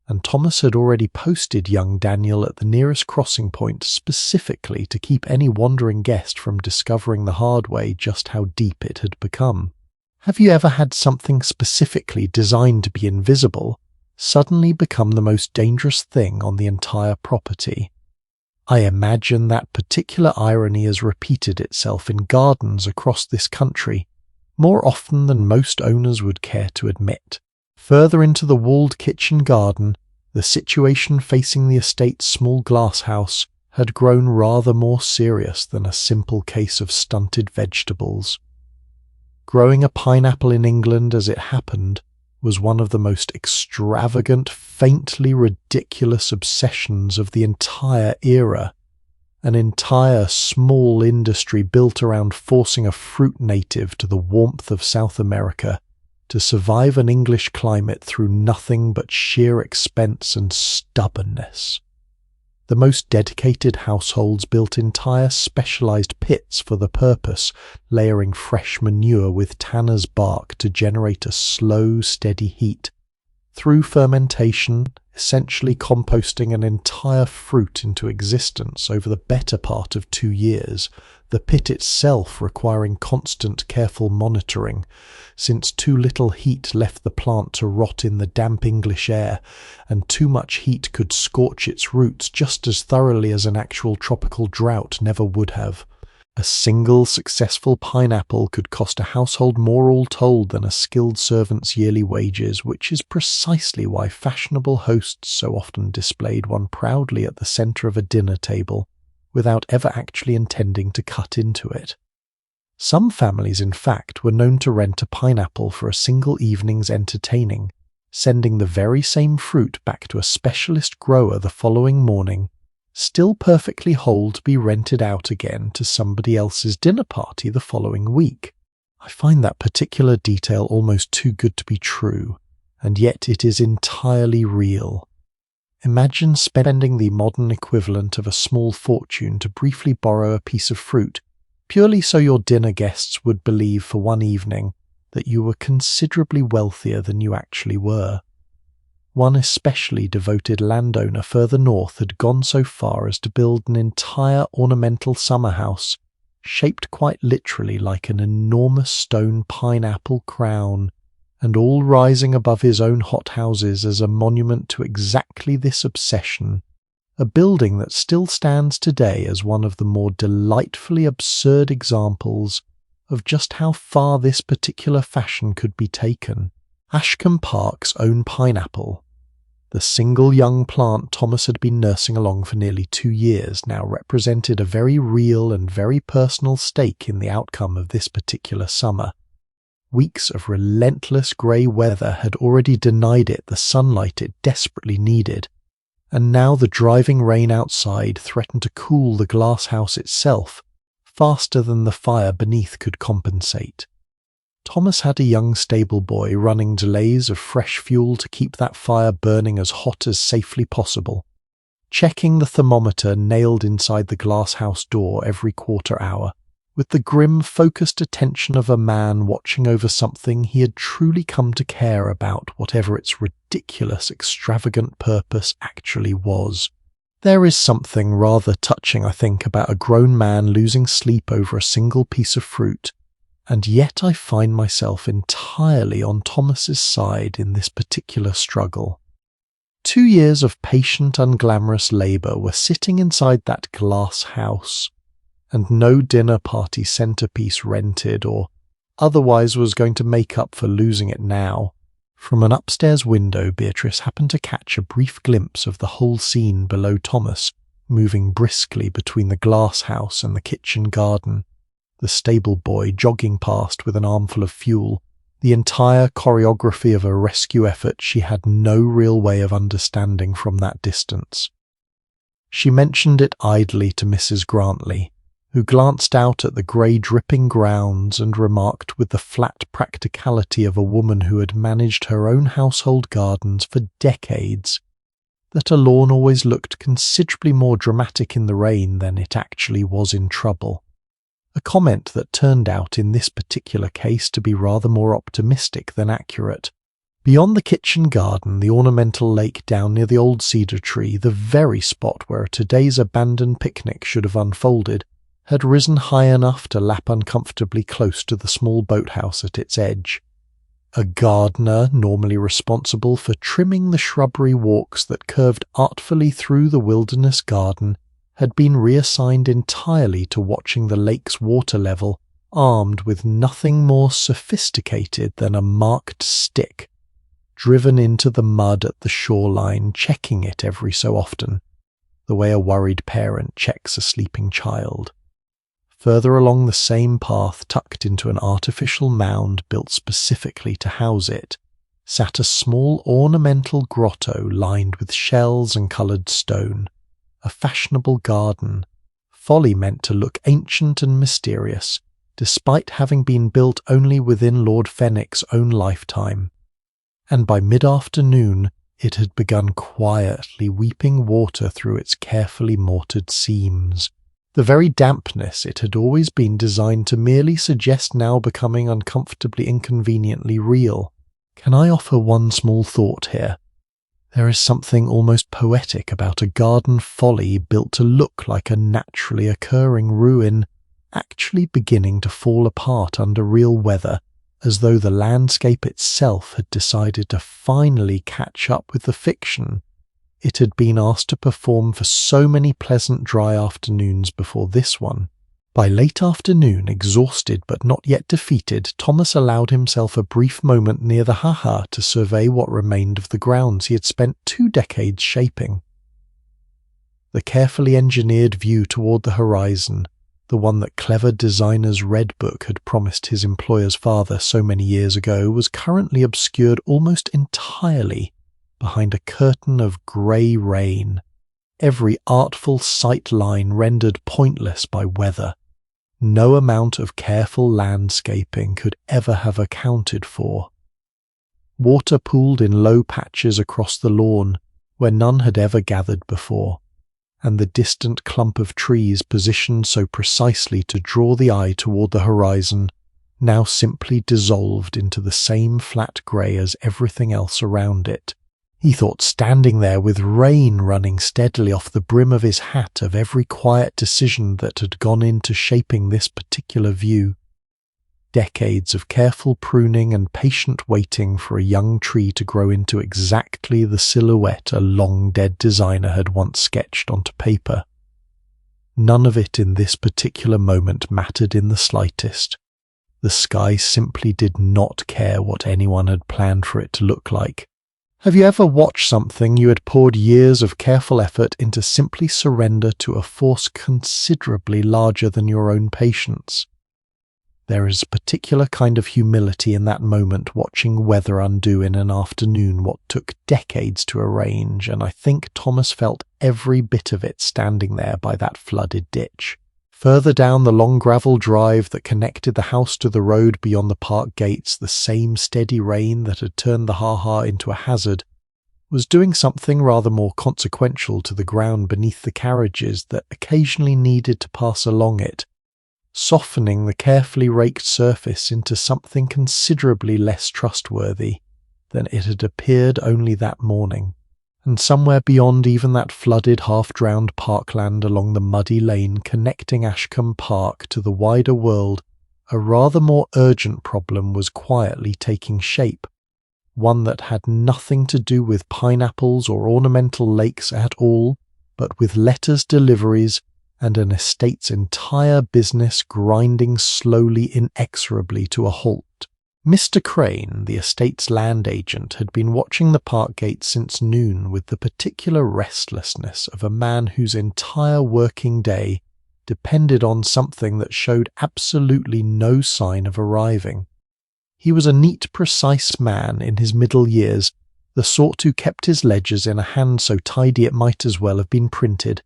and Thomas had already posted young Daniel at the nearest crossing point specifically to keep any wandering guest from discovering the hard way just how deep it had become. Have you ever had something specifically designed to be invisible suddenly become the most dangerous thing on the entire property? I imagine that particular irony has repeated itself in gardens across this country, more often than most owners would care to admit. Further into the walled kitchen garden, the situation facing the estate's small glass house had grown rather more serious than a simple case of stunted vegetables. Growing a pineapple in England, as it happened, was one of the most extravagant, faintly ridiculous obsessions of the entire era. An entire small industry built around forcing a fruit native to the warmth of South America to survive an English climate through nothing but sheer expense and stubbornness. The most dedicated households built entire specialized pits for the purpose, layering fresh manure with tanner's bark to generate a slow, steady heat. Through fermentation, essentially composting an entire fruit into existence over the better part of 2 years, the pit itself requiring constant careful monitoring, since too little heat left the plant to rot in the damp English air, and too much heat could scorch its roots just as thoroughly as an actual tropical drought never would have. A single successful pineapple could cost a household more all told than a skilled servant's yearly wages, which is precisely why fashionable hosts so often displayed one proudly at the centre of a dinner table, without ever actually intending to cut into it. Some families, in fact, were known to rent a pineapple for a single evening's entertaining, sending the very same fruit back to a specialist grower the following morning, still perfectly whole to be rented out again to somebody else's dinner party the following week. I find that particular detail almost too good to be true, and yet it is entirely real. Imagine spending the modern equivalent of a small fortune to briefly borrow a piece of fruit, purely so your dinner guests would believe for one evening that you were considerably wealthier than you actually were. One especially devoted landowner further north had gone so far as to build an entire ornamental summer house, shaped quite literally like an enormous stone pineapple crown, and all rising above his own hothouses as a monument to exactly this obsession, a building that still stands today as one of the more delightfully absurd examples of just how far this particular fashion could be taken. Ashcombe Park's own pineapple, the single young plant Thomas had been nursing along for nearly 2 years, now represented a very real and very personal stake in the outcome of this particular summer. Weeks of relentless grey weather had already denied it the sunlight it desperately needed, and now the driving rain outside threatened to cool the glass house itself faster than the fire beneath could compensate. Thomas had a young stable boy running delays of fresh fuel to keep that fire burning as hot as safely possible, checking the thermometer nailed inside the glass house door every quarter hour, with the grim, focused attention of a man watching over something he had truly come to care about, whatever its ridiculous, extravagant purpose actually was. There is something rather touching, I think, about a grown man losing sleep over a single piece of fruit, and yet I find myself entirely on Thomas's side in this particular struggle. 2 years of patient, unglamorous labour were sitting inside that glass house, and no dinner party centrepiece rented or otherwise was going to make up for losing it now. From an upstairs window, Beatrice happened to catch a brief glimpse of the whole scene below Thomas, moving briskly between the glass house and the kitchen garden, the stable boy jogging past with an armful of fuel, the entire choreography of a rescue effort she had no real way of understanding from that distance. She mentioned it idly to Mrs. Grantley, who glanced out at the grey dripping grounds and remarked with the flat practicality of a woman who had managed her own household gardens for decades, that a lawn always looked considerably more dramatic in the rain than it actually was in trouble. A comment that turned out in this particular case to be rather more optimistic than accurate. Beyond the kitchen garden, the ornamental lake down near the old cedar tree, the very spot where today's abandoned picnic should have unfolded, had risen high enough to lap uncomfortably close to the small boathouse at its edge. A gardener, normally responsible for trimming the shrubbery walks that curved artfully through the wilderness garden, had been reassigned entirely to watching the lake's water level, armed with nothing more sophisticated than a marked stick, driven into the mud at the shoreline, checking it every so often, the way a worried parent checks a sleeping child. Further along the same path, tucked into an artificial mound built specifically to house it, sat a small ornamental grotto lined with shells and coloured stone, a fashionable garden, folly meant to look ancient and mysterious, despite having been built only within Lord Fenwick's own lifetime. And by mid-afternoon it had begun quietly weeping water through its carefully mortared seams. The very dampness it had always been designed to merely suggest now becoming uncomfortably inconveniently real. Can I offer one small thought here? There is something almost poetic about a garden folly built to look like a naturally occurring ruin, actually beginning to fall apart under real weather, as though the landscape itself had decided to finally catch up with the fiction it had been asked to perform for so many pleasant dry afternoons before this one. By late afternoon, exhausted but not yet defeated, Thomas allowed himself a brief moment near the ha-ha to survey what remained of the grounds he had spent 2 decades shaping. The carefully engineered view toward the horizon, the one that clever designer's Red Book had promised his employer's father so many years ago, was currently obscured almost entirely behind a curtain of grey rain, every artful sight line rendered pointless by weather. No amount of careful landscaping could ever have accounted for. Water pooled in low patches across the lawn where none had ever gathered before, and the distant clump of trees positioned so precisely to draw the eye toward the horizon now simply dissolved into the same flat grey as everything else around it. He thought, standing there with rain running steadily off the brim of his hat, of every quiet decision that had gone into shaping this particular view. Decades of careful pruning and patient waiting for a young tree to grow into exactly the silhouette a long-dead designer had once sketched onto paper. None of it in this particular moment mattered in the slightest. The sky simply did not care what anyone had planned for it to look like. Have you ever watched something you had poured years of careful effort into simply surrender to a force considerably larger than your own patience? There is a particular kind of humility in that moment, watching weather undo in an afternoon what took decades to arrange, and I think Thomas felt every bit of it standing there by that flooded ditch. Further down the long gravel drive that connected the house to the road beyond the park gates, the same steady rain that had turned the ha-ha into a hazard was doing something rather more consequential to the ground beneath the carriages that occasionally needed to pass along it, softening the carefully raked surface into something considerably less trustworthy than it had appeared only that morning. And somewhere beyond even that flooded, half-drowned parkland along the muddy lane connecting Ashcombe Park to the wider world, a rather more urgent problem was quietly taking shape, one that had nothing to do with pineapples or ornamental lakes at all, but with letters, deliveries, and an estate's entire business grinding slowly, inexorably to a halt. Mr. Crane, the estate's land agent, had been watching the park gate since noon with the particular restlessness of a man whose entire working day depended on something that showed absolutely no sign of arriving. He was a neat, precise man in his middle years, the sort who kept his ledgers in a hand so tidy it might as well have been printed,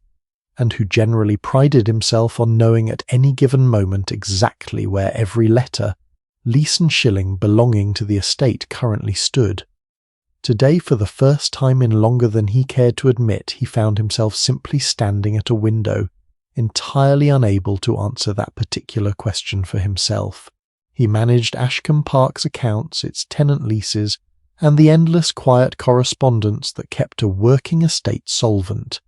and who generally prided himself on knowing at any given moment exactly where every letter, lease and shilling belonging to the estate currently stood. Today, for the first time in longer than he cared to admit, he found himself simply standing at a window, entirely unable to answer that particular question for himself. He managed Ashcombe Park's accounts, its tenant leases, and the endless quiet correspondence that kept a working estate solvent.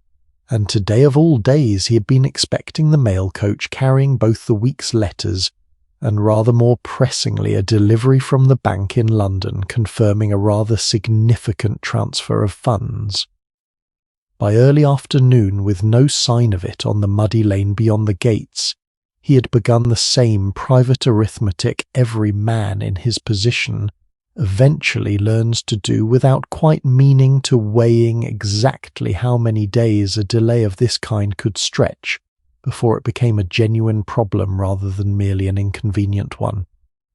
And today of all days he had been expecting the mail coach carrying both the week's letters and rather more pressingly a delivery from the bank in London confirming a rather significant transfer of funds. By early afternoon, with no sign of it on the muddy lane beyond the gates, he had begun the same private arithmetic every man in his position eventually learns to do without quite meaning to, weighing exactly how many days a delay of this kind could stretch before it became a genuine problem rather than merely an inconvenient one.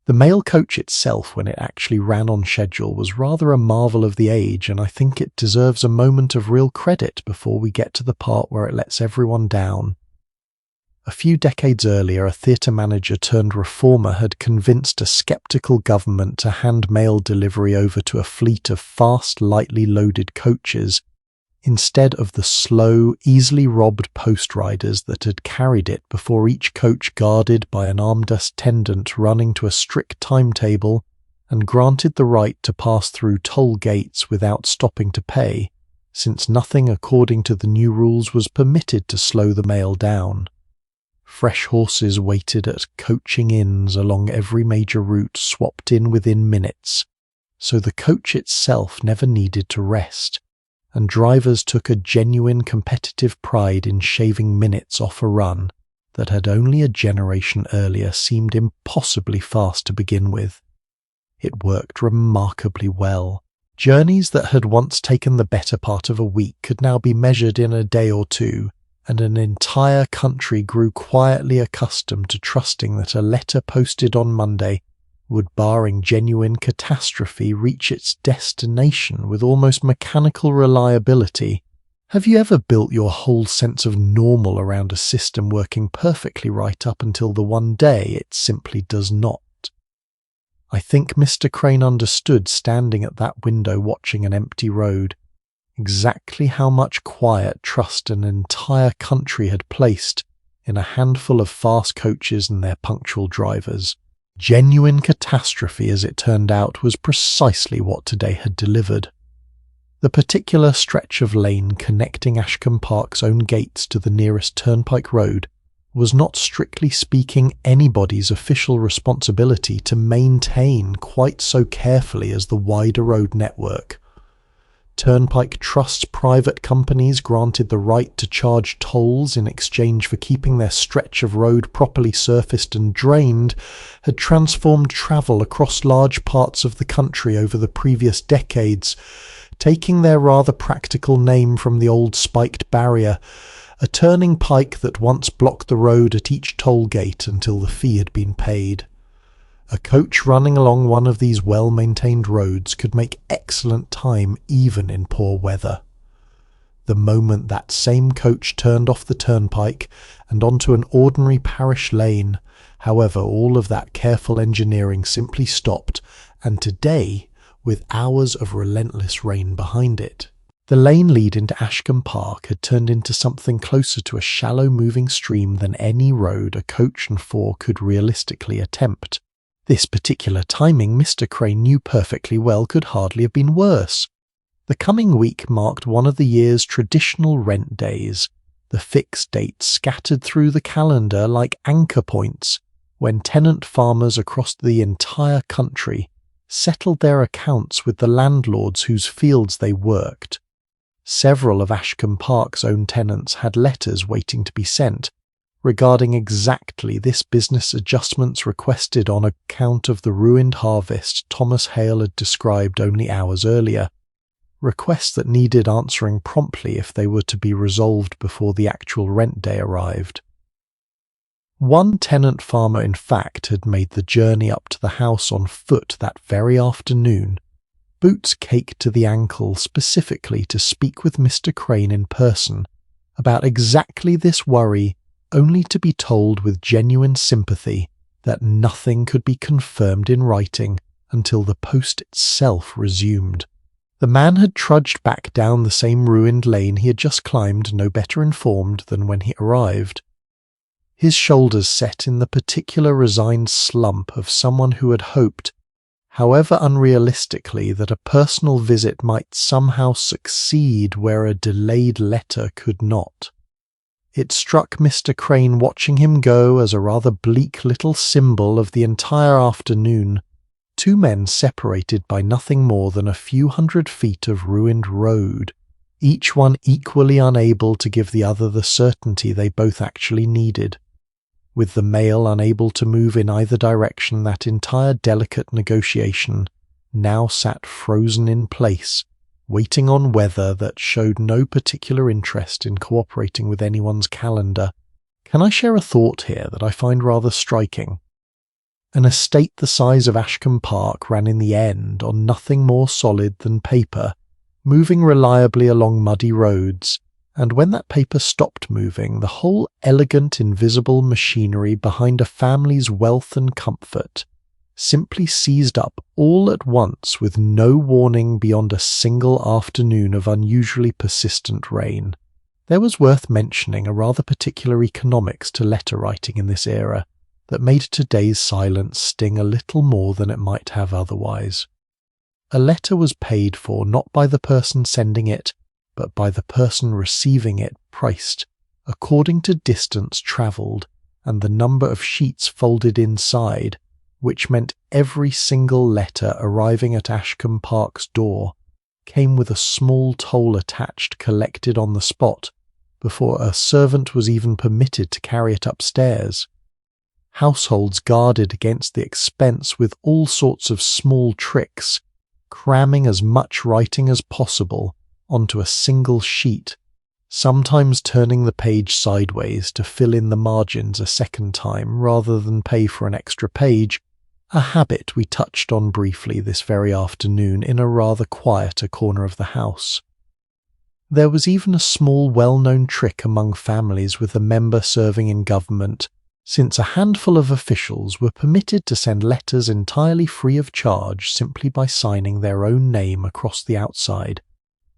The mail coach itself, when it actually ran on schedule, was rather a marvel of the age, and I think it deserves a moment of real credit before we get to the part where it lets everyone down. A few decades earlier, a theatre manager turned reformer had convinced a sceptical government to hand mail delivery over to a fleet of fast, lightly loaded coaches, instead of the slow, easily robbed post riders that had carried it before, each coach guarded by an armed attendant running to a strict timetable and granted the right to pass through toll gates without stopping to pay, since nothing according to the new rules was permitted to slow the mail down. Fresh horses waited at coaching inns along every major route, swapped in within minutes, so the coach itself never needed to rest, and drivers took a genuine competitive pride in shaving minutes off a run that had only a generation earlier seemed impossibly fast to begin with. It worked remarkably well. Journeys that had once taken the better part of a week could now be measured in a day or two, and an entire country grew quietly accustomed to trusting that a letter posted on Monday would, barring genuine catastrophe, reach its destination with almost mechanical reliability Have you ever built your whole sense of normal around a system working perfectly right up until the one day it simply does not? I think Mr. Crane understood, standing at that window watching an empty road, exactly how much quiet trust an entire country had placed in a handful of fast coaches and their punctual drivers. Genuine catastrophe, as it turned out, was precisely what today had delivered. The particular stretch of lane connecting Ashcombe Park's own gates to the nearest turnpike road was not strictly speaking anybody's official responsibility to maintain quite so carefully as the wider road network. Turnpike Trust's private companies, granted the right to charge tolls in exchange for keeping their stretch of road properly surfaced and drained, had transformed travel across large parts of the country over the previous decades, taking their rather practical name from the old spiked barrier, a turning pike that once blocked the road at each toll gate until the fee had been paid. A coach running along one of these well-maintained roads could make excellent time even in poor weather. The moment that same coach turned off the turnpike and onto an ordinary parish lane, however, all of that careful engineering simply stopped, and today, with hours of relentless rain behind it. The lane lead into Ashcombe Park had turned into something closer to a shallow moving stream than any road a coach and four could realistically attempt. This particular timing, Mr. Crane knew perfectly well, could hardly have been worse. The coming week marked one of the year's traditional rent days, the fixed dates scattered through the calendar like anchor points, when tenant farmers across the entire country settled their accounts with the landlords whose fields they worked. Several of Ashcombe Park's own tenants had letters waiting to be sent, regarding exactly this business adjustments requested on account of the ruined harvest Thomas Hale had described only hours earlier, requests that needed answering promptly if they were to be resolved before the actual rent day arrived. One tenant farmer, in fact, had made the journey up to the house on foot that very afternoon, boots caked to the ankle, specifically to speak with Mr. Crane in person about exactly this worry, only to be told with genuine sympathy that nothing could be confirmed in writing until the post itself resumed. The man had trudged back down the same ruined lane he had just climbed, no better informed than when he arrived. His shoulders set in the particular resigned slump of someone who had hoped, however unrealistically, that a personal visit might somehow succeed where a delayed letter could not. It struck Mr. Crane watching him go as a rather bleak little symbol of the entire afternoon, two men separated by nothing more than a few hundred feet of ruined road, each one equally unable to give the other the certainty they both actually needed. With the male unable to move in either direction, that entire delicate negotiation now sat frozen in place, waiting on weather that showed no particular interest in cooperating with anyone's calendar. Can I share a thought here that I find rather striking? An estate the size of Ashcombe Park ran in the end on nothing more solid than paper, moving reliably along muddy roads, and when that paper stopped moving, the whole elegant invisible machinery behind a family's wealth and comfort simply seized up all at once with no warning beyond a single afternoon of unusually persistent rain. There was worth mentioning a rather particular economics to letter writing in this era that made today's silence sting a little more than it might have otherwise. A letter was paid for not by the person sending it, but by the person receiving it, priced according to distance travelled and the number of sheets folded inside, which meant every single letter arriving at Ashcombe Park's door came with a small toll attached collected on the spot before a servant was even permitted to carry it upstairs. Households guarded against the expense with all sorts of small tricks, cramming as much writing as possible onto a single sheet, sometimes turning the page sideways to fill in the margins a second time rather than pay for an extra page, a habit we touched on briefly this very afternoon in a rather quieter corner of the house. There was even a small well-known trick among families with a member serving in government, since a handful of officials were permitted to send letters entirely free of charge simply by signing their own name across the outside,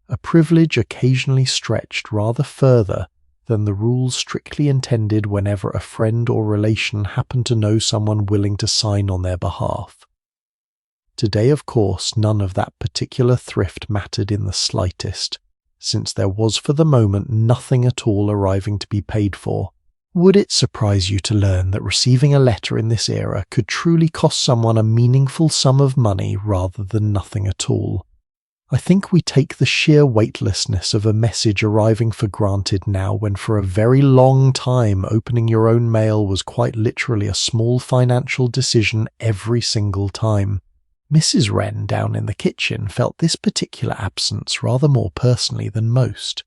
a privilege occasionally stretched rather further than the rules strictly intended whenever a friend or relation happened to know someone willing to sign on their behalf. Today, of course, none of that particular thrift mattered in the slightest, since there was for the moment nothing at all arriving to be paid for. Would it surprise you to learn that receiving a letter in this era could truly cost someone a meaningful sum of money rather than nothing at all? I think we take the sheer weightlessness of a message arriving for granted now, when for a very long time opening your own mail was quite literally a small financial decision every single time. Mrs. Wren down in the kitchen felt this particular absence rather more personally than most.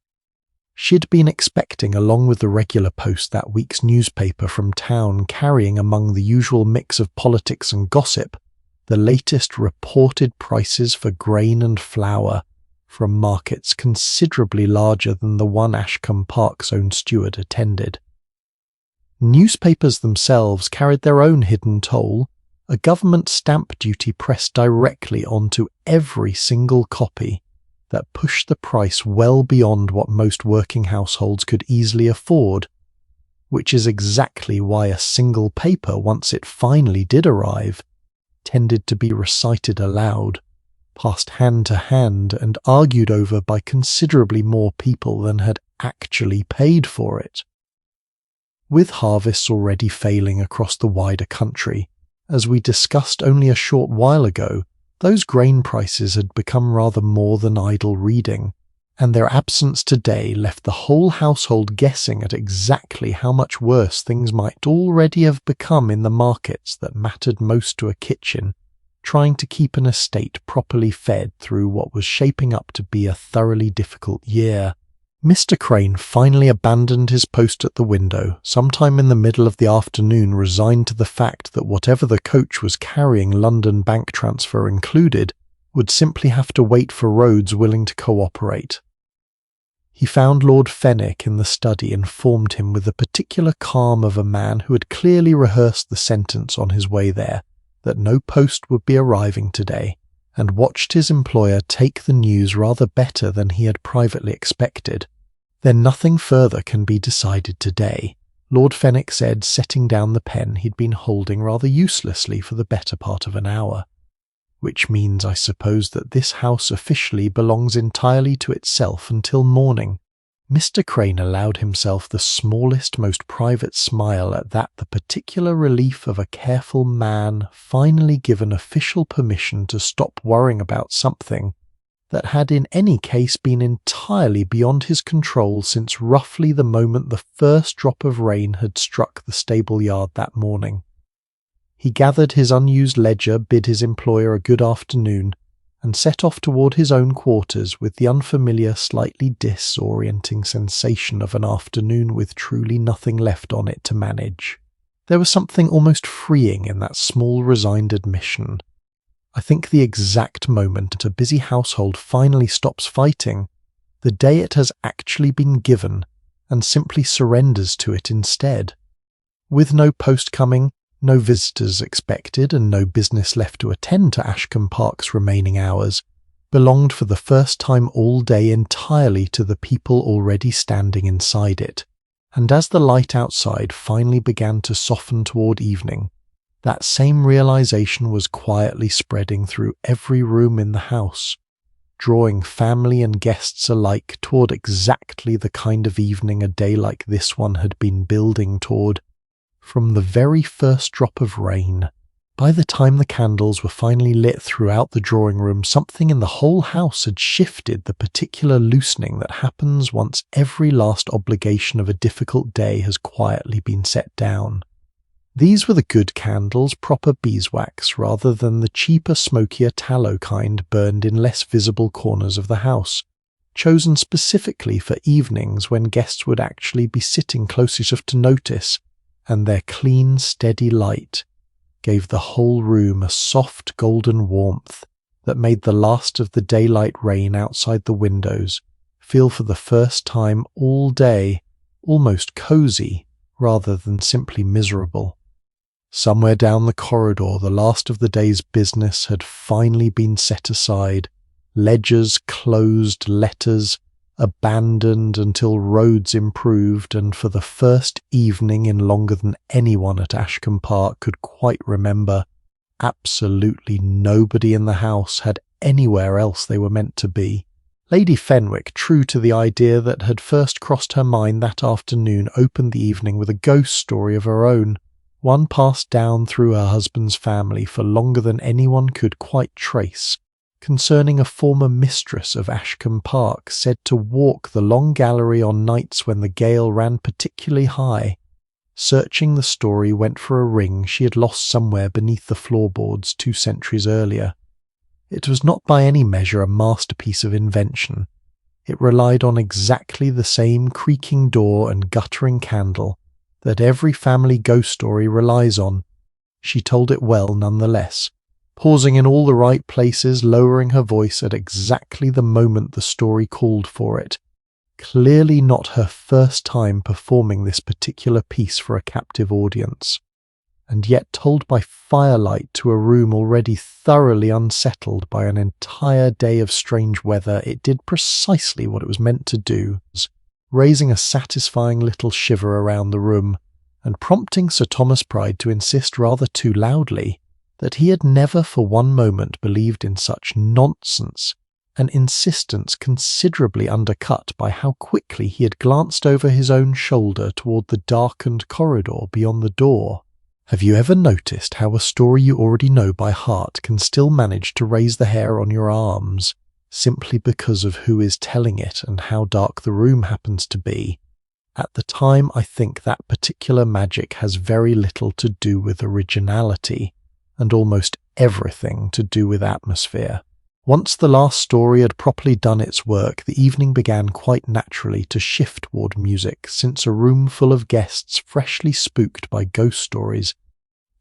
She'd been expecting, along with the regular post, that week's newspaper from town carrying, among the usual mix of politics and gossip, the latest reported prices for grain and flour from markets considerably larger than the one Ashcombe Park's own steward attended. Newspapers themselves carried their own hidden toll, a government stamp duty pressed directly onto every single copy that pushed the price well beyond what most working households could easily afford, which is exactly why a single paper, once it finally did arrive, tended to be recited aloud, passed hand to hand, and argued over by considerably more people than had actually paid for it. With harvests already failing across the wider country, as we discussed only a short while ago, those grain prices had become rather more than idle reading, and their absence today left the whole household guessing at exactly how much worse things might already have become in the markets that mattered most to a kitchen, trying to keep an estate properly fed through what was shaping up to be a thoroughly difficult year. Mr. Crane finally abandoned his post at the window, sometime in the middle of the afternoon, resigned to the fact that whatever the coach was carrying, London bank transfer included, would simply have to wait for roads willing to cooperate. He found Lord Fenwick in the study, informed him with the particular calm of a man who had clearly rehearsed the sentence on his way there, that no post would be arriving today, and watched his employer take the news rather better than he had privately expected. "Then nothing further can be decided today," Lord Fenwick said, setting down the pen he'd been holding rather uselessly for the better part of an hour. "Which means, I suppose, that this house officially belongs entirely to itself until morning." Mr. Crane allowed himself the smallest, most private smile at that, the particular relief of a careful man finally given official permission to stop worrying about something that had in any case been entirely beyond his control since roughly the moment the first drop of rain had struck the stable yard that morning. He gathered his unused ledger, bid his employer a good afternoon, and set off toward his own quarters with the unfamiliar, slightly disorienting sensation of an afternoon with truly nothing left on it to manage. There was something almost freeing in that small, resigned admission. I think the exact moment a busy household finally stops fighting, the day it has actually been given, and simply surrenders to it instead. With no post coming, no visitors expected, and no business left to attend to Ashcombe Park's remaining hours, belonged for the first time all day entirely to the people already standing inside it. And as the light outside finally began to soften toward evening, that same realization was quietly spreading through every room in the house, drawing family and guests alike toward exactly the kind of evening a day like this one had been building toward, from the very first drop of rain. By the time the candles were finally lit throughout the drawing room, something in the whole house had shifted, the particular loosening that happens once every last obligation of a difficult day has quietly been set down. These were the good candles, proper beeswax, rather than the cheaper, smokier tallow kind burned in less visible corners of the house, chosen specifically for evenings when guests would actually be sitting close enough to notice, and their clean, steady light gave the whole room a soft golden warmth that made the last of the daylight rain outside the windows feel for the first time all day almost cozy rather than simply miserable. Somewhere down the corridor, the last of the day's business had finally been set aside, ledgers closed, letters abandoned until roads improved, and for the first evening in longer than anyone at Ashcombe Park could quite remember, absolutely nobody in the house had anywhere else they were meant to be. Lady Fenwick, true to the idea that had first crossed her mind that afternoon, opened the evening with a ghost story of her own, one passed down through her husband's family for longer than anyone could quite trace, concerning a former mistress of Ashcombe Park said to walk the long gallery on nights when the gale ran particularly high. Searching the story went for a ring she had lost somewhere beneath the floorboards 2 centuries earlier. It was not by any measure a masterpiece of invention. It relied on exactly the same creaking door and guttering candle that every family ghost story relies on. She told it well nonetheless, pausing in all the right places, lowering her voice at exactly the moment the story called for it. Clearly not her first time performing this particular piece for a captive audience, and yet told by firelight to a room already thoroughly unsettled by an entire day of strange weather, it did precisely what it was meant to do, raising a satisfying little shiver around the room, and prompting Sir Thomas Pride to insist rather too loudly that he had never for one moment believed in such nonsense, an insistence considerably undercut by how quickly he had glanced over his own shoulder toward the darkened corridor beyond the door. Have you ever noticed how a story you already know by heart can still manage to raise the hair on your arms, simply because of who is telling it and how dark the room happens to be? At the time, I think that particular magic has very little to do with originality, and almost everything to do with atmosphere. Once the last story had properly done its work, the evening began quite naturally to shift toward music, since a room full of guests freshly spooked by ghost stories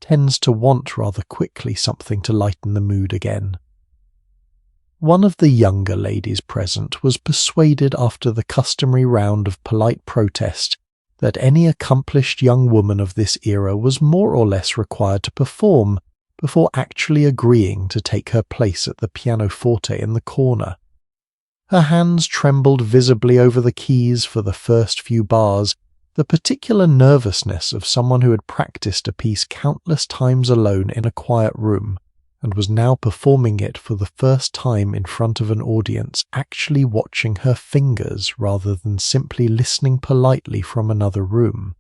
tends to want rather quickly something to lighten the mood again. One of the younger ladies present was persuaded after the customary round of polite protest that any accomplished young woman of this era was more or less required to perform before actually agreeing to take her place at the pianoforte in the corner. Her hands trembled visibly over the keys for the first few bars, the particular nervousness of someone who had practiced a piece countless times alone in a quiet room, and was now performing it for the first time in front of an audience, actually watching her fingers rather than simply listening politely from another room.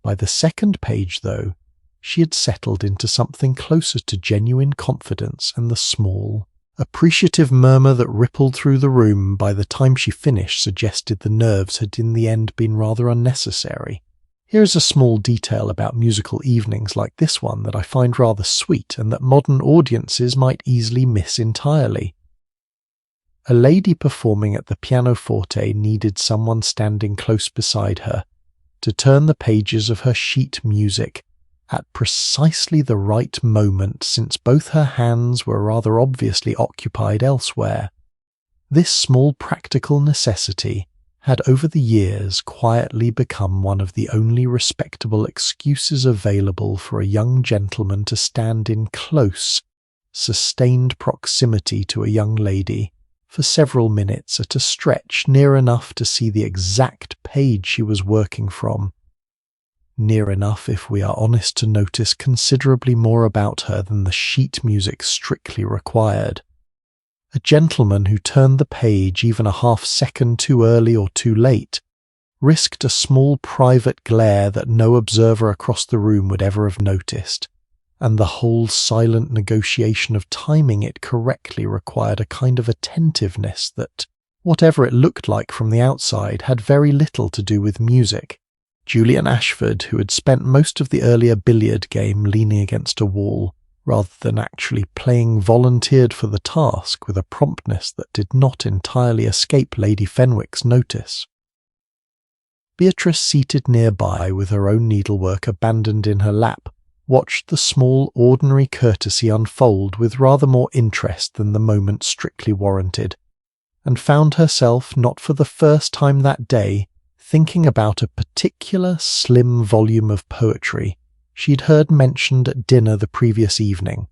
By the second page, though, she had settled into something closer to genuine confidence, and the small, appreciative murmur that rippled through the room by the time she finished suggested the nerves had in the end been rather unnecessary. Here is a small detail about musical evenings like this one that I find rather sweet and that modern audiences might easily miss entirely. A lady performing at the pianoforte needed someone standing close beside her to turn the pages of her sheet music at precisely the right moment, since both her hands were rather obviously occupied elsewhere. This small practical necessity had over the years quietly become one of the only respectable excuses available for a young gentleman to stand in close, sustained proximity to a young lady for several minutes at a stretch, near enough to see the exact page she was working from. Near enough, if we are honest, to notice considerably more about her than the sheet music strictly required. A gentleman who turned the page even a half-second too early or too late risked a small private glare that no observer across the room would ever have noticed, and the whole silent negotiation of timing it correctly required a kind of attentiveness that, whatever it looked like from the outside, had very little to do with music. Julian Ashford, who had spent most of the earlier billiard game leaning against a wall, rather than actually playing, volunteered for the task with a promptness that did not entirely escape Lady Fenwick's notice. Beatrice, seated nearby with her own needlework abandoned in her lap, watched the small ordinary courtesy unfold with rather more interest than the moment strictly warranted, and found herself, not for the first time that day, thinking about a particular slim volume of poetry she'd heard mentioned at dinner the previous evening.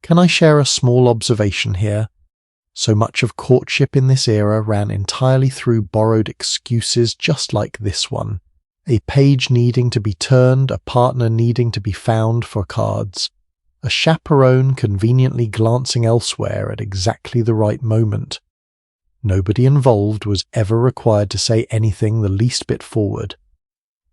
Can I share a small observation here? So much of courtship in this era ran entirely through borrowed excuses just like this one. A page needing to be turned, a partner needing to be found for cards, a chaperone conveniently glancing elsewhere at exactly the right moment. Nobody involved was ever required to say anything the least bit forward.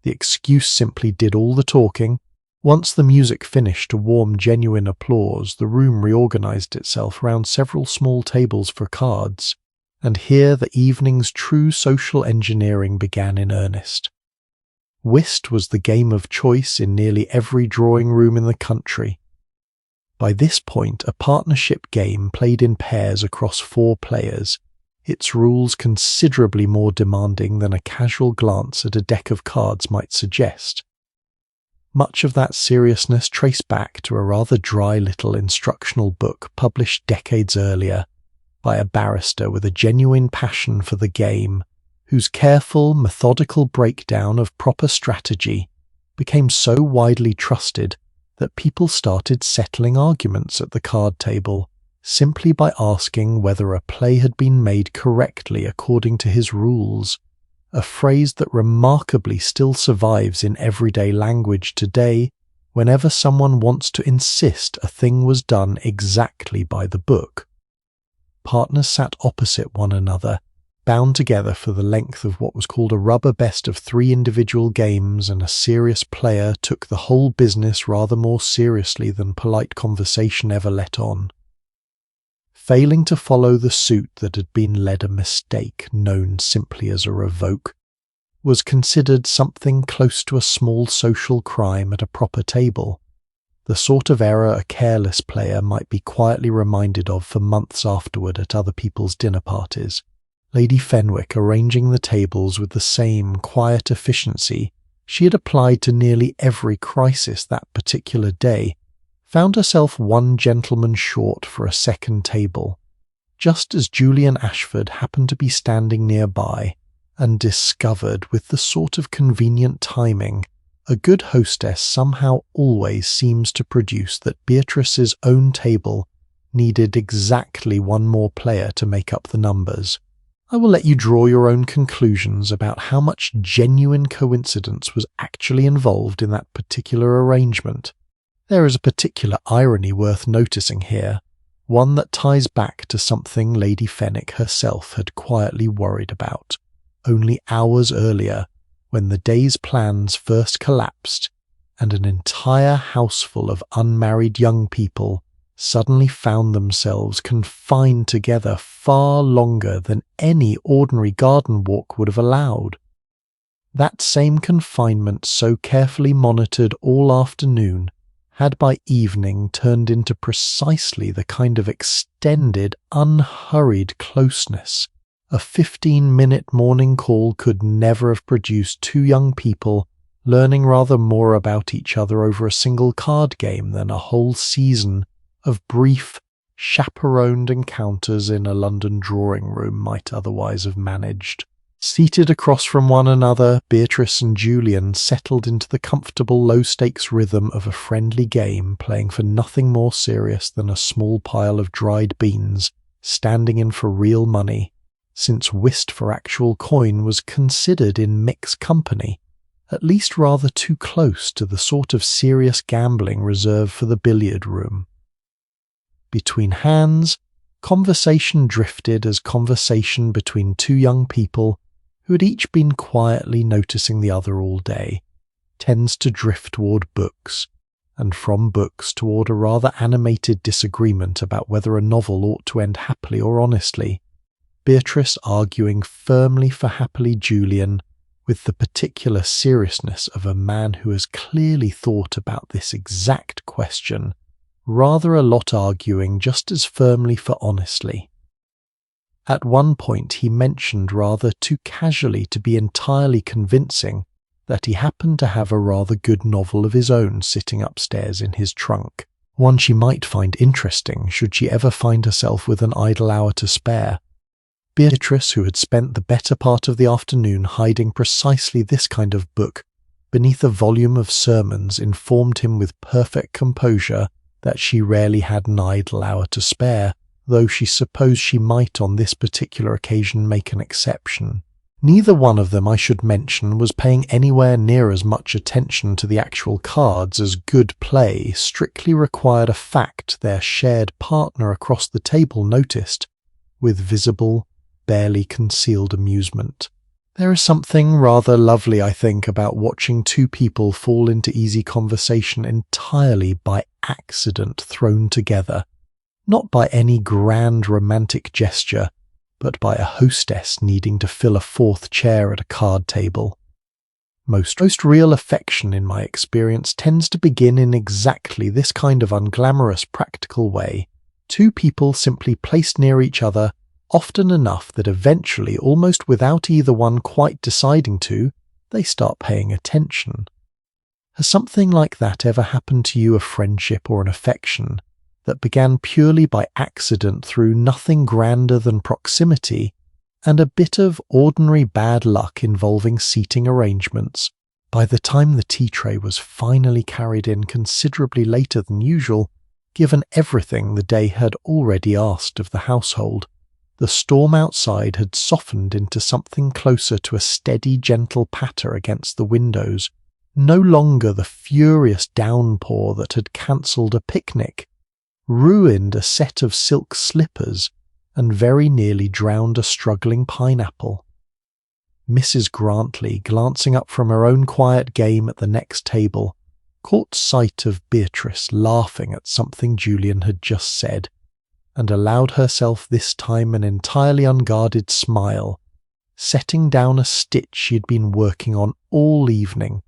The excuse simply did all the talking. Once the music finished to warm genuine applause, the room reorganized itself around several small tables for cards, and here the evening's true social engineering began in earnest. Whist was the game of choice in nearly every drawing room in the country. By this point, a partnership game played in pairs across 4 players, its rules considerably more demanding than a casual glance at a deck of cards might suggest. Much of that seriousness traced back to a rather dry little instructional book published decades earlier by a barrister with a genuine passion for the game, whose careful, methodical breakdown of proper strategy became so widely trusted that people started settling arguments at the card table simply by asking whether a play had been made correctly according to his rules, a phrase that remarkably still survives in everyday language today whenever someone wants to insist a thing was done exactly by the book. Partners sat opposite one another, bound together for the length of what was called a rubber best of 3 individual games, and a serious player took the whole business rather more seriously than polite conversation ever let on. Failing to follow the suit that had been led a mistake, known simply as a revoke, was considered something close to a small social crime at a proper table, the sort of error a careless player might be quietly reminded of for months afterward at other people's dinner parties. Lady Fenwick, arranging the tables with the same quiet efficiency she had applied to nearly every crisis that particular day, found herself 1 gentleman short for a second table, just as Julian Ashford happened to be standing nearby, and discovered, with the sort of convenient timing a good hostess somehow always seems to produce, that Beatrice's own table needed exactly 1 more player to make up the numbers. I will let you draw your own conclusions about how much genuine coincidence was actually involved in that particular arrangement. There is a particular irony worth noticing here, one that ties back to something Lady Fenwick herself had quietly worried about, only hours earlier, when the day's plans first collapsed and an entire houseful of unmarried young people suddenly found themselves confined together far longer than any ordinary garden walk would have allowed. That same confinement, so carefully monitored all afternoon, had by evening turned into precisely the kind of extended, unhurried closeness a 15-minute morning call could never have produced 2 young people learning rather more about each other over a single card game than a whole season of brief, chaperoned encounters in a London drawing room might otherwise have managed. Seated across from one another, Beatrice and Julian settled into the comfortable low-stakes rhythm of a friendly game, playing for nothing more serious than a small pile of dried beans, standing in for real money, since whist for actual coin was considered in mixed company, at least rather too close to the sort of serious gambling reserved for the billiard room. Between hands, conversation drifted as conversation between 2 young people who had each been quietly noticing the other all day, tends to drift toward books, and from books toward a rather animated disagreement about whether a novel ought to end happily or honestly, Beatrice arguing firmly for happily Julian, with the particular seriousness of a man who has clearly thought about this exact question, rather a lot arguing just as firmly for honestly. At one point he mentioned rather too casually to be entirely convincing that he happened to have a rather good novel of his own sitting upstairs in his trunk, one she might find interesting should she ever find herself with an idle hour to spare. Beatrice, who had spent the better part of the afternoon hiding precisely this kind of book beneath a volume of sermons, informed him with perfect composure that she rarely had an idle hour to spare, though she supposed she might on this particular occasion make an exception. Neither one of them, I should mention, was paying anywhere near as much attention to the actual cards as good play strictly required, a fact their shared partner across the table noticed, with visible, barely concealed amusement. There is something rather lovely, I think, about watching two people fall into easy conversation entirely by accident thrown together, not by any grand romantic gesture, but by a hostess needing to fill a fourth chair at a card table. Most real affection, in my experience, tends to begin in exactly this kind of unglamorous, practical way. Two people simply placed near each other, often enough that eventually, almost without either one quite deciding to, they start paying attention. Has something like that ever happened to you, a friendship or an affection that began purely by accident through nothing grander than proximity and a bit of ordinary bad luck involving seating arrangements? By the time the tea tray was finally carried in considerably later than usual, given everything the day had already asked of the household, the storm outside had softened into something closer to a steady, gentle patter against the windows, no longer the furious downpour that had cancelled a picnic, ruined a set of silk slippers, and very nearly drowned a struggling pineapple. Mrs. Grantley, glancing up from her own quiet game at the next table, caught sight of Beatrice laughing at something Julian had just said, and allowed herself this time an entirely unguarded smile, setting down a stitch she had been working on all evening,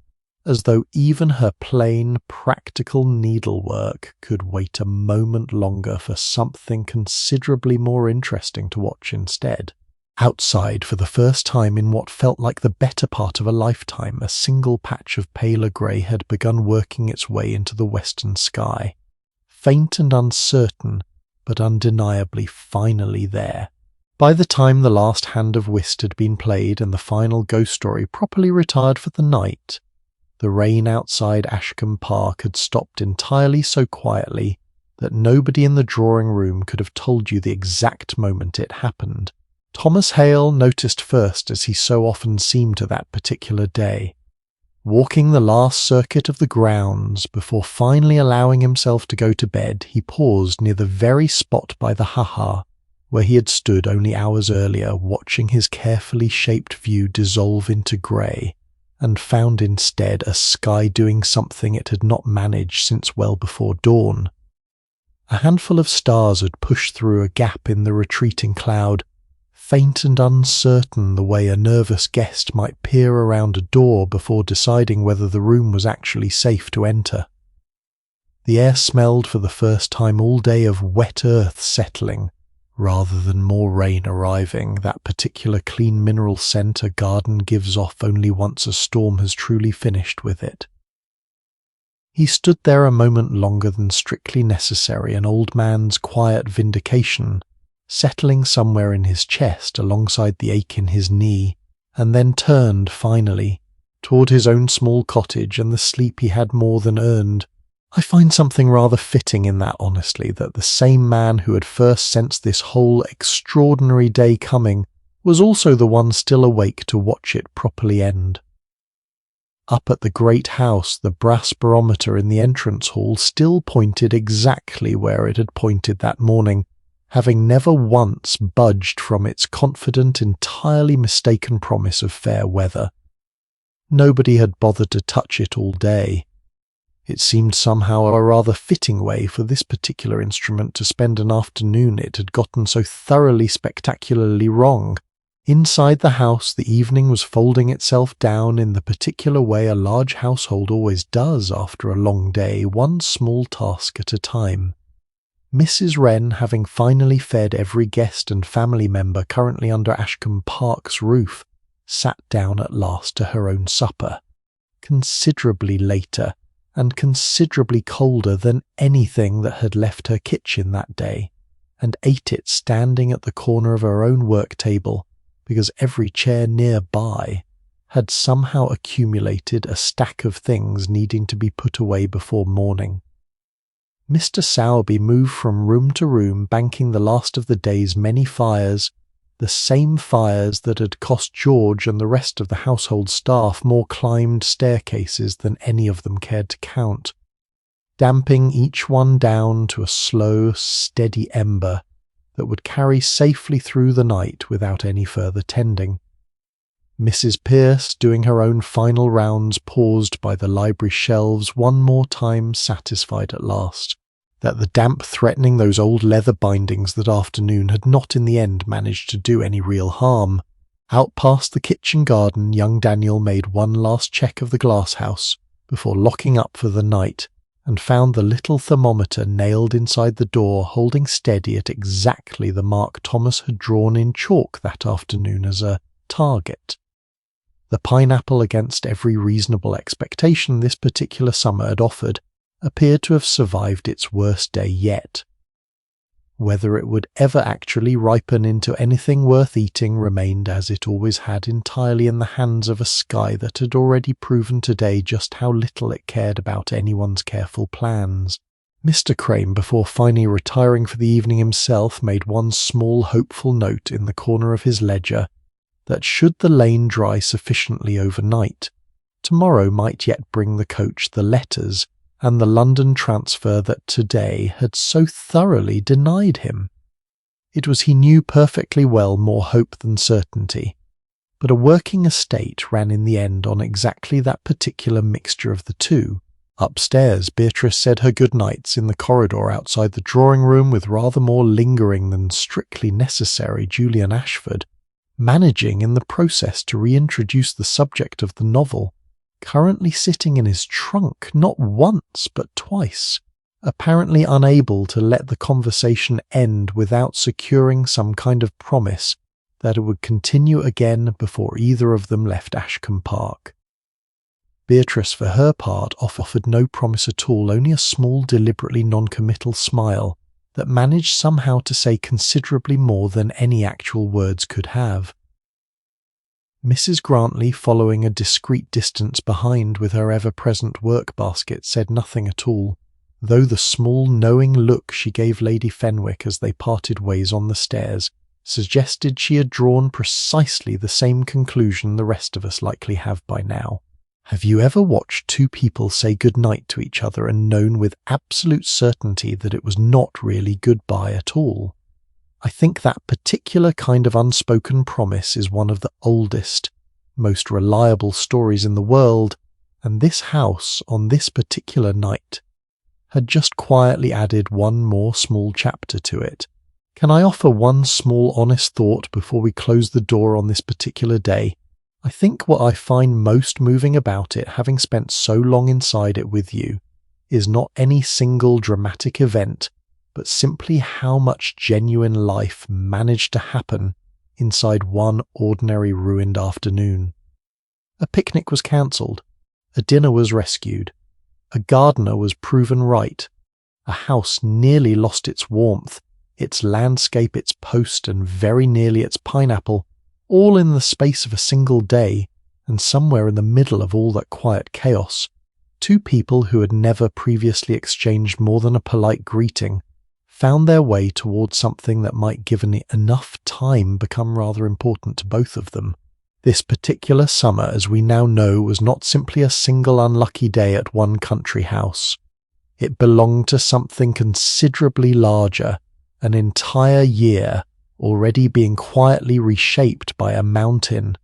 as though even her plain, practical needlework could wait a moment longer for something considerably more interesting to watch instead. Outside, for the first time in what felt like the better part of a lifetime, a single patch of paler grey had begun working its way into the western sky, faint and uncertain, but undeniably finally there. By the time the last hand of whist had been played and the final ghost story properly retired for the night, the rain outside Ashcombe Park had stopped entirely so quietly that nobody in the drawing room could have told you the exact moment it happened. Thomas Hale noticed first, as he so often seemed to that particular day, walking the last circuit of the grounds before finally allowing himself to go to bed. He paused near the very spot by the ha-ha where he had stood only hours earlier, watching his carefully shaped view dissolve into grey, and found instead a sky doing something it had not managed since well before dawn. A handful of stars had pushed through a gap in the retreating cloud, faint and uncertain the way a nervous guest might peer around a door before deciding whether the room was actually safe to enter. The air smelled for the first time all day of wet earth settling, rather than more rain arriving, that particular clean mineral scent a garden gives off only once a storm has truly finished with it. He stood there a moment longer than strictly necessary, an old man's quiet vindication settling somewhere in his chest alongside the ache in his knee, and then turned, finally, toward his own small cottage and the sleep he had more than earned. I find something rather fitting in that, honestly, that the same man who had first sensed this whole extraordinary day coming was also the one still awake to watch it properly end. Up at the great house, the brass barometer in the entrance hall still pointed exactly where it had pointed that morning, having never once budged from its confident, entirely mistaken promise of fair weather. Nobody had bothered to touch it all day. It seemed somehow a rather fitting way for this particular instrument to spend an afternoon it had gotten so thoroughly spectacularly wrong. Inside the house, the evening was folding itself down in the particular way a large household always does after a long day, one small task at a time. Mrs. Wren, having finally fed every guest and family member currently under Ashcombe Park's roof, sat down at last to her own supper, considerably later and considerably colder than anything that had left her kitchen that day, and ate it standing at the corner of her own work table because every chair nearby had somehow accumulated a stack of things needing to be put away before morning. Mr. Sowerby moved from room to room, banking the last of the day's many fires, the same fires that had cost George and the rest of the household staff more climbed staircases than any of them cared to count, damping each one down to a slow, steady ember that would carry safely through the night without any further tending. Mrs. Pierce, doing her own final rounds, paused by the library shelves one more time, satisfied at last that the damp threatening those old leather bindings that afternoon had not in the end managed to do any real harm. Out past the kitchen garden, young Daniel made one last check of the glass house before locking up for the night, and found the little thermometer nailed inside the door holding steady at exactly the mark Thomas had drawn in chalk that afternoon as a target. The pineapple, against every reasonable expectation this particular summer had offered, appeared to have survived its worst day yet. Whether it would ever actually ripen into anything worth eating remained, as it always had, entirely in the hands of a sky that had already proven today just how little it cared about anyone's careful plans. Mr. Crane, before finally retiring for the evening himself, made one small hopeful note in the corner of his ledger that should the lane dry sufficiently overnight, tomorrow might yet bring the coach the letters and the London transfer that today had so thoroughly denied him. It was, he knew perfectly well, more hope than certainty, but a working estate ran in the end on exactly that particular mixture of the two. Upstairs, Beatrice said her good nights in the corridor outside the drawing-room with rather more lingering than strictly necessary Julian Ashford, managing in the process to reintroduce the subject of the novel, currently sitting in his trunk not once but twice, apparently unable to let the conversation end without securing some kind of promise that it would continue again before either of them left Ashcombe Park. Beatrice, for her part, offered no promise at all, only a small, deliberately non-committal smile that managed somehow to say considerably more than any actual words could have. Mrs. Grantley, following a discreet distance behind with her ever-present work-basket, said nothing at all, though the small knowing look she gave Lady Fenwick as they parted ways on the stairs suggested she had drawn precisely the same conclusion the rest of us likely have by now. Have you ever watched two people say good-night to each other and known with absolute certainty that it was not really goodbye at all? I think that particular kind of unspoken promise is one of the oldest, most reliable stories in the world, and this house, on this particular night, had just quietly added one more small chapter to it. Can I offer one small honest thought before we close the door on this particular day? I think what I find most moving about it, having spent so long inside it with you, is not any single dramatic event, but simply how much genuine life managed to happen inside one ordinary ruined afternoon. A picnic was cancelled, a dinner was rescued, a gardener was proven right, a house nearly lost its warmth, its landscape, its post, and very nearly its pineapple, all in the space of a single day, and somewhere in the middle of all that quiet chaos, two people who had never previously exchanged more than a polite greeting found their way towards something that might, given it enough time, become rather important to both of them. This particular summer, as we now know, was not simply a single unlucky day at one country house. It belonged to something considerably larger, an entire year already being quietly reshaped by a mountain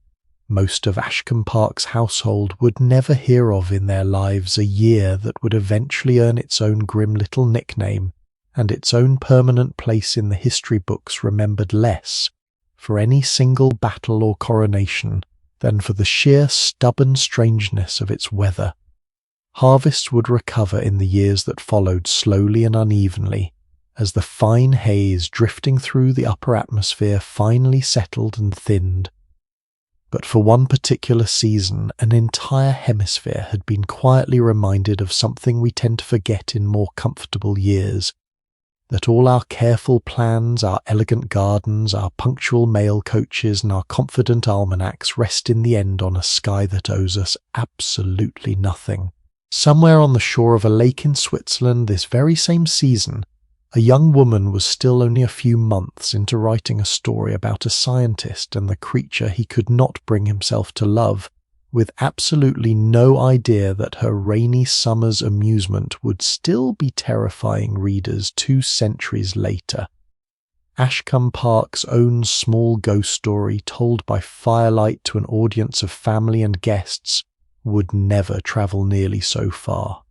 most of Ashcombe Park's household would never hear of in their lives, a year that would eventually earn its own grim little nickname and its own permanent place in the history books, remembered less for any single battle or coronation than for the sheer stubborn strangeness of its weather. Harvests would recover in the years that followed slowly and unevenly, as the fine haze drifting through the upper atmosphere finally settled and thinned. But for one particular season, an entire hemisphere had been quietly reminded of something we tend to forget in more comfortable years. that all our careful plans, our elegant gardens, our punctual mail coaches, and our confident almanacs rest in the end on a sky that owes us absolutely nothing. Somewhere on the shore of a lake in Switzerland this very same season, a young woman was still only a few months into writing a story about a scientist and the creature he could not bring himself to love, with absolutely no idea that her rainy summer's amusement would still be terrifying readers 2 centuries later. Ashcombe Park's own small ghost story told by firelight to an audience of family and guests would never travel nearly so far.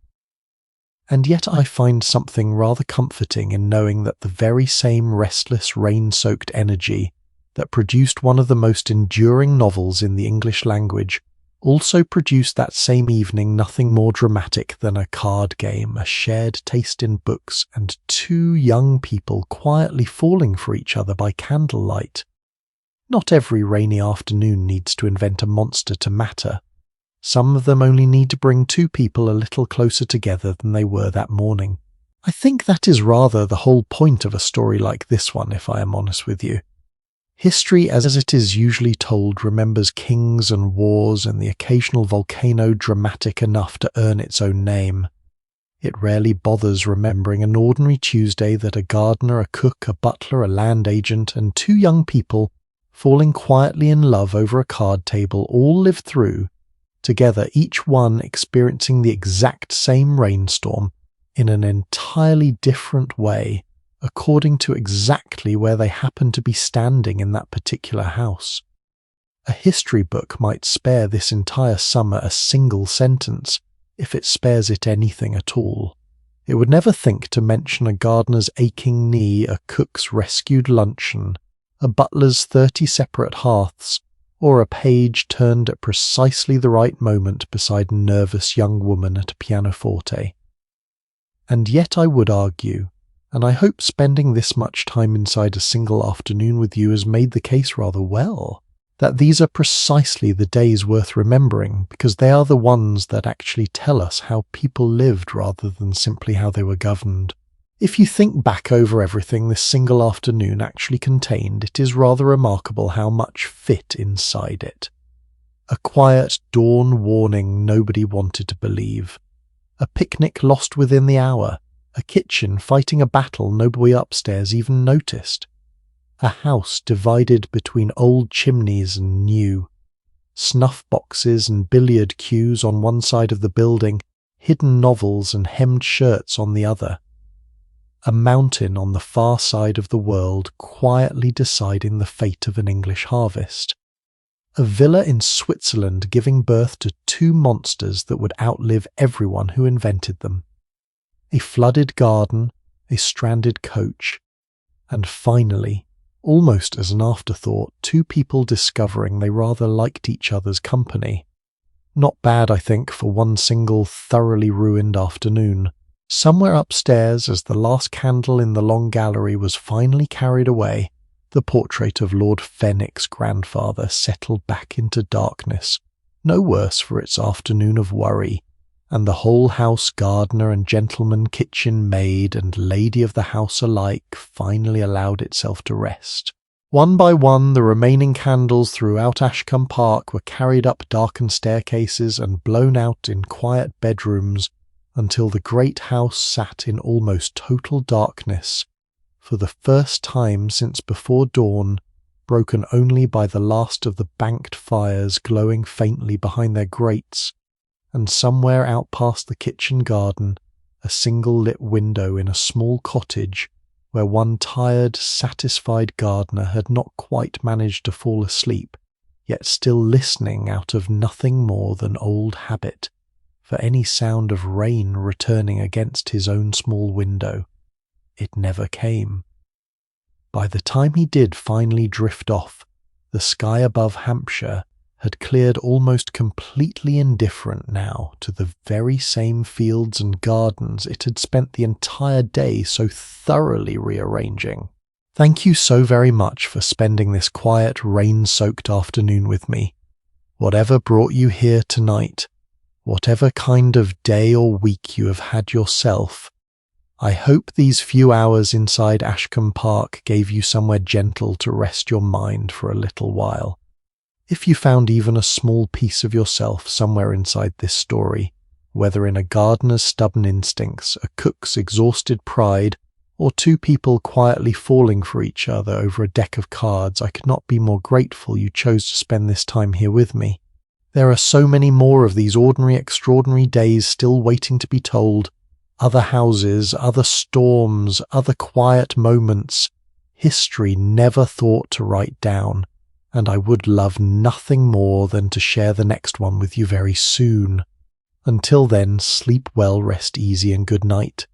And yet I find something rather comforting in knowing that the very same restless, rain-soaked energy that produced one of the most enduring novels in the English language also produced that same evening nothing more dramatic than a card game, a shared taste in books, and 2 young people quietly falling for each other by candlelight. Not every rainy afternoon needs to invent a monster to matter. Some of them only need to bring 2 people a little closer together than they were that morning. I think that is rather the whole point of a story like this one, if I am honest with you. History as it is usually told remembers kings and wars and the occasional volcano dramatic enough to earn its own name. It rarely bothers remembering an ordinary Tuesday that a gardener, a cook, a butler, a land agent, and 2 young people falling quietly in love over a card table all lived through, together, each one experiencing the exact same rainstorm in an entirely different way, according to exactly where they happen to be standing in that particular house. A history book might spare this entire summer a single sentence, if it spares it anything at all. It would never think to mention a gardener's aching knee, a cook's rescued luncheon, a butler's 30 separate hearths, or a page turned at precisely the right moment beside a nervous young woman at a pianoforte. And yet I would argue, and I hope spending this much time inside a single afternoon with you has made the case rather well, that these are precisely the days worth remembering, because they are the ones that actually tell us how people lived rather than simply how they were governed. If you think back over everything this single afternoon actually contained, it is rather remarkable how much fit inside it. A quiet dawn warning nobody wanted to believe. A picnic lost within the hour. A kitchen fighting a battle nobody upstairs even noticed. A house divided between old chimneys and new. Snuff boxes and billiard cues on one side of the building, hidden novels and hemmed shirts on the other. A mountain on the far side of the world quietly deciding the fate of an English harvest. A villa in Switzerland giving birth to 2 monsters that would outlive everyone who invented them. A flooded garden, a stranded coach, and finally, almost as an afterthought, 2 people discovering they rather liked each other's company. Not bad, I think, for one single thoroughly ruined afternoon. Somewhere upstairs, as the last candle in the long gallery was finally carried away, the portrait of Lord Fenwick's grandfather settled back into darkness, no worse for its afternoon of worry, and the whole house gardener and gentleman kitchen maid and lady of the house alike finally allowed itself to rest. One by one the remaining candles throughout Ashcombe Park were carried up darkened staircases and blown out in quiet bedrooms until the great house sat in almost total darkness, for the first time since before dawn, broken only by the last of the banked fires glowing faintly behind their grates, and somewhere out past the kitchen garden, a single lit window in a small cottage where one tired, satisfied gardener had not quite managed to fall asleep, yet still listening out of nothing more than old habit for any sound of rain returning against his own small window. It never came. By the time he did finally drift off, the sky above Hampshire had cleared almost completely indifferent now to the very same fields and gardens it had spent the entire day so thoroughly rearranging. Thank you so very much for spending this quiet, rain-soaked afternoon with me. Whatever brought you here tonight, whatever kind of day or week you have had yourself, I hope these few hours inside Ashcombe Park gave you somewhere gentle to rest your mind for a little while. If you found even a small piece of yourself somewhere inside this story, whether in a gardener's stubborn instincts, a cook's exhausted pride, or two people quietly falling for each other over a deck of cards, I could not be more grateful you chose to spend this time here with me. There are so many more of these ordinary, extraordinary days still waiting to be told. Other houses, other storms, other quiet moments, history never thought to write down, and I would love nothing more than to share the next one with you very soon. Until then, sleep well, rest easy, and good night.